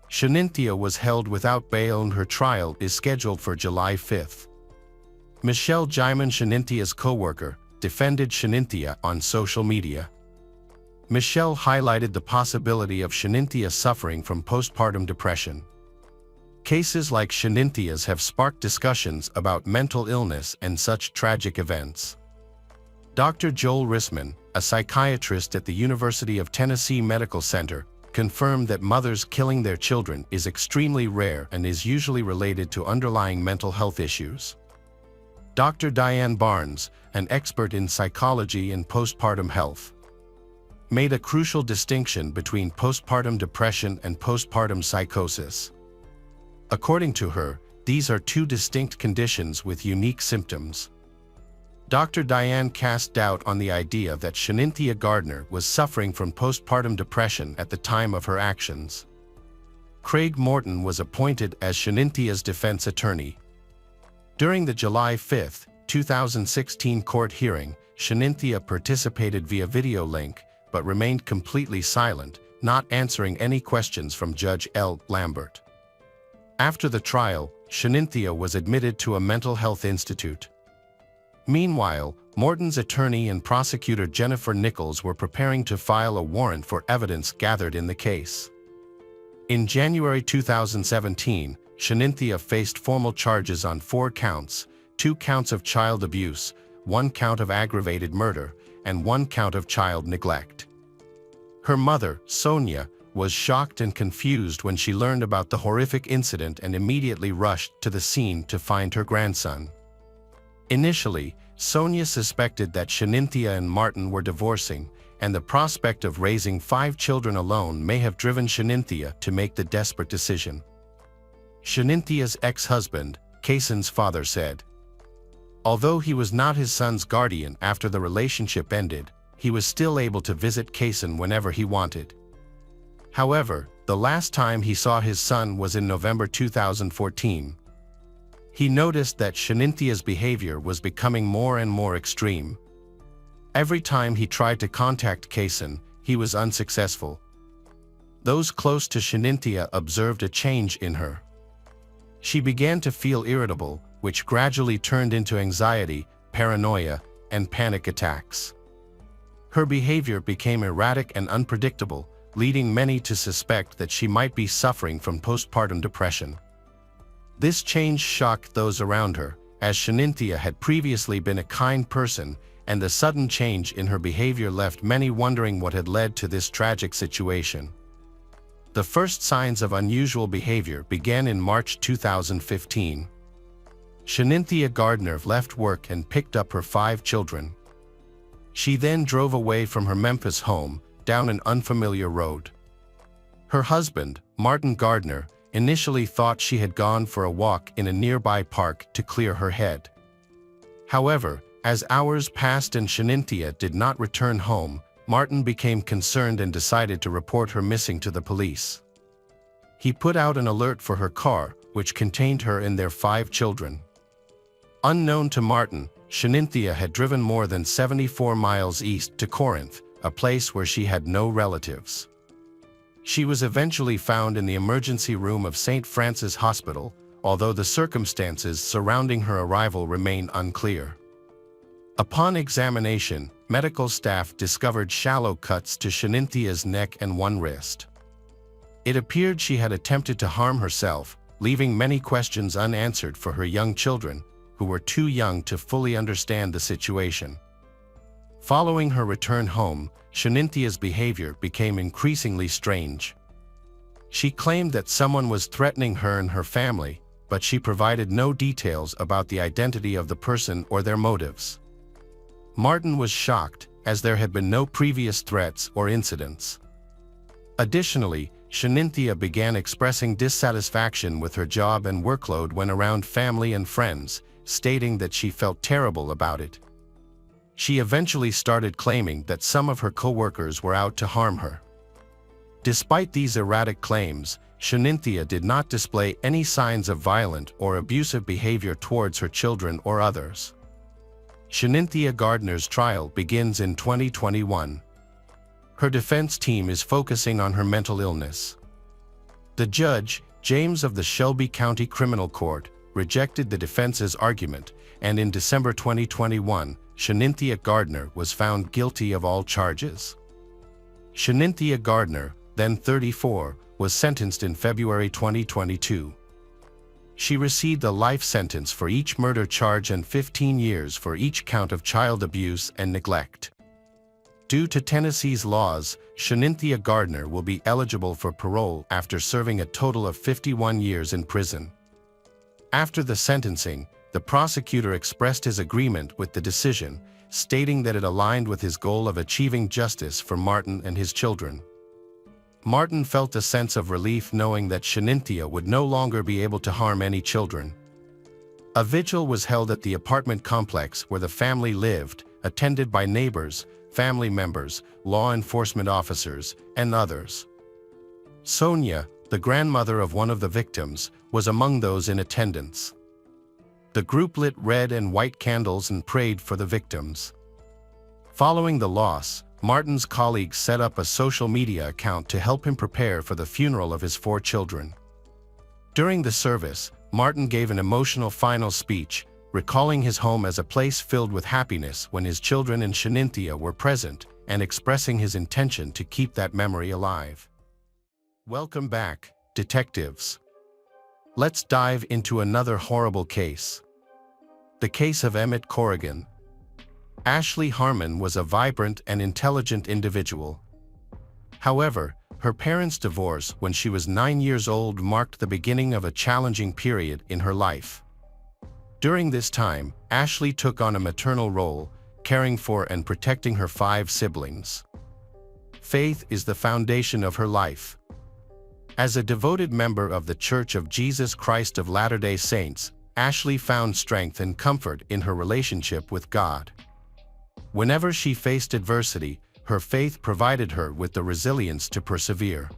Shenthia was held without bail and her trial is scheduled for July 5. Michelle Jaiman, Shenethia's co-worker, defended Shenthia on social media. Michelle highlighted the possibility of Shenthia suffering from postpartum depression. Cases like Shenethia's have sparked discussions about mental illness and such tragic events. Dr. Joel Risman, a psychiatrist at the University of Tennessee Medical Center, confirmed that mothers killing their children is extremely rare and is usually related to underlying mental health issues. Dr. Diane Barnes, an expert in psychology and postpartum health, made a crucial distinction between postpartum depression and postpartum psychosis. According to her, these are 2 distinct conditions with unique symptoms. Dr. Diane cast doubt on the idea that Shenthia Gardner was suffering from postpartum depression at the time of her actions. Craig Morton was appointed as Shenethia's defense attorney. During the July 5, 2016 court hearing, Shenthia participated via video link, but remained completely silent, not answering any questions from Judge L. Lambert. After the trial, Shenthia was admitted to a mental health institute. Meanwhile, Morton's attorney and prosecutor Jennifer Nichols were preparing to file a warrant for evidence gathered in the case. In January 2017, Shenthia faced formal charges on 4 counts, 2 counts of child abuse, 1 count of aggravated murder, and 1 count of child neglect. Her mother, Sonia, was shocked and confused when she learned about the horrific incident and immediately rushed to the scene to find her grandson. Initially, Sonia suspected that Shenthia and Martin were divorcing, and the prospect of raising 5 children alone may have driven Shenthia to make the desperate decision. Shenethia's ex-husband, Kayson's father said. Although he was not his son's guardian after the relationship ended, he was still able to visit Kayson whenever he wanted. However, the last time he saw his son was in November 2014. He noticed that Sheninthia's behavior was becoming more and more extreme. Every time he tried to contact Kayson, he was unsuccessful. Those close to Shenthia observed a change in her. She began to feel irritable, which gradually turned into anxiety, paranoia, and panic attacks. Her behavior became erratic and unpredictable, leading many to suspect that she might be suffering from postpartum depression. This change shocked those around her, as Shenthia had previously been a kind person, and the sudden change in her behavior left many wondering what had led to this tragic situation. The first signs of unusual behavior began in March 2015. Shenthia Gardner left work and picked up her 5 children. She then drove away from her Memphis home, down an unfamiliar road. Her husband, Martin Gardner, initially thought she had gone for a walk in a nearby park to clear her head. However, as hours passed and Shenthia did not return home, Martin became concerned and decided to report her missing to the police. He put out an alert for her car, which contained her and their 5 children. Unknown to Martin, Shenthia had driven more than 74 miles east to Corinth, a place where she had no relatives. She was eventually found in the emergency room of St. Francis Hospital, although the circumstances surrounding her arrival remain unclear. Upon examination, medical staff discovered shallow cuts to Sheninthia's neck and one wrist. It appeared she had attempted to harm herself, leaving many questions unanswered for her young children, who were too young to fully understand the situation. Following her return home, Sheninthia's behavior became increasingly strange. She claimed that someone was threatening her and her family, but she provided no details about the identity of the person or their motives. Martin was shocked, as there had been no previous threats or incidents. Additionally, Shenthia began expressing dissatisfaction with her job and workload when around family and friends, stating that she felt terrible about it. She eventually started claiming that some of her co-workers were out to harm her. Despite these erratic claims, Shenthia did not display any signs of violent or abusive behavior towards her children or others. Shenthia Gardner's trial begins in 2021. Her defense team is focusing on her mental illness. The judge, James of the Shelby County Criminal Court, rejected the defense's argument, and in December 2021, Shenthia Gardner was found guilty of all charges. Shenthia Gardner, then 34, was sentenced in February 2022. She received a life sentence for each murder charge and 15 years for each count of child abuse and neglect. Due to Tennessee's laws, Shenthia Gardner will be eligible for parole after serving a total of 51 years in prison. After the sentencing, the prosecutor expressed his agreement with the decision, stating that it aligned with his goal of achieving justice for Martin and his children. Martin felt a sense of relief knowing that Shenthia would no longer be able to harm any children. A vigil was held at the apartment complex where the family lived, attended by neighbors, family members, law enforcement officers, and others. Sonia, the grandmother of one of the victims, was among those in attendance. The group lit red and white candles and prayed for the victims. Following the loss, Martin's colleagues set up a social media account to help him prepare for the funeral of his 4 children. During the service, Martin gave an emotional final speech, recalling his home as a place filled with happiness when his children and Shenthia were present, and expressing his intention to keep that memory alive. Welcome back, detectives. Let's dive into another horrible case. The case of Emmett Corrigan. Ashley Harmon was a vibrant and intelligent individual. However, her parents' divorce when she was 9 years old marked the beginning of a challenging period in her life. During this time, Ashley took on a maternal role, caring for and protecting her 5 siblings. Faith is the foundation of her life. As a devoted member of the Church of Jesus Christ of Latter-day Saints, Ashley found strength and comfort in her relationship with God. Whenever she faced adversity, her faith provided her with the resilience to persevere.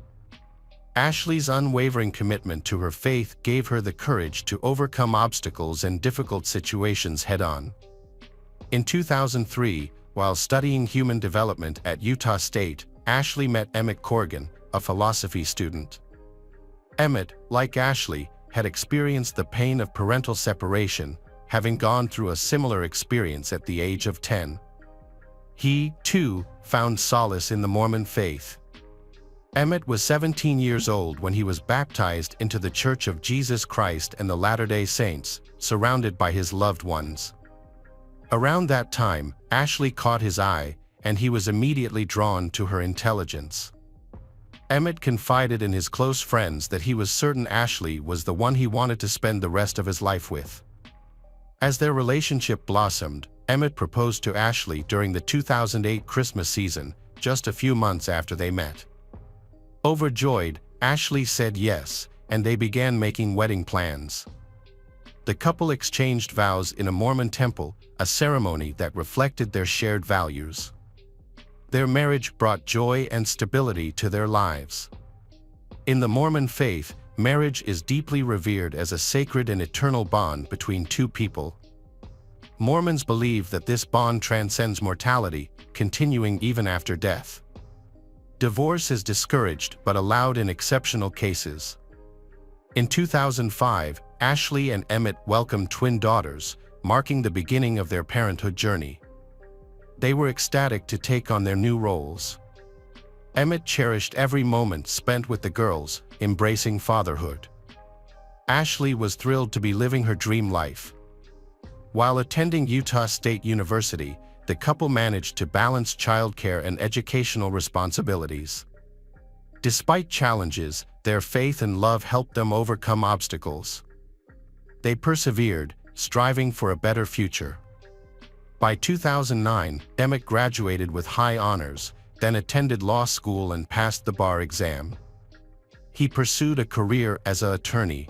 Ashley's unwavering commitment to her faith gave her the courage to overcome obstacles and difficult situations head-on. In 2003, while studying human development at Utah State, Ashley met Emmett Corrigan, a philosophy student. Emmett, like Ashley, had experienced the pain of parental separation, having gone through a similar experience at the age of 10. He, too, found solace in the Mormon faith. Emmett was 17 years old when he was baptized into the Church of Jesus Christ and the Latter-day Saints, surrounded by his loved ones. Around that time, Ashley caught his eye, and he was immediately drawn to her intelligence. Emmett confided in his close friends that he was certain Ashley was the one he wanted to spend the rest of his life with. As their relationship blossomed, Emmett proposed to Ashley during the 2008 Christmas season, just a few months after they met. Overjoyed, Ashley said yes, and they began making wedding plans. The couple exchanged vows in a Mormon temple, a ceremony that reflected their shared values. Their marriage brought joy and stability to their lives. In the Mormon faith, marriage is deeply revered as a sacred and eternal bond between two people. Mormons believe that this bond transcends mortality, continuing even after death. Divorce is discouraged but allowed in exceptional cases. In 2005, Ashley and Emmett welcomed twin daughters, marking the beginning of their parenthood journey. They were ecstatic to take on their new roles. Emmett cherished every moment spent with the girls, embracing fatherhood. Ashley was thrilled to be living her dream life. While attending Utah State University, the couple managed to balance childcare and educational responsibilities. Despite challenges, their faith and love helped them overcome obstacles. They persevered, striving for a better future. By 2009, Emmett graduated with high honors, then attended law school and passed the bar exam. He pursued a career as an attorney.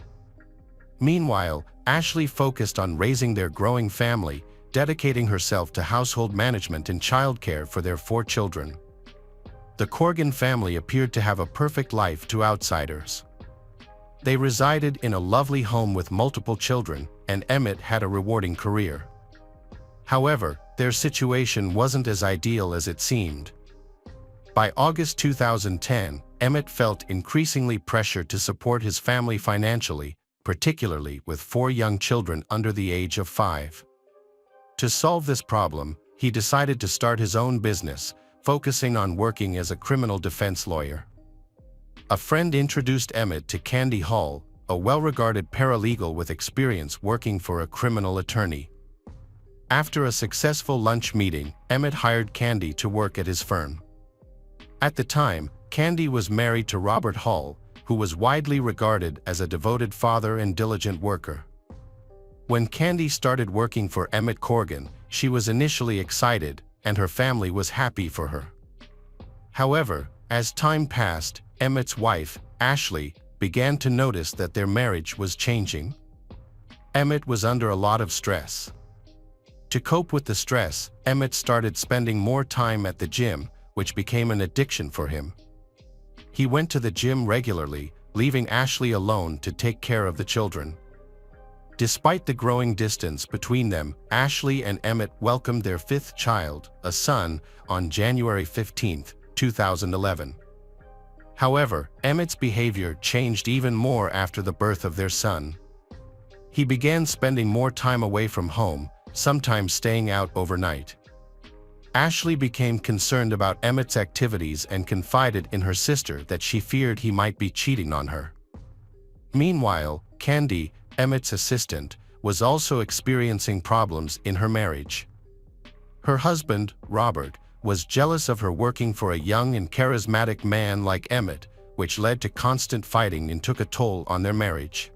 Meanwhile, Ashley focused on raising their growing family, dedicating herself to household management and childcare for their 4 children. The Corrigan family appeared to have a perfect life to outsiders. They resided in a lovely home with multiple children, and Emmett had a rewarding career. However, their situation wasn't as ideal as it seemed. By August 2010, Emmett felt increasingly pressured to support his family financially, particularly with 4 young children under the age of 5. To solve this problem, he decided to start his own business, focusing on working as a criminal defense lawyer. A friend introduced Emmett to Candy Hall, a well-regarded paralegal with experience working for a criminal attorney. After a successful lunch meeting, Emmett hired Candy to work at his firm. At the time, Candy was married to Robert Hall, who was widely regarded as a devoted father and diligent worker. When Candy started working for Emmett Corrigan, she was initially excited, and her family was happy for her. However, as time passed, Emmett's wife, Ashley, began to notice that their marriage was changing. Emmett was under a lot of stress. To cope with the stress, Emmett started spending more time at the gym, which became an addiction for him. He went to the gym regularly, leaving Ashley alone to take care of the children. Despite the growing distance between them, Ashley and Emmett welcomed their 5th child, a son, on January 15, 2011. However, Emmett's behavior changed even more after the birth of their son. He began spending more time away from home, sometimes staying out overnight. Ashley became concerned about Emmett's activities and confided in her sister that she feared he might be cheating on her. Meanwhile, Candy, Emmett's assistant, was also experiencing problems in her marriage. Her husband, Robert, was jealous of her working for a young and charismatic man like Emmett, which led to constant fighting and took a toll on their marriage.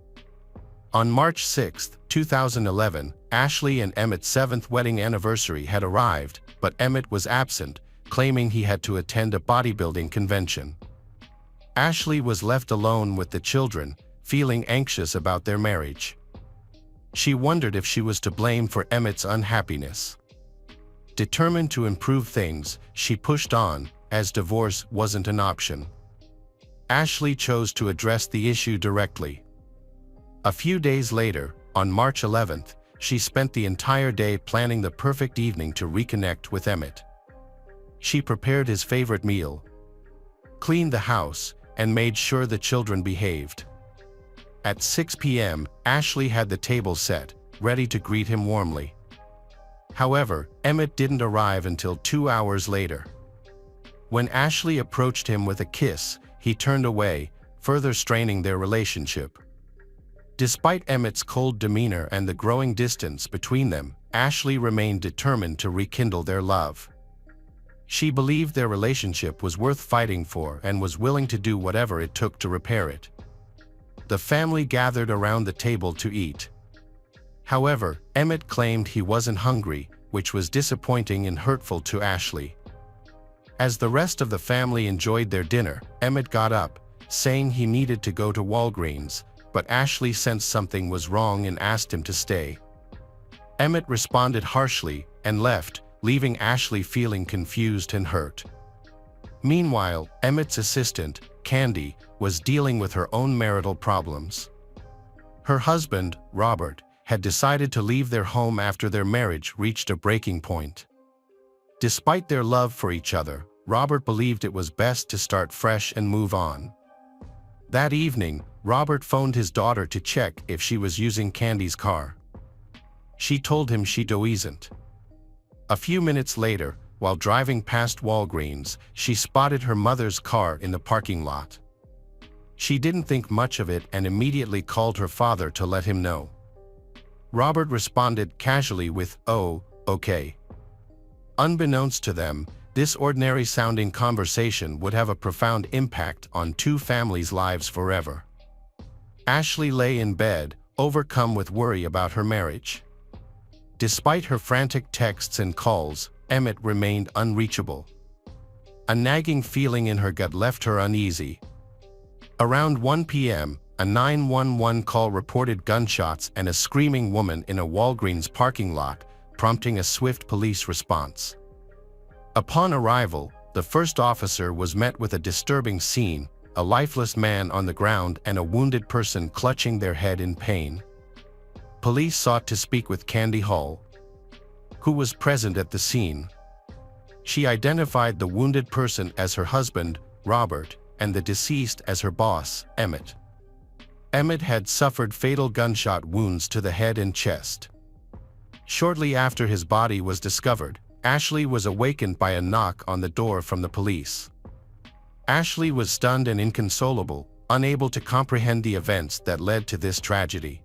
On March 6, 2011, Ashley and Emmett's 7th wedding anniversary had arrived, but Emmett was absent, claiming he had to attend a bodybuilding convention. Ashley was left alone with the children, feeling anxious about their marriage. She wondered if she was to blame for Emmett's unhappiness. Determined to improve things, she pushed on, as divorce wasn't an option. Ashley chose to address the issue directly. A few days later, on March 11th, she spent the entire day planning the perfect evening to reconnect with Emmett. She prepared his favorite meal, cleaned the house, and made sure the children behaved. At 6 p.m., Ashley had the table set, ready to greet him warmly. However, Emmett didn't arrive until 2 hours later. When Ashley approached him with a kiss, he turned away, further straining their relationship. Despite Emmett's cold demeanor and the growing distance between them, Ashley remained determined to rekindle their love. She believed their relationship was worth fighting for and was willing to do whatever it took to repair it. The family gathered around the table to eat. However, Emmett claimed he wasn't hungry, which was disappointing and hurtful to Ashley. As the rest of the family enjoyed their dinner, Emmett got up, saying he needed to go to Walgreens, but Ashley sensed something was wrong and asked him to stay. Emmett responded harshly and left, leaving Ashley feeling confused and hurt. Meanwhile, Emmett's assistant, Candy, was dealing with her own marital problems. Her husband, Robert, had decided to leave their home after their marriage reached a breaking point. Despite their love for each other, Robert believed it was best to start fresh and move on. That evening, Robert phoned his daughter to check if she was using Candy's car. She told him she isn't. A few minutes later, while driving past Walgreens, she spotted her mother's car in the parking lot. She didn't think much of it and immediately called her father to let him know. Robert responded casually with, "Oh, okay." Unbeknownst to them, this ordinary-sounding conversation would have a profound impact on two families' lives forever. Ashley lay in bed, overcome with worry about her marriage. Despite her frantic texts and calls, Emmett remained unreachable. A nagging feeling in her gut left her uneasy. Around 1 p.m., a 911 call reported gunshots and a screaming woman in a Walgreens parking lot, prompting a swift police response. Upon arrival, the first officer was met with a disturbing scene, a lifeless man on the ground and a wounded person clutching their head in pain. Police sought to speak with Candy Hall, who was present at the scene. She identified the wounded person as her husband, Robert, and the deceased as her boss, Emmett. Emmett had suffered fatal gunshot wounds to the head and chest. Shortly after his body was discovered, Ashley was awakened by a knock on the door from the police. Ashley was stunned and inconsolable, unable to comprehend the events that led to this tragedy.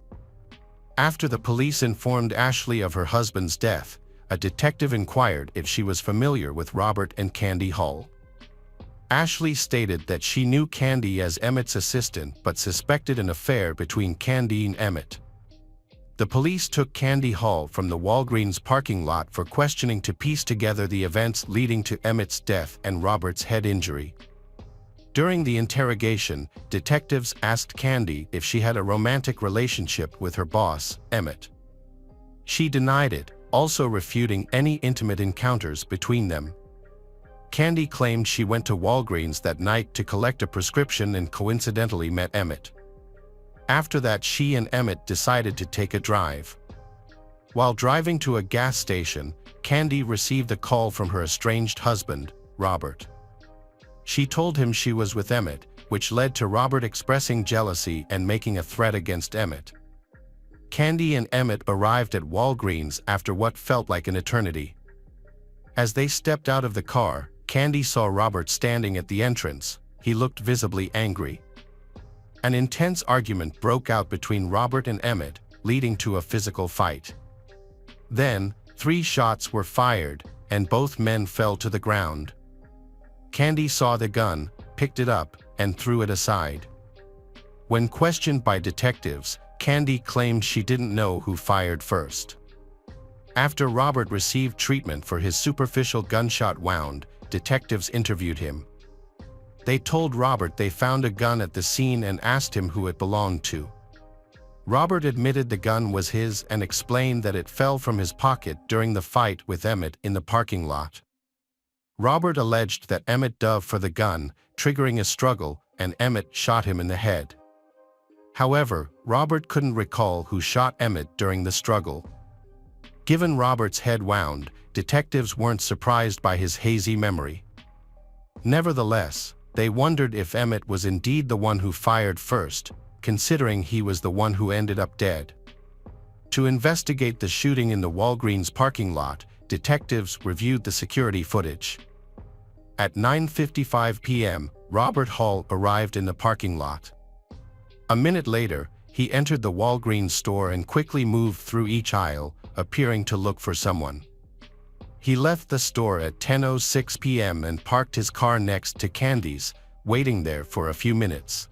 After the police informed Ashley of her husband's death, a detective inquired if she was familiar with Robert and Candy Hall. Ashley stated that she knew Candy as Emmett's assistant but suspected an affair between Candy and Emmett. The police took Candy Hall from the Walgreens parking lot for questioning to piece together the events leading to Emmett's death and Robert's head injury. During the interrogation, detectives asked Candy if she had a romantic relationship with her boss, Emmett. She denied it, also refuting any intimate encounters between them. Candy claimed she went to Walgreens that night to collect a prescription and coincidentally met Emmett. After that, she and Emmett decided to take a drive. While driving to a gas station, Candy received a call from her estranged husband, Robert. She told him she was with Emmett, which led to Robert expressing jealousy and making a threat against Emmett. Candy and Emmett arrived at Walgreens after what felt like an eternity. As they stepped out of the car, Candy saw Robert standing at the entrance. He looked visibly angry. An intense argument broke out between Robert and Emmett, leading to a physical fight. Then, 3 shots were fired, and both men fell to the ground. Candy saw the gun, picked it up, and threw it aside. When questioned by detectives, Candy claimed she didn't know who fired first. After Robert received treatment for his superficial gunshot wound, detectives interviewed him. They told Robert they found a gun at the scene and asked him who it belonged to. Robert admitted the gun was his and explained that it fell from his pocket during the fight with Emmett in the parking lot. Robert alleged that Emmett dove for the gun, triggering a struggle, and Emmett shot him in the head. However, Robert couldn't recall who shot Emmett during the struggle. Given Robert's head wound, detectives weren't surprised by his hazy memory. Nevertheless, they wondered if Emmett was indeed the one who fired first, considering he was the one who ended up dead. To investigate the shooting in the Walgreens parking lot, detectives reviewed the security footage. At 9:55 p.m., Robert Hall arrived in the parking lot. A minute later, he entered the Walgreens store and quickly moved through each aisle, appearing to look for someone. He left the store at 10:06 p.m. and parked his car next to Candy's, waiting there for a few minutes.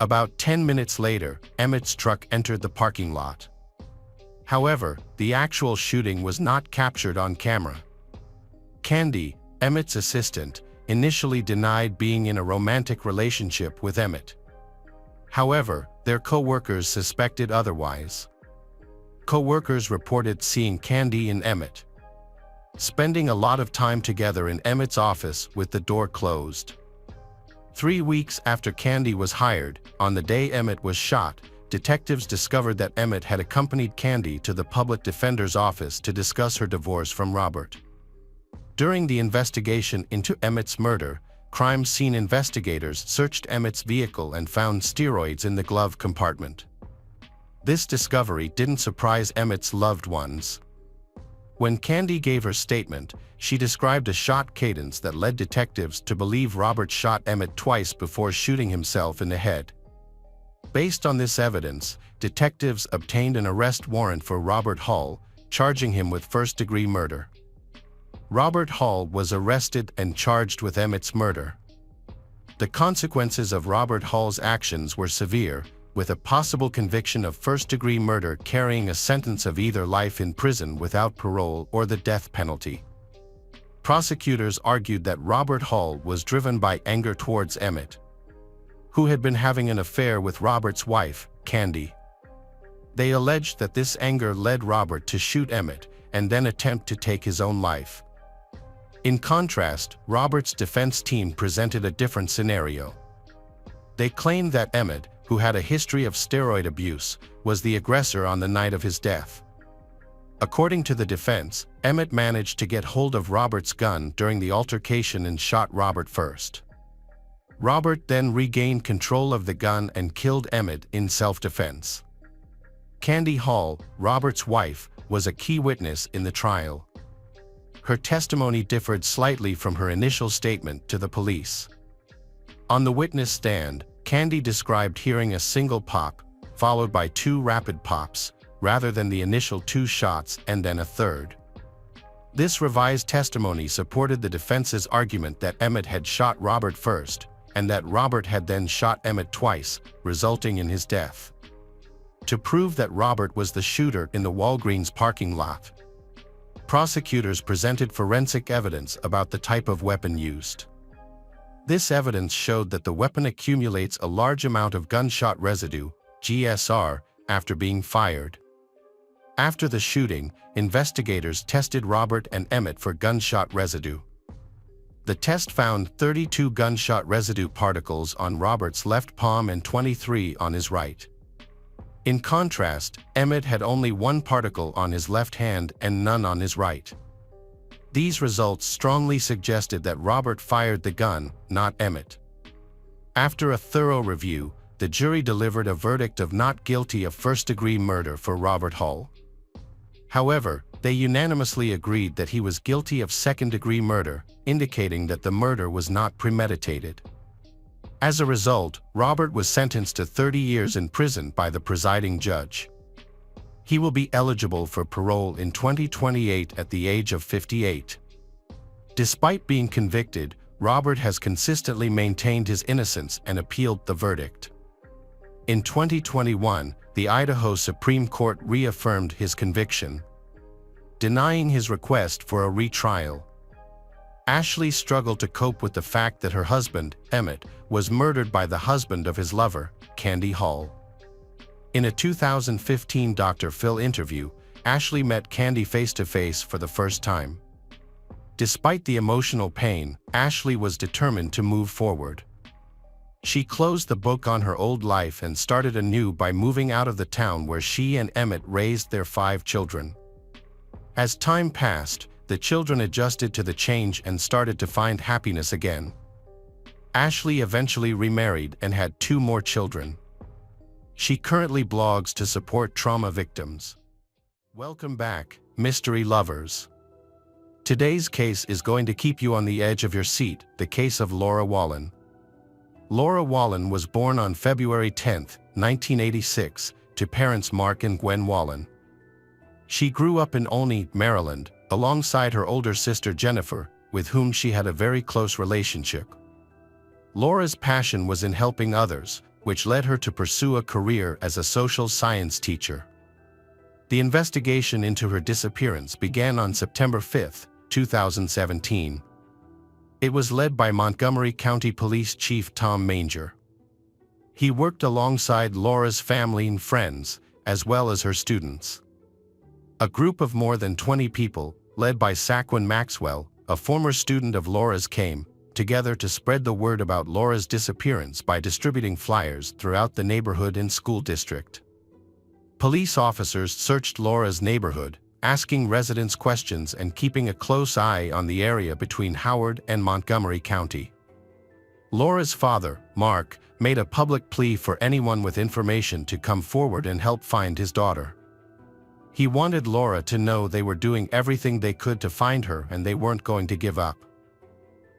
About 10 minutes later, Emmett's truck entered the parking lot. However, the actual shooting was not captured on camera. Candy, Emmett's assistant, initially denied being in a romantic relationship with Emmett. However, their co-workers suspected otherwise. Co-workers reported seeing Candy and Emmett spending a lot of time together in Emmett's office with the door closed. 3 weeks after Candy was hired, on the day Emmett was shot, detectives discovered that Emmett had accompanied Candy to the public defender's office to discuss her divorce from Robert. During the investigation into Emmett's murder, crime scene investigators searched Emmett's vehicle and found steroids in the glove compartment. This discovery didn't surprise Emmett's loved ones. When Candy gave her statement, she described a shot cadence that led detectives to believe Robert shot Emmett twice before shooting himself in the head. Based on this evidence, detectives obtained an arrest warrant for Robert Hall, charging him with first-degree murder. Robert Hall was arrested and charged with Emmett's murder. The consequences of Robert Hall's actions were severe, with a possible conviction of first-degree murder carrying a sentence of either life in prison without parole or the death penalty. Prosecutors argued that Robert Hall was driven by anger towards Emmett, who had been having an affair with Robert's wife, Candy. They alleged that this anger led Robert to shoot Emmett and then attempt to take his own life. In contrast, Robert's defense team presented a different scenario. They claimed that Emmett, who had a history of steroid abuse, was the aggressor on the night of his death. According to the defense, Emmett managed to get hold of Robert's gun during the altercation and shot Robert first. Robert then regained control of the gun and killed Emmett in self-defense. Candy Hall, Robert's wife, was a key witness in the trial. Her testimony differed slightly from her initial statement to the police. On the witness stand, Candy described hearing a single pop, followed by 2 rapid pops, rather than the initial 2 shots and then a third. This revised testimony supported the defense's argument that Emmett had shot Robert first, and that Robert had then shot Emmett twice, resulting in his death. To prove that Robert was the shooter in the Walgreens parking lot, prosecutors presented forensic evidence about the type of weapon used. This evidence showed that the weapon accumulates a large amount of gunshot residue, GSR, after being fired. After the shooting, investigators tested Robert and Emmett for gunshot residue. The test found 32 gunshot residue particles on Robert's left palm and 23 on his right. In contrast, Emmett had only 1 particle on his left hand and none on his right. These results strongly suggested that Robert fired the gun, not Emmett. After a thorough review, the jury delivered a verdict of not guilty of first-degree murder for Robert Hall. However, they unanimously agreed that he was guilty of second-degree murder, indicating that the murder was not premeditated. As a result, Robert was sentenced to 30 years in prison by the presiding judge. He will be eligible for parole in 2028 at the age of 58. Despite being convicted, Robert has consistently maintained his innocence and appealed the verdict. In 2021, the Idaho Supreme Court reaffirmed his conviction, denying his request for a retrial. Ashley struggled to cope with the fact that her husband, Emmett, was murdered by the husband of his lover, Candy Hall. In a 2015 Dr. Phil interview, Ashley met Candy face-to-face for the first time. Despite the emotional pain, Ashley was determined to move forward. She closed the book on her old life and started anew by moving out of the town where she and Emmett raised their 5 children. As time passed, the children adjusted to the change and started to find happiness again. Ashley eventually remarried and had 2 more children. She currently blogs to support trauma victims. Welcome back, mystery lovers. Today's case is going to keep you on the edge of your seat, the case of Laura Wallen. Laura Wallen was born on February 10, 1986, to parents Mark and Gwen Wallen. She grew up in Olney, Maryland, alongside her older sister Jennifer, with whom she had a very close relationship. Laura's passion was in helping others, which led her to pursue a career as a social science teacher. The investigation into her disappearance began on September 5, 2017. It was led by Montgomery County Police Chief Tom Manger. He worked alongside Laura's family and friends, as well as her students. A group of more than 20 people, led by Saquon Maxwell, a former student of Laura's, came together to spread the word about Laura's disappearance by distributing flyers throughout the neighborhood and school district. Police officers searched Laura's neighborhood, asking residents questions and keeping a close eye on the area between Howard and Montgomery County. Laura's father, Mark, made a public plea for anyone with information to come forward and help find his daughter. He wanted Laura to know they were doing everything they could to find her and they weren't going to give up.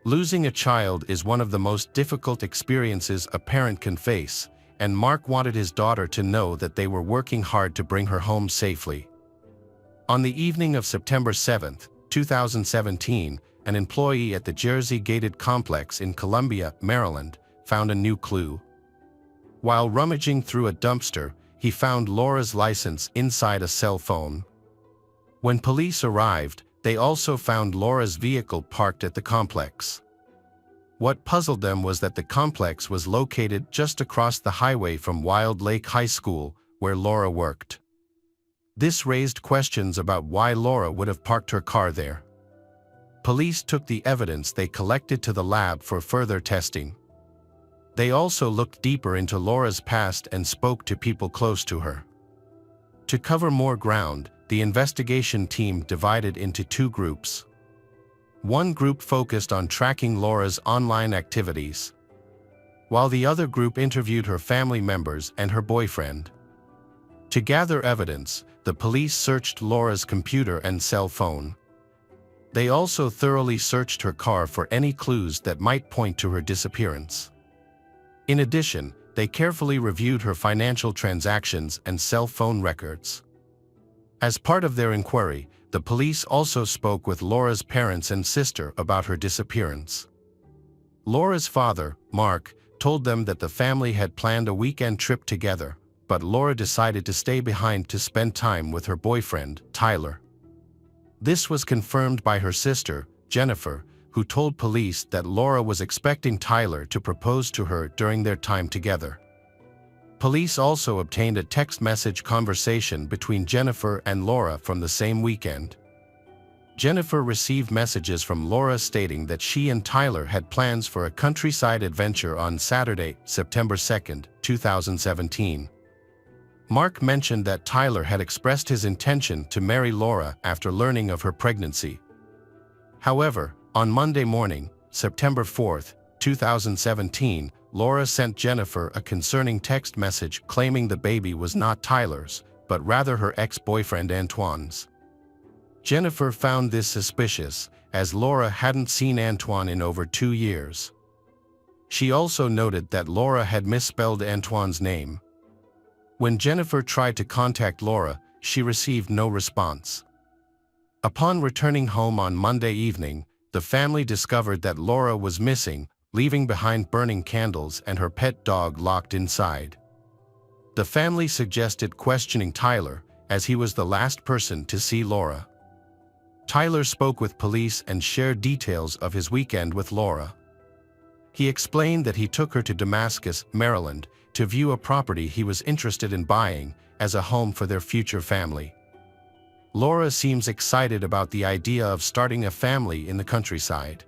Losing a child is one of the most difficult experiences a parent can face, and Mark wanted his daughter to know that they were working hard to bring her home safely. On the evening of September 7, 2017, an employee at the Jersey Gated Complex in Columbia, Maryland, found a new clue. While rummaging through a dumpster, he found Laura's license inside a cell phone. When police arrived, they also found Laura's vehicle parked at the complex. What puzzled them was that the complex was located just across the highway from Wild Lake High School, where Laura worked. This raised questions about why Laura would have parked her car there. Police took the evidence they collected to the lab for further testing. They also looked deeper into Laura's past and spoke to people close to her. To cover more ground, the investigation team divided into 2 groups. One group focused on tracking Laura's online activities, while the other group interviewed her family members and her boyfriend. To gather evidence, the police searched Laura's computer and cell phone. They also thoroughly searched her car for any clues that might point to her disappearance. In addition, they carefully reviewed her financial transactions and cell phone records. As part of their inquiry, the police also spoke with Laura's parents and sister about her disappearance. Laura's father, Mark, told them that the family had planned a weekend trip together, but Laura decided to stay behind to spend time with her boyfriend, Tyler. This was confirmed by her sister, Jennifer, who told police that Laura was expecting Tyler to propose to her during their time together. Police also obtained a text message conversation between Jennifer and Laura from the same weekend. Jennifer received messages from Laura stating that she and Tyler had plans for a countryside adventure on Saturday, September 2, 2017. Mark mentioned that Tyler had expressed his intention to marry Laura after learning of her pregnancy. However, on Monday morning, September 4, 2017, Laura sent Jennifer a concerning text message claiming the baby was not Tyler's, but rather her ex-boyfriend Antoine's. Jennifer found this suspicious, as Laura hadn't seen Antoine in over 2 years. She also noted that Laura had misspelled Antoine's name. When Jennifer tried to contact Laura, she received no response. Upon returning home on Monday evening, the family discovered that Laura was missing, leaving behind burning candles and her pet dog locked inside. The family suggested questioning Tyler, as he was the last person to see Laura. Tyler spoke with police and shared details of his weekend with Laura. He explained that he took her to Damascus, Maryland, to view a property he was interested in buying as a home for their future family. Laura seems excited about the idea of starting a family in the countryside.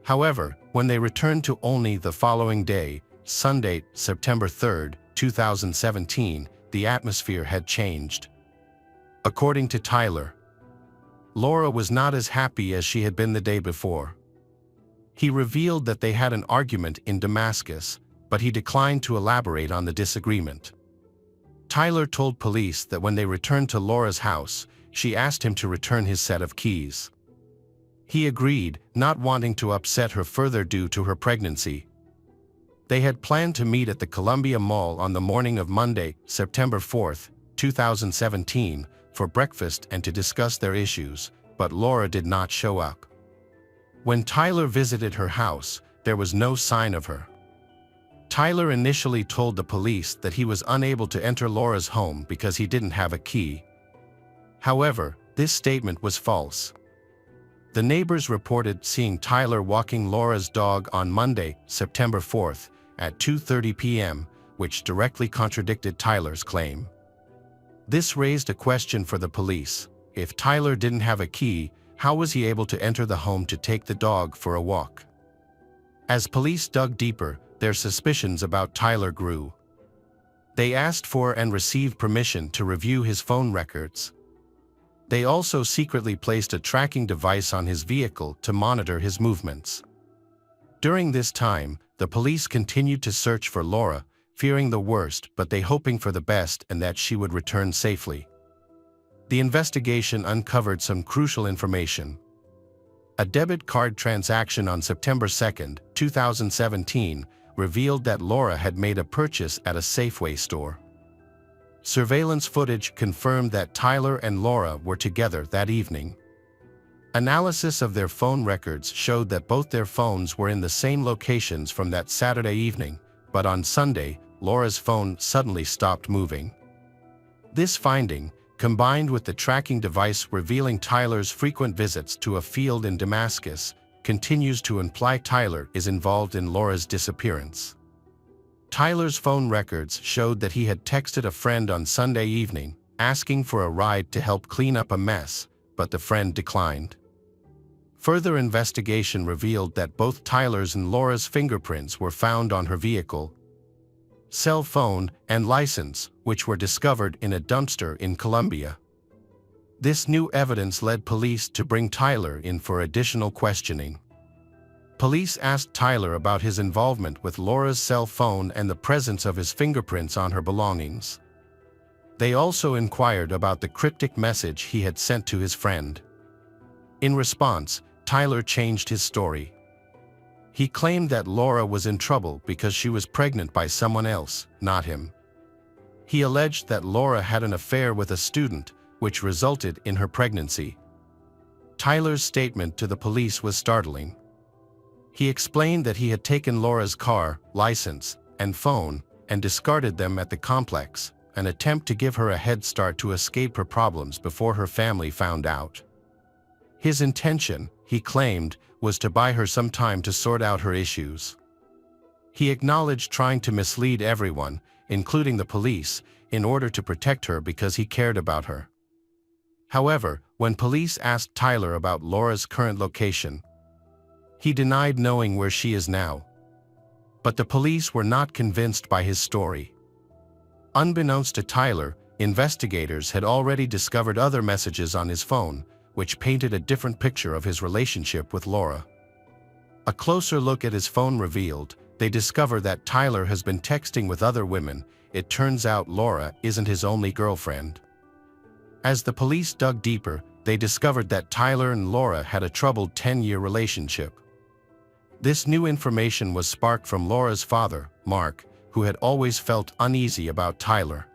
However, when they returned to Olney the following day, Sunday, September 3, 2017, the atmosphere had changed. According to Tyler, Laura was not as happy as she had been the day before. He revealed that they had an argument in Damascus, but he declined to elaborate on the disagreement. Tyler told police that when they returned to Laura's house, she asked him to return his set of keys. He agreed, not wanting to upset her further due to her pregnancy. They had planned to meet at the Columbia Mall on the morning of Monday, September 4, 2017, for breakfast and to discuss their issues, but Laura did not show up. When Tyler visited her house, there was no sign of her. Tyler initially told the police that he was unable to enter Laura's home because he didn't have a key. However, this statement was false. The neighbors reported seeing Tyler walking Laura's dog on Monday, September 4, at 2:30 p.m., which directly contradicted Tyler's claim. This raised a question for the police. If Tyler didn't have a key, how was he able to enter the home to take the dog for a walk? As police dug deeper, their suspicions about Tyler grew. They asked for and received permission to review his phone records. They also secretly placed a tracking device on his vehicle to monitor his movements. During this time, the police continued to search for Laura, fearing the worst but they hoping for the best and that she would return safely. The investigation uncovered some crucial information. A debit card transaction on September 2, 2017, revealed that Laura had made a purchase at a Safeway store. Surveillance footage confirmed that Tyler and Laura were together that evening. Analysis of their phone records showed that both their phones were in the same locations from that Saturday evening, but on Sunday, Laura's phone suddenly stopped moving. This finding, combined with the tracking device revealing Tyler's frequent visits to a field in Damascus, continues to imply Tyler is involved in Laura's disappearance. Tyler's phone records showed that he had texted a friend on Sunday evening, asking for a ride to help clean up a mess, but the friend declined. Further investigation revealed that both Tyler's and Laura's fingerprints were found on her vehicle, cell phone, and license, which were discovered in a dumpster in Columbia. This new evidence led police to bring Tyler in for additional questioning. Police asked Tyler about his involvement with Laura's cell phone and the presence of his fingerprints on her belongings. They also inquired about the cryptic message he had sent to his friend. In response, Tyler changed his story. He claimed that Laura was in trouble because she was pregnant by someone else, not him. He alleged that Laura had an affair with a student, which resulted in her pregnancy. Tyler's statement to the police was startling. He explained that he had taken Laura's car, license, and phone, and discarded them at the complex, an attempt to give her a head start to escape her problems before her family found out. His intention, he claimed, was to buy her some time to sort out her issues. He acknowledged trying to mislead everyone, including the police, in order to protect her because he cared about her. However, when police asked Tyler about Laura's current location, he denied knowing where she is now. But the police were not convinced by his story. Unbeknownst to Tyler, investigators had already discovered other messages on his phone, which painted a different picture of his relationship with Laura. A closer look at his phone revealed, they discover that Tyler has been texting with other women. It turns out Laura isn't his only girlfriend. As the police dug deeper, they discovered that Tyler and Laura had a troubled 10-year relationship. This new information was sparked from Laura's father, Mark, who had always felt uneasy about Tyler.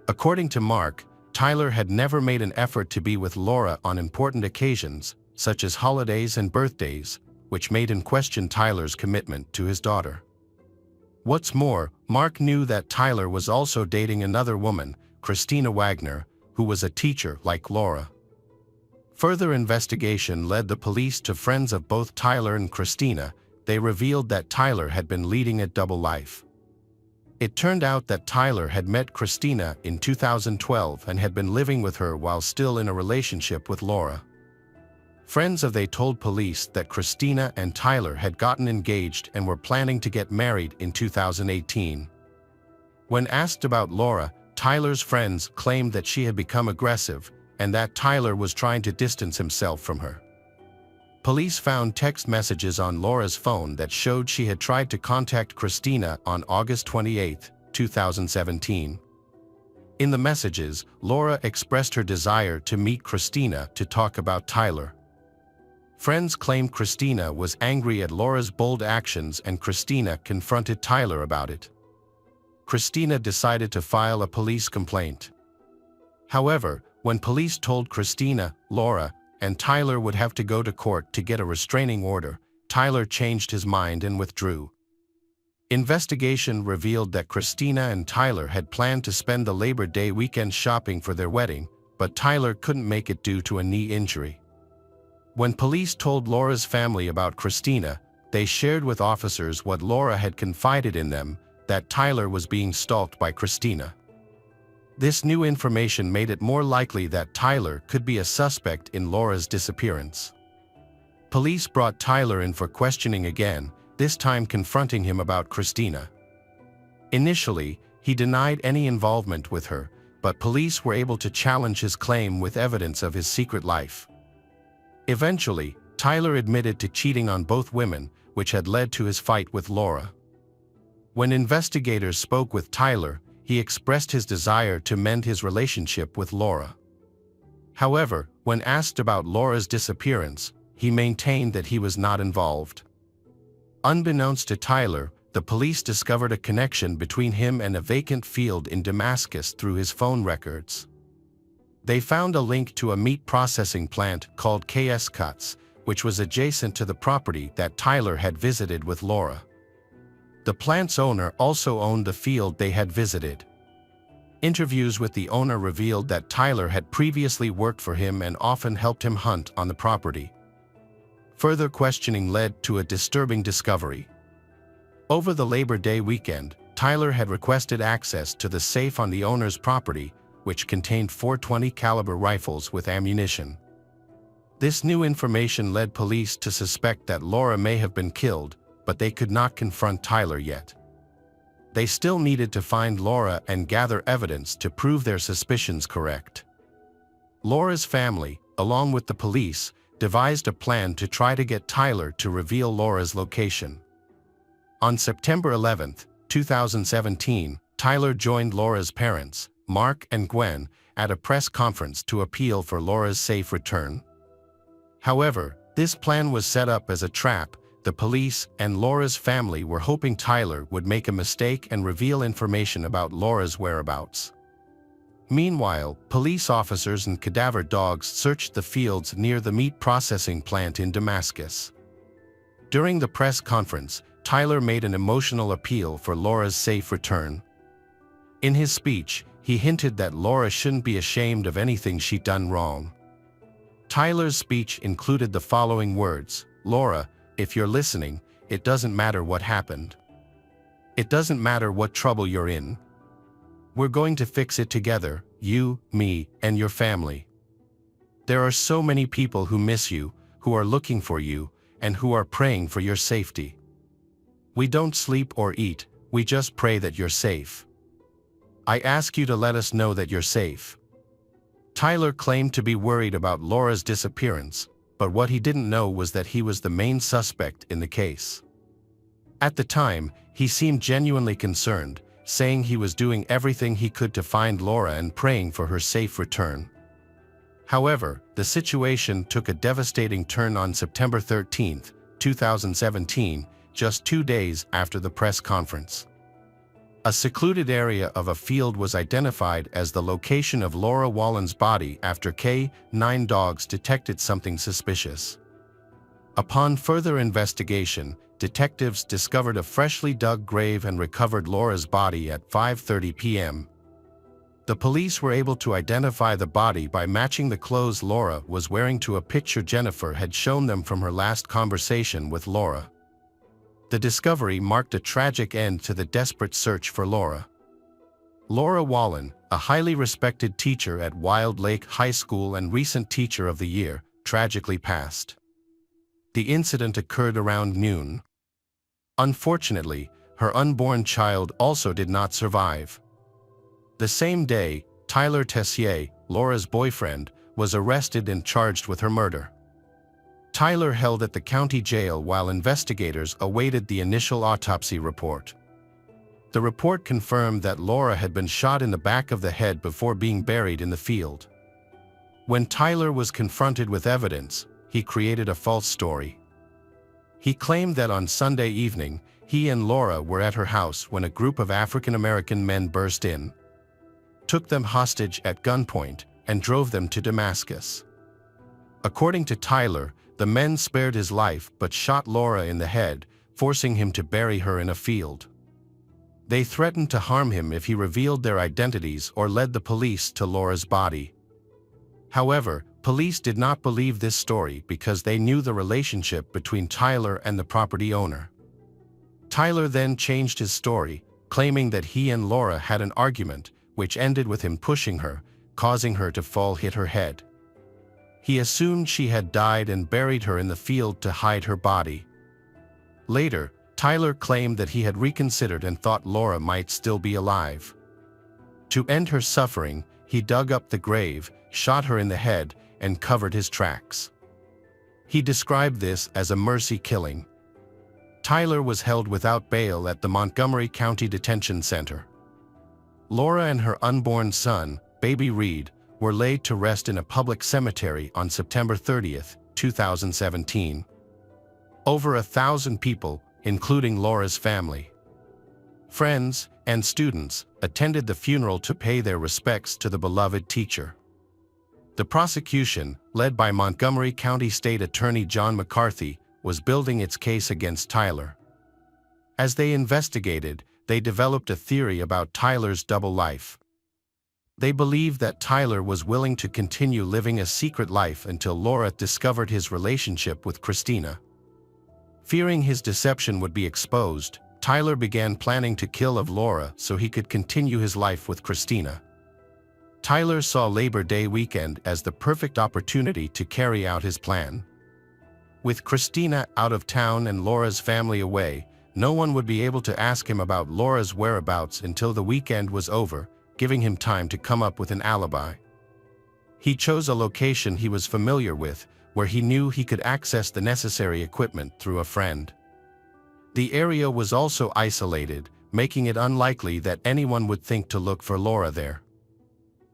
According to Mark, Tyler had never made an effort to be with Laura on important occasions, such as holidays and birthdays, which made him question Tyler's commitment to his daughter. What's more, Mark knew that Tyler was also dating another woman, Christina Wagner, who was a teacher like Laura. Further investigation led the police to friends of both Tyler and Christina. They revealed that Tyler had been leading a double life. It turned out that Tyler had met Christina in 2012 and had been living with her while still in a relationship with Laura. Friends of they told police that Christina and Tyler had gotten engaged and were planning to get married in 2018. When asked about Laura, Tyler's friends claimed that she had become aggressive and that Tyler was trying to distance himself from her. Police found text messages on Laura's phone that showed she had tried to contact Christina on August 28, 2017. In the messages, Laura expressed her desire to meet Christina to talk about Tyler. Friends claimed Christina was angry at Laura's bold actions and Christina confronted Tyler about it. Christina decided to file a police complaint. However, when police told Christina, Laura, and Tyler would have to go to court to get a restraining order, Tyler changed his mind and withdrew. Investigation revealed that Christina and Tyler had planned to spend the Labor Day weekend shopping for their wedding, but Tyler couldn't make it due to a knee injury. When police told Laura's family about Christina, they shared with officers what Laura had confided in them, that Tyler was being stalked by Christina. This new information made it more likely that Tyler could be a suspect in Laura's disappearance. Police brought Tyler in for questioning again, this time confronting him about Christina. Initially, he denied any involvement with her, but police were able to challenge his claim with evidence of his secret life. Eventually, Tyler admitted to cheating on both women, which had led to his fight with Laura. When investigators spoke with Tyler, he expressed his desire to mend his relationship with Laura. However, when asked about Laura's disappearance, he maintained that he was not involved. Unbeknownst to Tyler, the police discovered a connection between him and a vacant field in Damascus through his phone records. They found a link to a meat processing plant called KS Cuts, which was adjacent to the property that Tyler had visited with Laura. The plant's owner also owned the field they had visited. Interviews with the owner revealed that Tyler had previously worked for him and often helped him hunt on the property. Further questioning led to a disturbing discovery. Over the Labor Day weekend, Tyler had requested access to the safe on the owner's property, which contained 420 caliber rifles with ammunition. This new information led police to suspect that Laura may have been killed, but they could not confront Tyler yet. They still needed to find Laura and gather evidence to prove their suspicions correct. Laura's family, along with the police, devised a plan to try to get Tyler to reveal Laura's location. On September 11, 2017, Tyler joined Laura's parents, Mark and Gwen, at a press conference to appeal for Laura's safe return. However, this plan was set up as a trap. The police and Laura's family were hoping Tyler would make a mistake and reveal information about Laura's whereabouts. Meanwhile, police officers and cadaver dogs searched the fields near the meat processing plant in Damascus. During the press conference, Tyler made an emotional appeal for Laura's safe return. In his speech, he hinted that Laura shouldn't be ashamed of anything she'd done wrong. Tyler's speech included the following words: "Laura, if you're listening, it doesn't matter what happened. It doesn't matter what trouble you're in. We're going to fix it together, you, me, and your family. There are so many people who miss you, who are looking for you, and who are praying for your safety. We don't sleep or eat, we just pray that you're safe. I ask you to let us know that you're safe." Tyler claimed to be worried about Laura's disappearance, but what he didn't know was that he was the main suspect in the case. At the time, he seemed genuinely concerned, saying he was doing everything he could to find Laura and praying for her safe return. However, the situation took a devastating turn on September 13, 2017, just 2 days after the press conference. A secluded area of a field was identified as the location of Laura Wallen's body after K-9 dogs detected something suspicious. Upon further investigation, detectives discovered a freshly dug grave and recovered Laura's body at 5:30 p.m. The police were able to identify the body by matching the clothes Laura was wearing to a picture Jennifer had shown them from her last conversation with Laura. The discovery marked a tragic end to the desperate search for Laura. Laura Wallen, a highly respected teacher at Wild Lake High School and recent Teacher of the Year, tragically passed. The incident occurred around noon. Unfortunately, her unborn child also did not survive. The same day, Tyler Tessier, Laura's boyfriend, was arrested and charged with her murder. Tyler held at the county jail while investigators awaited the initial autopsy report. The report confirmed that Laura had been shot in the back of the head before being buried in the field. When Tyler was confronted with evidence, he created a false story. He claimed that on Sunday evening, he and Laura were at her house when a group of African-American men burst in, took them hostage at gunpoint, and drove them to Damascus. According to Tyler, the men spared his life but shot Laura in the head, forcing him to bury her in a field. They threatened to harm him if he revealed their identities or led the police to Laura's body. However, police did not believe this story because they knew the relationship between Tyler and the property owner. Tyler then changed his story, claiming that he and Laura had an argument, which ended with him pushing her, causing her to fall, hit her head. He assumed she had died and buried her in the field to hide her body. Later, Tyler claimed that he had reconsidered and thought Laura might still be alive. To end her suffering, he dug up the grave, shot her in the head, and covered his tracks. He described this as a mercy killing. Tyler was held without bail at the Montgomery County Detention Center. Laura and her unborn son, baby Reed, were laid to rest in a public cemetery on September 30, 2017. Over 1,000 people, including Laura's family, friends, and students, attended the funeral to pay their respects to the beloved teacher. The prosecution, led by Montgomery County State Attorney John McCarthy, was building its case against Tyler. As they investigated, they developed a theory about Tyler's double life. They believed that Tyler was willing to continue living a secret life until Laura discovered his relationship with Christina. Fearing his deception would be exposed, Tyler began planning to kill Laura so he could continue his life with Christina. Tyler saw Labor Day weekend as the perfect opportunity to carry out his plan. With Christina out of town and Laura's family away, no one would be able to ask him about Laura's whereabouts until the weekend was over, giving him time to come up with an alibi. He chose a location he was familiar with, where he knew he could access the necessary equipment through a friend. The area was also isolated, making it unlikely that anyone would think to look for Laura there.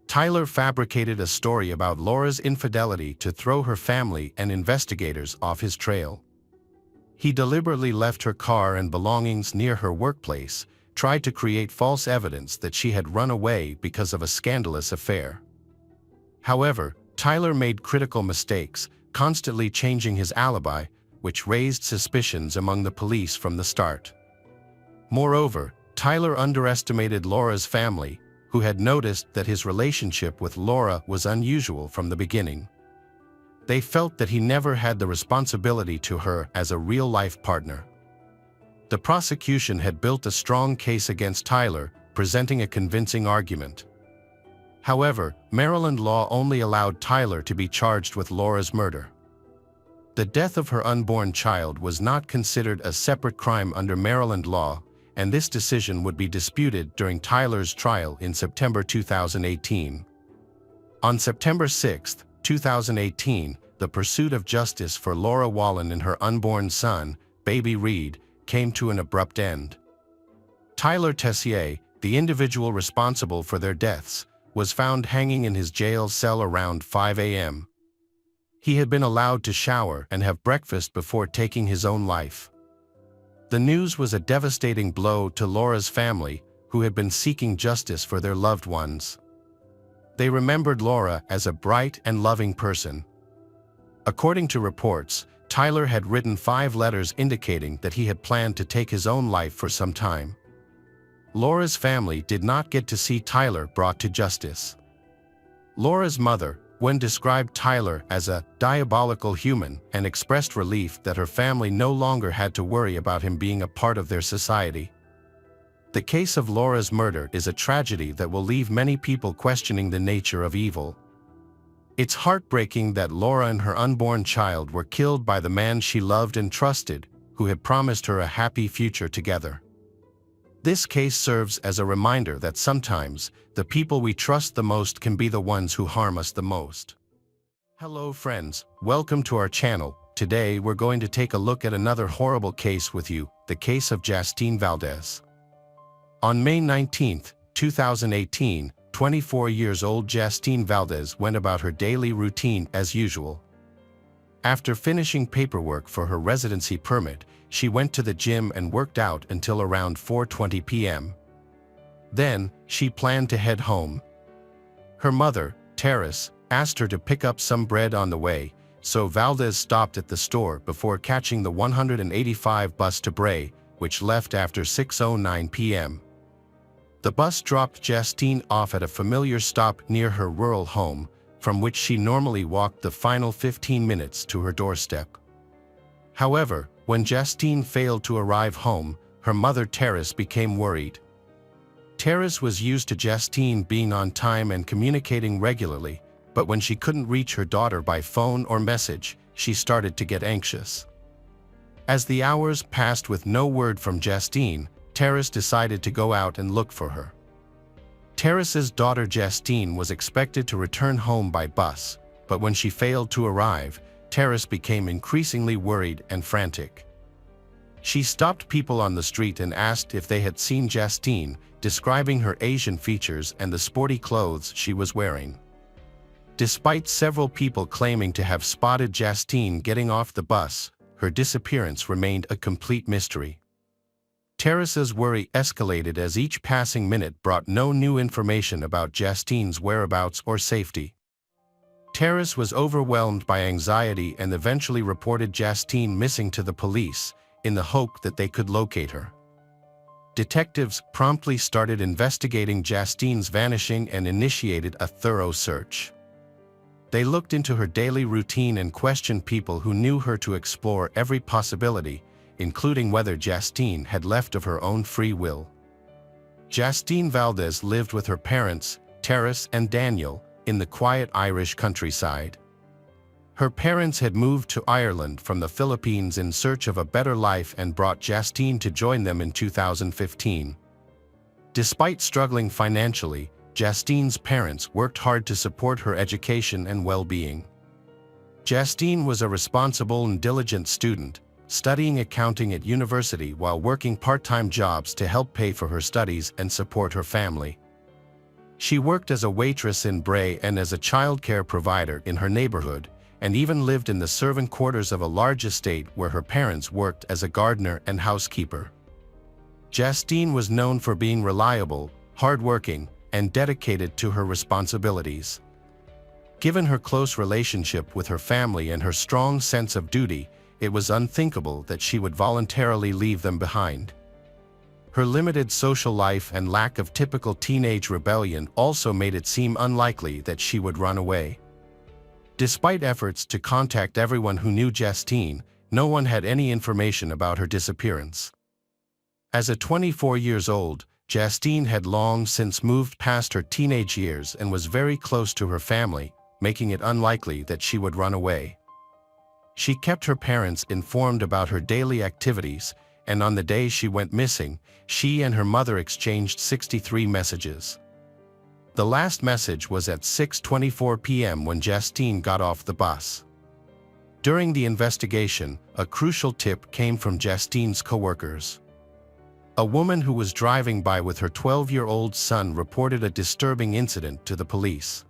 Tyler fabricated a story about Laura's infidelity to throw her family and investigators off his trail. He deliberately left her car and belongings near her workplace, tried to create false evidence that she had run away because of a scandalous affair. However, Tyler made critical mistakes, constantly changing his alibi, which raised suspicions among the police from the start. Moreover, Tyler underestimated Laura's family, who had noticed that his relationship with Laura was unusual from the beginning. They felt that he never had the responsibility to her as a real-life partner. The prosecution had built a strong case against Tyler, presenting a convincing argument. However, Maryland law only allowed Tyler to be charged with Laura's murder. The death of her unborn child was not considered a separate crime under Maryland law, and this decision would be disputed during Tyler's trial in September 2018. On September 6, 2018, the pursuit of justice for Laura Wallen and her unborn son, baby Reed, came to an abrupt end. Tyler Tessier, the individual responsible for their deaths, was found hanging in his jail cell around 5 a.m. He had been allowed to shower and have breakfast before taking his own life. The news was a devastating blow to Laura's family, who had been seeking justice for their loved ones. They remembered Laura as a bright and loving person. According to reports, Tyler had written 5 letters indicating that he had planned to take his own life for some time. Laura's family did not get to see Tyler brought to justice. Laura's mother, When described Tyler as a diabolical human and expressed relief that her family no longer had to worry about him being a part of their society. The case of Laura's murder is a tragedy that will leave many people questioning the nature of evil. It's heartbreaking that Laura and her unborn child were killed by the man she loved and trusted, who had promised her a happy future together. This case serves as a reminder that sometimes the people we trust the most can be the ones who harm us the most. Hello friends, welcome to our channel. Today we're going to take a look at another horrible case with you, the case of Jastine Valdez. On May 19, 2018, 24 years old Jastine Valdez went about her daily routine as usual. After finishing paperwork for her residency permit, she went to the gym and worked out until around 4:20 p.m. Then, she planned to head home. Her mother, Terrace, asked her to pick up some bread on the way, so Valdez stopped at the store before catching the 185 bus to Bray, which left after 6:09 p.m. The bus dropped Jastine off at a familiar stop near her rural home, from which she normally walked the final 15 minutes to her doorstep. However, when Jastine failed to arrive home, her mother Terrace became worried. Terrace was used to Jastine being on time and communicating regularly, but when she couldn't reach her daughter by phone or message, she started to get anxious. As the hours passed with no word from Jastine, Terrace decided to go out and look for her. Terrace's daughter Jastine was expected to return home by bus, but when she failed to arrive, Terrace became increasingly worried and frantic. She stopped people on the street and asked if they had seen Jastine, describing her Asian features and the sporty clothes she was wearing. Despite several people claiming to have spotted Jastine getting off the bus, her disappearance remained a complete mystery. Terrace's worry escalated as each passing minute brought no new information about Jastine's whereabouts or safety. Terrace was overwhelmed by anxiety and eventually reported Jastine missing to the police, in the hope that they could locate her. Detectives promptly started investigating Jastine's vanishing and initiated a thorough search. They looked into her daily routine and questioned people who knew her to explore every possibility, including whether Jastine had left of her own free will. Jastine Valdez lived with her parents, Terrace and Daniel, in the quiet Irish countryside. Her parents had moved to Ireland from the Philippines in search of a better life and brought Jastine to join them in 2015. Despite struggling financially, Jastine's parents worked hard to support her education and well-being. Jastine was a responsible and diligent student, studying accounting at university while working part-time jobs to help pay for her studies and support her family. She worked as a waitress in Bray and as a childcare provider in her neighborhood, and even lived in the servant quarters of a large estate where her parents worked as a gardener and housekeeper. Jastine was known for being reliable, hardworking, and dedicated to her responsibilities. Given her close relationship with her family and her strong sense of duty, it was unthinkable that she would voluntarily leave them behind. Her limited social life and lack of typical teenage rebellion also made it seem unlikely that she would run away. Despite efforts to contact everyone who knew Jastine, no one had any information about her disappearance. As a 24 years old, Jastine had long since moved past her teenage years and was very close to her family, making it unlikely that she would run away. She kept her parents informed about her daily activities, and on the day she went missing, she and her mother exchanged 63 messages. The last message was at 6:24 p.m. when Jastine got off the bus. During the investigation, a crucial tip came from Jastine's coworkers. A woman who was driving by with her 12-year-old son reported a disturbing incident to the police.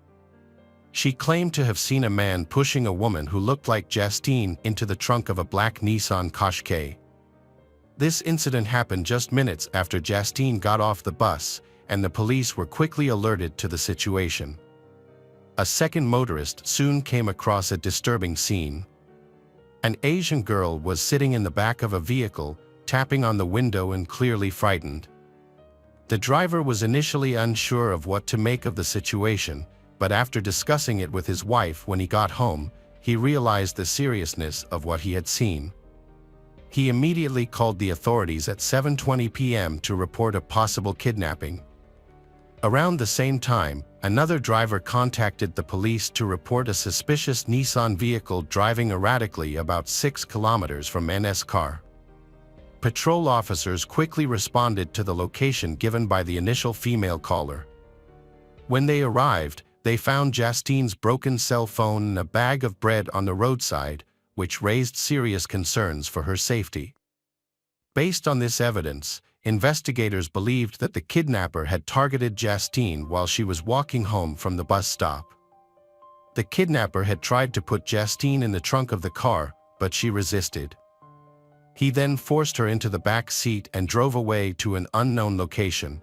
She claimed to have seen a man pushing a woman who looked like Jastine into the trunk of a black Nissan Qashqai. This incident happened just minutes after Jastine got off the bus, and the police were quickly alerted to the situation. A second motorist soon came across a disturbing scene. An Asian girl was sitting in the back of a vehicle, tapping on the window and clearly frightened. The driver was initially unsure of what to make of the situation, but after discussing it with his wife when he got home, he realized the seriousness of what he had seen. He immediately called the authorities at 7:20 p.m. to report a possible kidnapping. Around the same time, another driver contacted the police to report a suspicious Nissan vehicle driving erratically about 6 kilometers from NS car. Patrol officers quickly responded to the location given by the initial female caller. When they arrived, they found Jastine's broken cell phone and a bag of bread on the roadside, which raised serious concerns for her safety. Based on this evidence, investigators believed that the kidnapper had targeted Jastine while she was walking home from the bus stop. The kidnapper had tried to put Jastine in the trunk of the car, but she resisted. He then forced her into the back seat and drove away to an unknown location.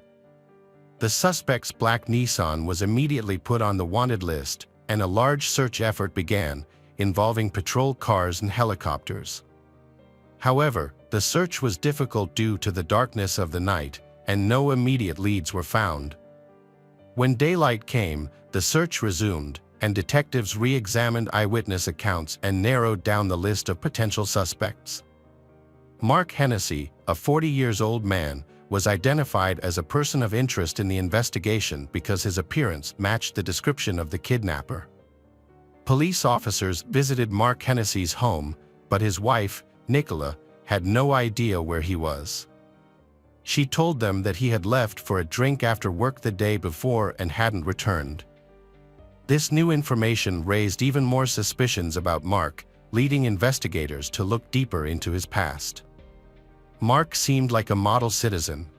The suspect's black Nissan was immediately put on the wanted list, and a large search effort began, involving patrol cars and helicopters. However, the search was difficult due to the darkness of the night, and no immediate leads were found. When daylight came, the search resumed, and detectives re-examined eyewitness accounts and narrowed down the list of potential suspects. Mark Hennessy, a 40-year-old man, was identified as a person of interest in the investigation because his appearance matched the description of the kidnapper. Police officers visited Mark Hennessy's home, but his wife, Nicola, had no idea where he was. She told them that he had left for a drink after work the day before and hadn't returned. This new information raised even more suspicions about Mark, leading investigators to look deeper into his past. Mark seemed like a model citizen.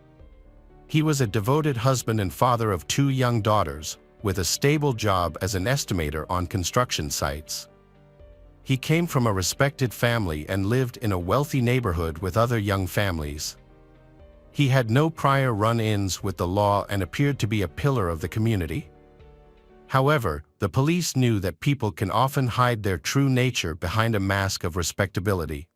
He was a devoted husband and father of 2 young daughters, with a stable job as an estimator on construction sites. He came from a respected family and lived in a wealthy neighborhood with other young families. He had no prior run-ins with the law and appeared to be a pillar of the community. However, the police knew that people can often hide their true nature behind a mask of respectability.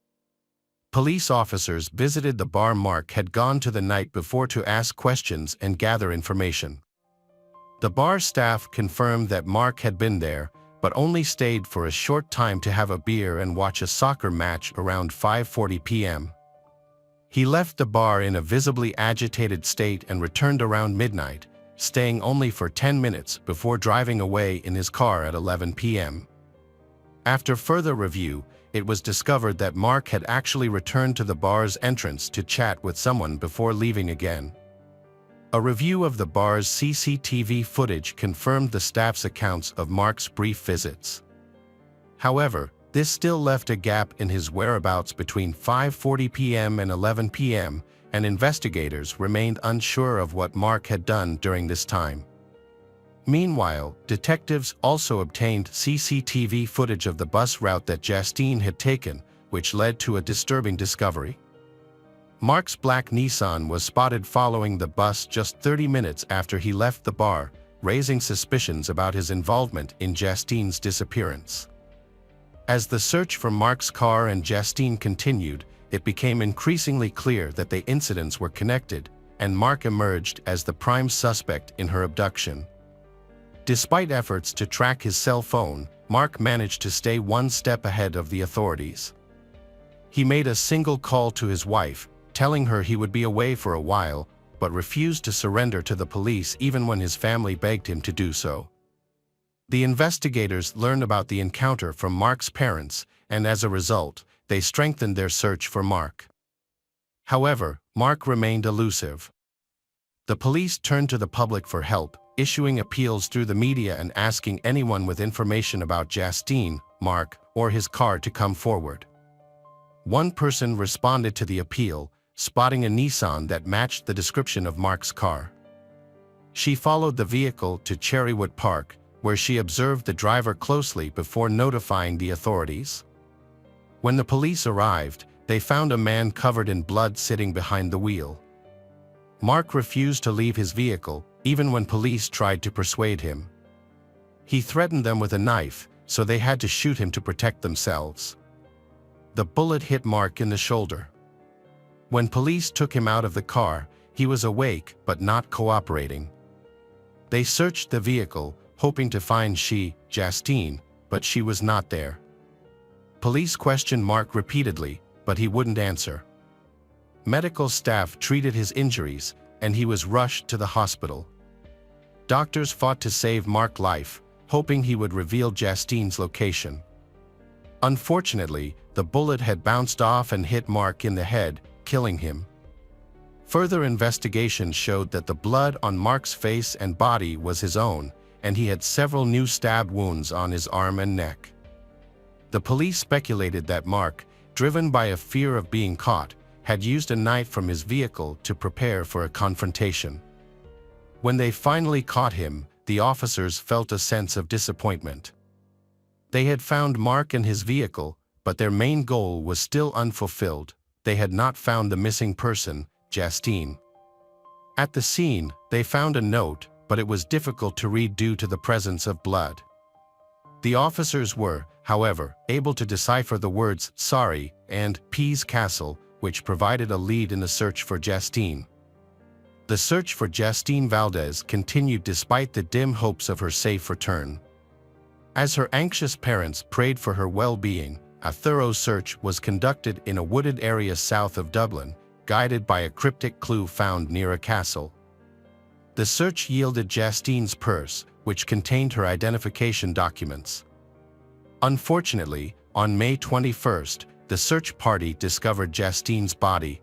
Police officers visited the bar Mark had gone to the night before to ask questions and gather information. The bar staff confirmed that Mark had been there, but only stayed for a short time to have a beer and watch a soccer match around 5:40 p.m. He left the bar in a visibly agitated state and returned around midnight, staying only for 10 minutes before driving away in his car at 11 p.m. After further review, it was discovered that Mark had actually returned to the bar's entrance to chat with someone before leaving again. A review of the bar's CCTV footage confirmed the staff's accounts of Mark's brief visits. However, this still left a gap in his whereabouts between 5:40 p.m. and 11 p.m., and investigators remained unsure of what Mark had done during this time. Meanwhile, detectives also obtained CCTV footage of the bus route that Jastine had taken, which led to a disturbing discovery. Mark's black Nissan was spotted following the bus just 30 minutes after he left the bar, raising suspicions about his involvement in Jastine's disappearance. As the search for Mark's car and Jastine continued, it became increasingly clear that the incidents were connected, and Mark emerged as the prime suspect in her abduction. Despite efforts to track his cell phone, Mark managed to stay one step ahead of the authorities. He made a single call to his wife, telling her he would be away for a while, but refused to surrender to the police even when his family begged him to do so. The investigators learned about the encounter from Mark's parents, and as a result, they strengthened their search for Mark. However, Mark remained elusive. The police turned to the public for help, issuing appeals through the media and asking anyone with information about Jastine, Mark, or his car to come forward. One person responded to the appeal, spotting a Nissan that matched the description of Mark's car. She followed the vehicle to Cherrywood Park, where she observed the driver closely before notifying the authorities. When the police arrived, they found a man covered in blood sitting behind the wheel. Mark refused to leave his vehicle, even when police tried to persuade him. He threatened them with a knife, so they had to shoot him to protect themselves. The bullet hit Mark in the shoulder. When police took him out of the car, he was awake but not cooperating. They searched the vehicle, hoping to find Jastine, but she was not there. Police questioned Mark repeatedly, but he wouldn't answer. Medical staff treated his injuries, and he was rushed to the hospital. Doctors fought to save Mark's life, hoping he would reveal Jastine's location. Unfortunately, the bullet had bounced off and hit Mark in the head, killing him. Further investigation showed that the blood on Mark's face and body was his own, and he had several new stab wounds on his arm and neck. The police speculated that Mark, driven by a fear of being caught, had used a knife from his vehicle to prepare for a confrontation. When they finally caught him, the officers felt a sense of disappointment. They had found Mark in his vehicle, but their main goal was still unfulfilled. They had not found the missing person, Jastine. At the scene, they found a note, but it was difficult to read due to the presence of blood. The officers were, however, able to decipher the words "sorry" and "Pease Castle," which provided a lead in the search for Jastine. The search for Jastine Valdez continued despite the dim hopes of her safe return. As her anxious parents prayed for her well-being, a thorough search was conducted in a wooded area south of Dublin, guided by a cryptic clue found near a castle. The search yielded Jastine's purse, which contained her identification documents. Unfortunately, on May 21st, the search party discovered Jastine's body.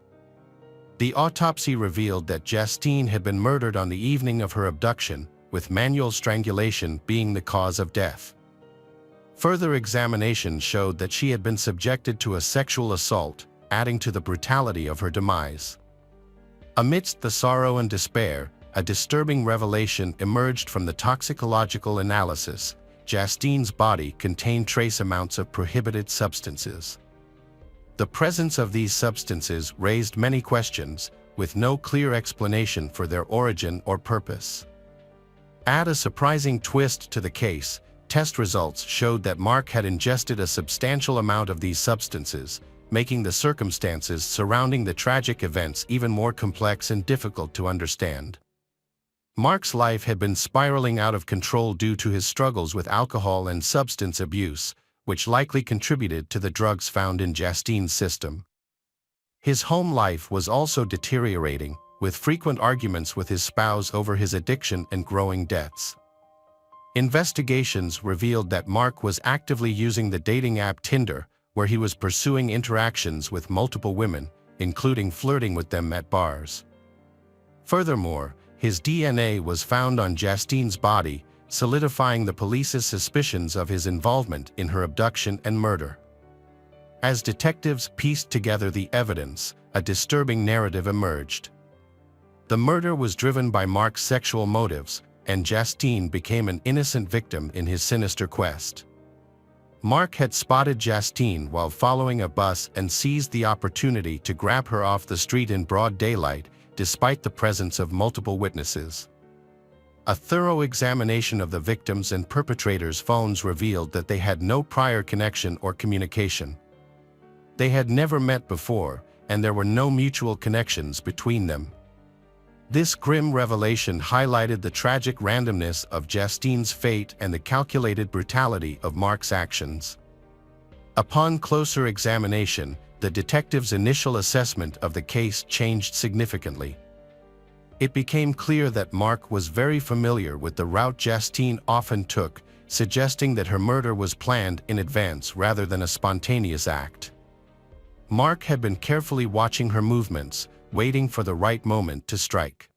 The autopsy revealed that Jastine had been murdered on the evening of her abduction, with manual strangulation being the cause of death. Further examination showed that she had been subjected to a sexual assault, adding to the brutality of her demise. Amidst the sorrow and despair, a disturbing revelation emerged from the toxicological analysis. Jastine's body contained trace amounts of prohibited substances. The presence of these substances raised many questions, with no clear explanation for their origin or purpose. Add a surprising twist to the case. Test results showed that Mark had ingested a substantial amount of these substances, making the circumstances surrounding the tragic events even more complex and difficult to understand. Mark's life had been spiraling out of control due to his struggles with alcohol and substance abuse, which likely contributed to the drugs found in Jastine's system. His home life was also deteriorating, with frequent arguments with his spouse over his addiction and growing debts. Investigations revealed that Mark was actively using the dating app Tinder, where he was pursuing interactions with multiple women, including flirting with them at bars. Furthermore, his DNA was found on Jastine's body, solidifying the police's suspicions of his involvement in her abduction and murder. As detectives pieced together the evidence, a disturbing narrative emerged. The murder was driven by Mark's sexual motives, and Jastine became an innocent victim in his sinister quest. Mark had spotted Jastine while following a bus and seized the opportunity to grab her off the street in broad daylight, despite the presence of multiple witnesses. A thorough examination of the victims' and perpetrators' phones revealed that they had no prior connection or communication. They had never met before, and there were no mutual connections between them. This grim revelation highlighted the tragic randomness of Jastine's fate and the calculated brutality of Mark's actions. Upon closer examination, the detectives' initial assessment of the case changed significantly. It became clear that Mark was very familiar with the route Jastine often took, suggesting that her murder was planned in advance rather than a spontaneous act. Mark had been carefully watching her movements, waiting for the right moment to strike.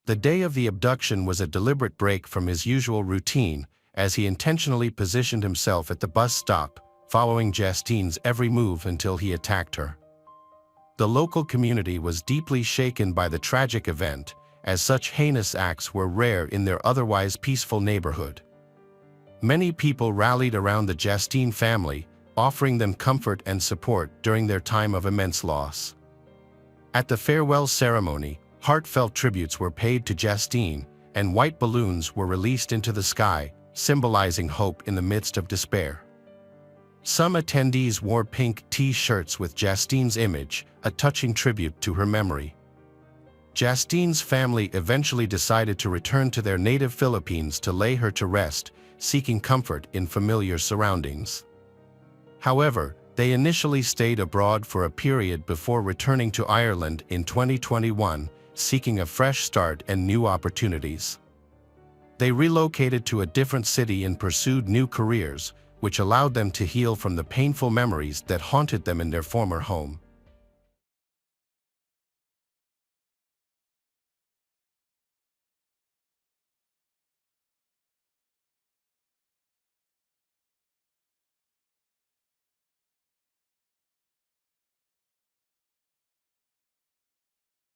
The day of the abduction was a deliberate break from his usual routine, as he intentionally positioned himself at the bus stop, following Jastine's every move until he attacked her. The local community was deeply shaken by the tragic event, as such heinous acts were rare in their otherwise peaceful neighborhood. Many people rallied around the Jastine family, offering them comfort and support during their time of immense loss. At the farewell ceremony, heartfelt tributes were paid to Jastine, and white balloons were released into the sky, symbolizing hope in the midst of despair. Some attendees wore pink T-shirts with Jastine's image, a touching tribute to her memory. Jastine's family eventually decided to return to their native Philippines to lay her to rest, seeking comfort in familiar surroundings. However, they initially stayed abroad for a period before returning to Ireland in 2021, seeking a fresh start and new opportunities. They relocated to a different city and pursued new careers, which allowed them to heal from the painful memories that haunted them in their former home.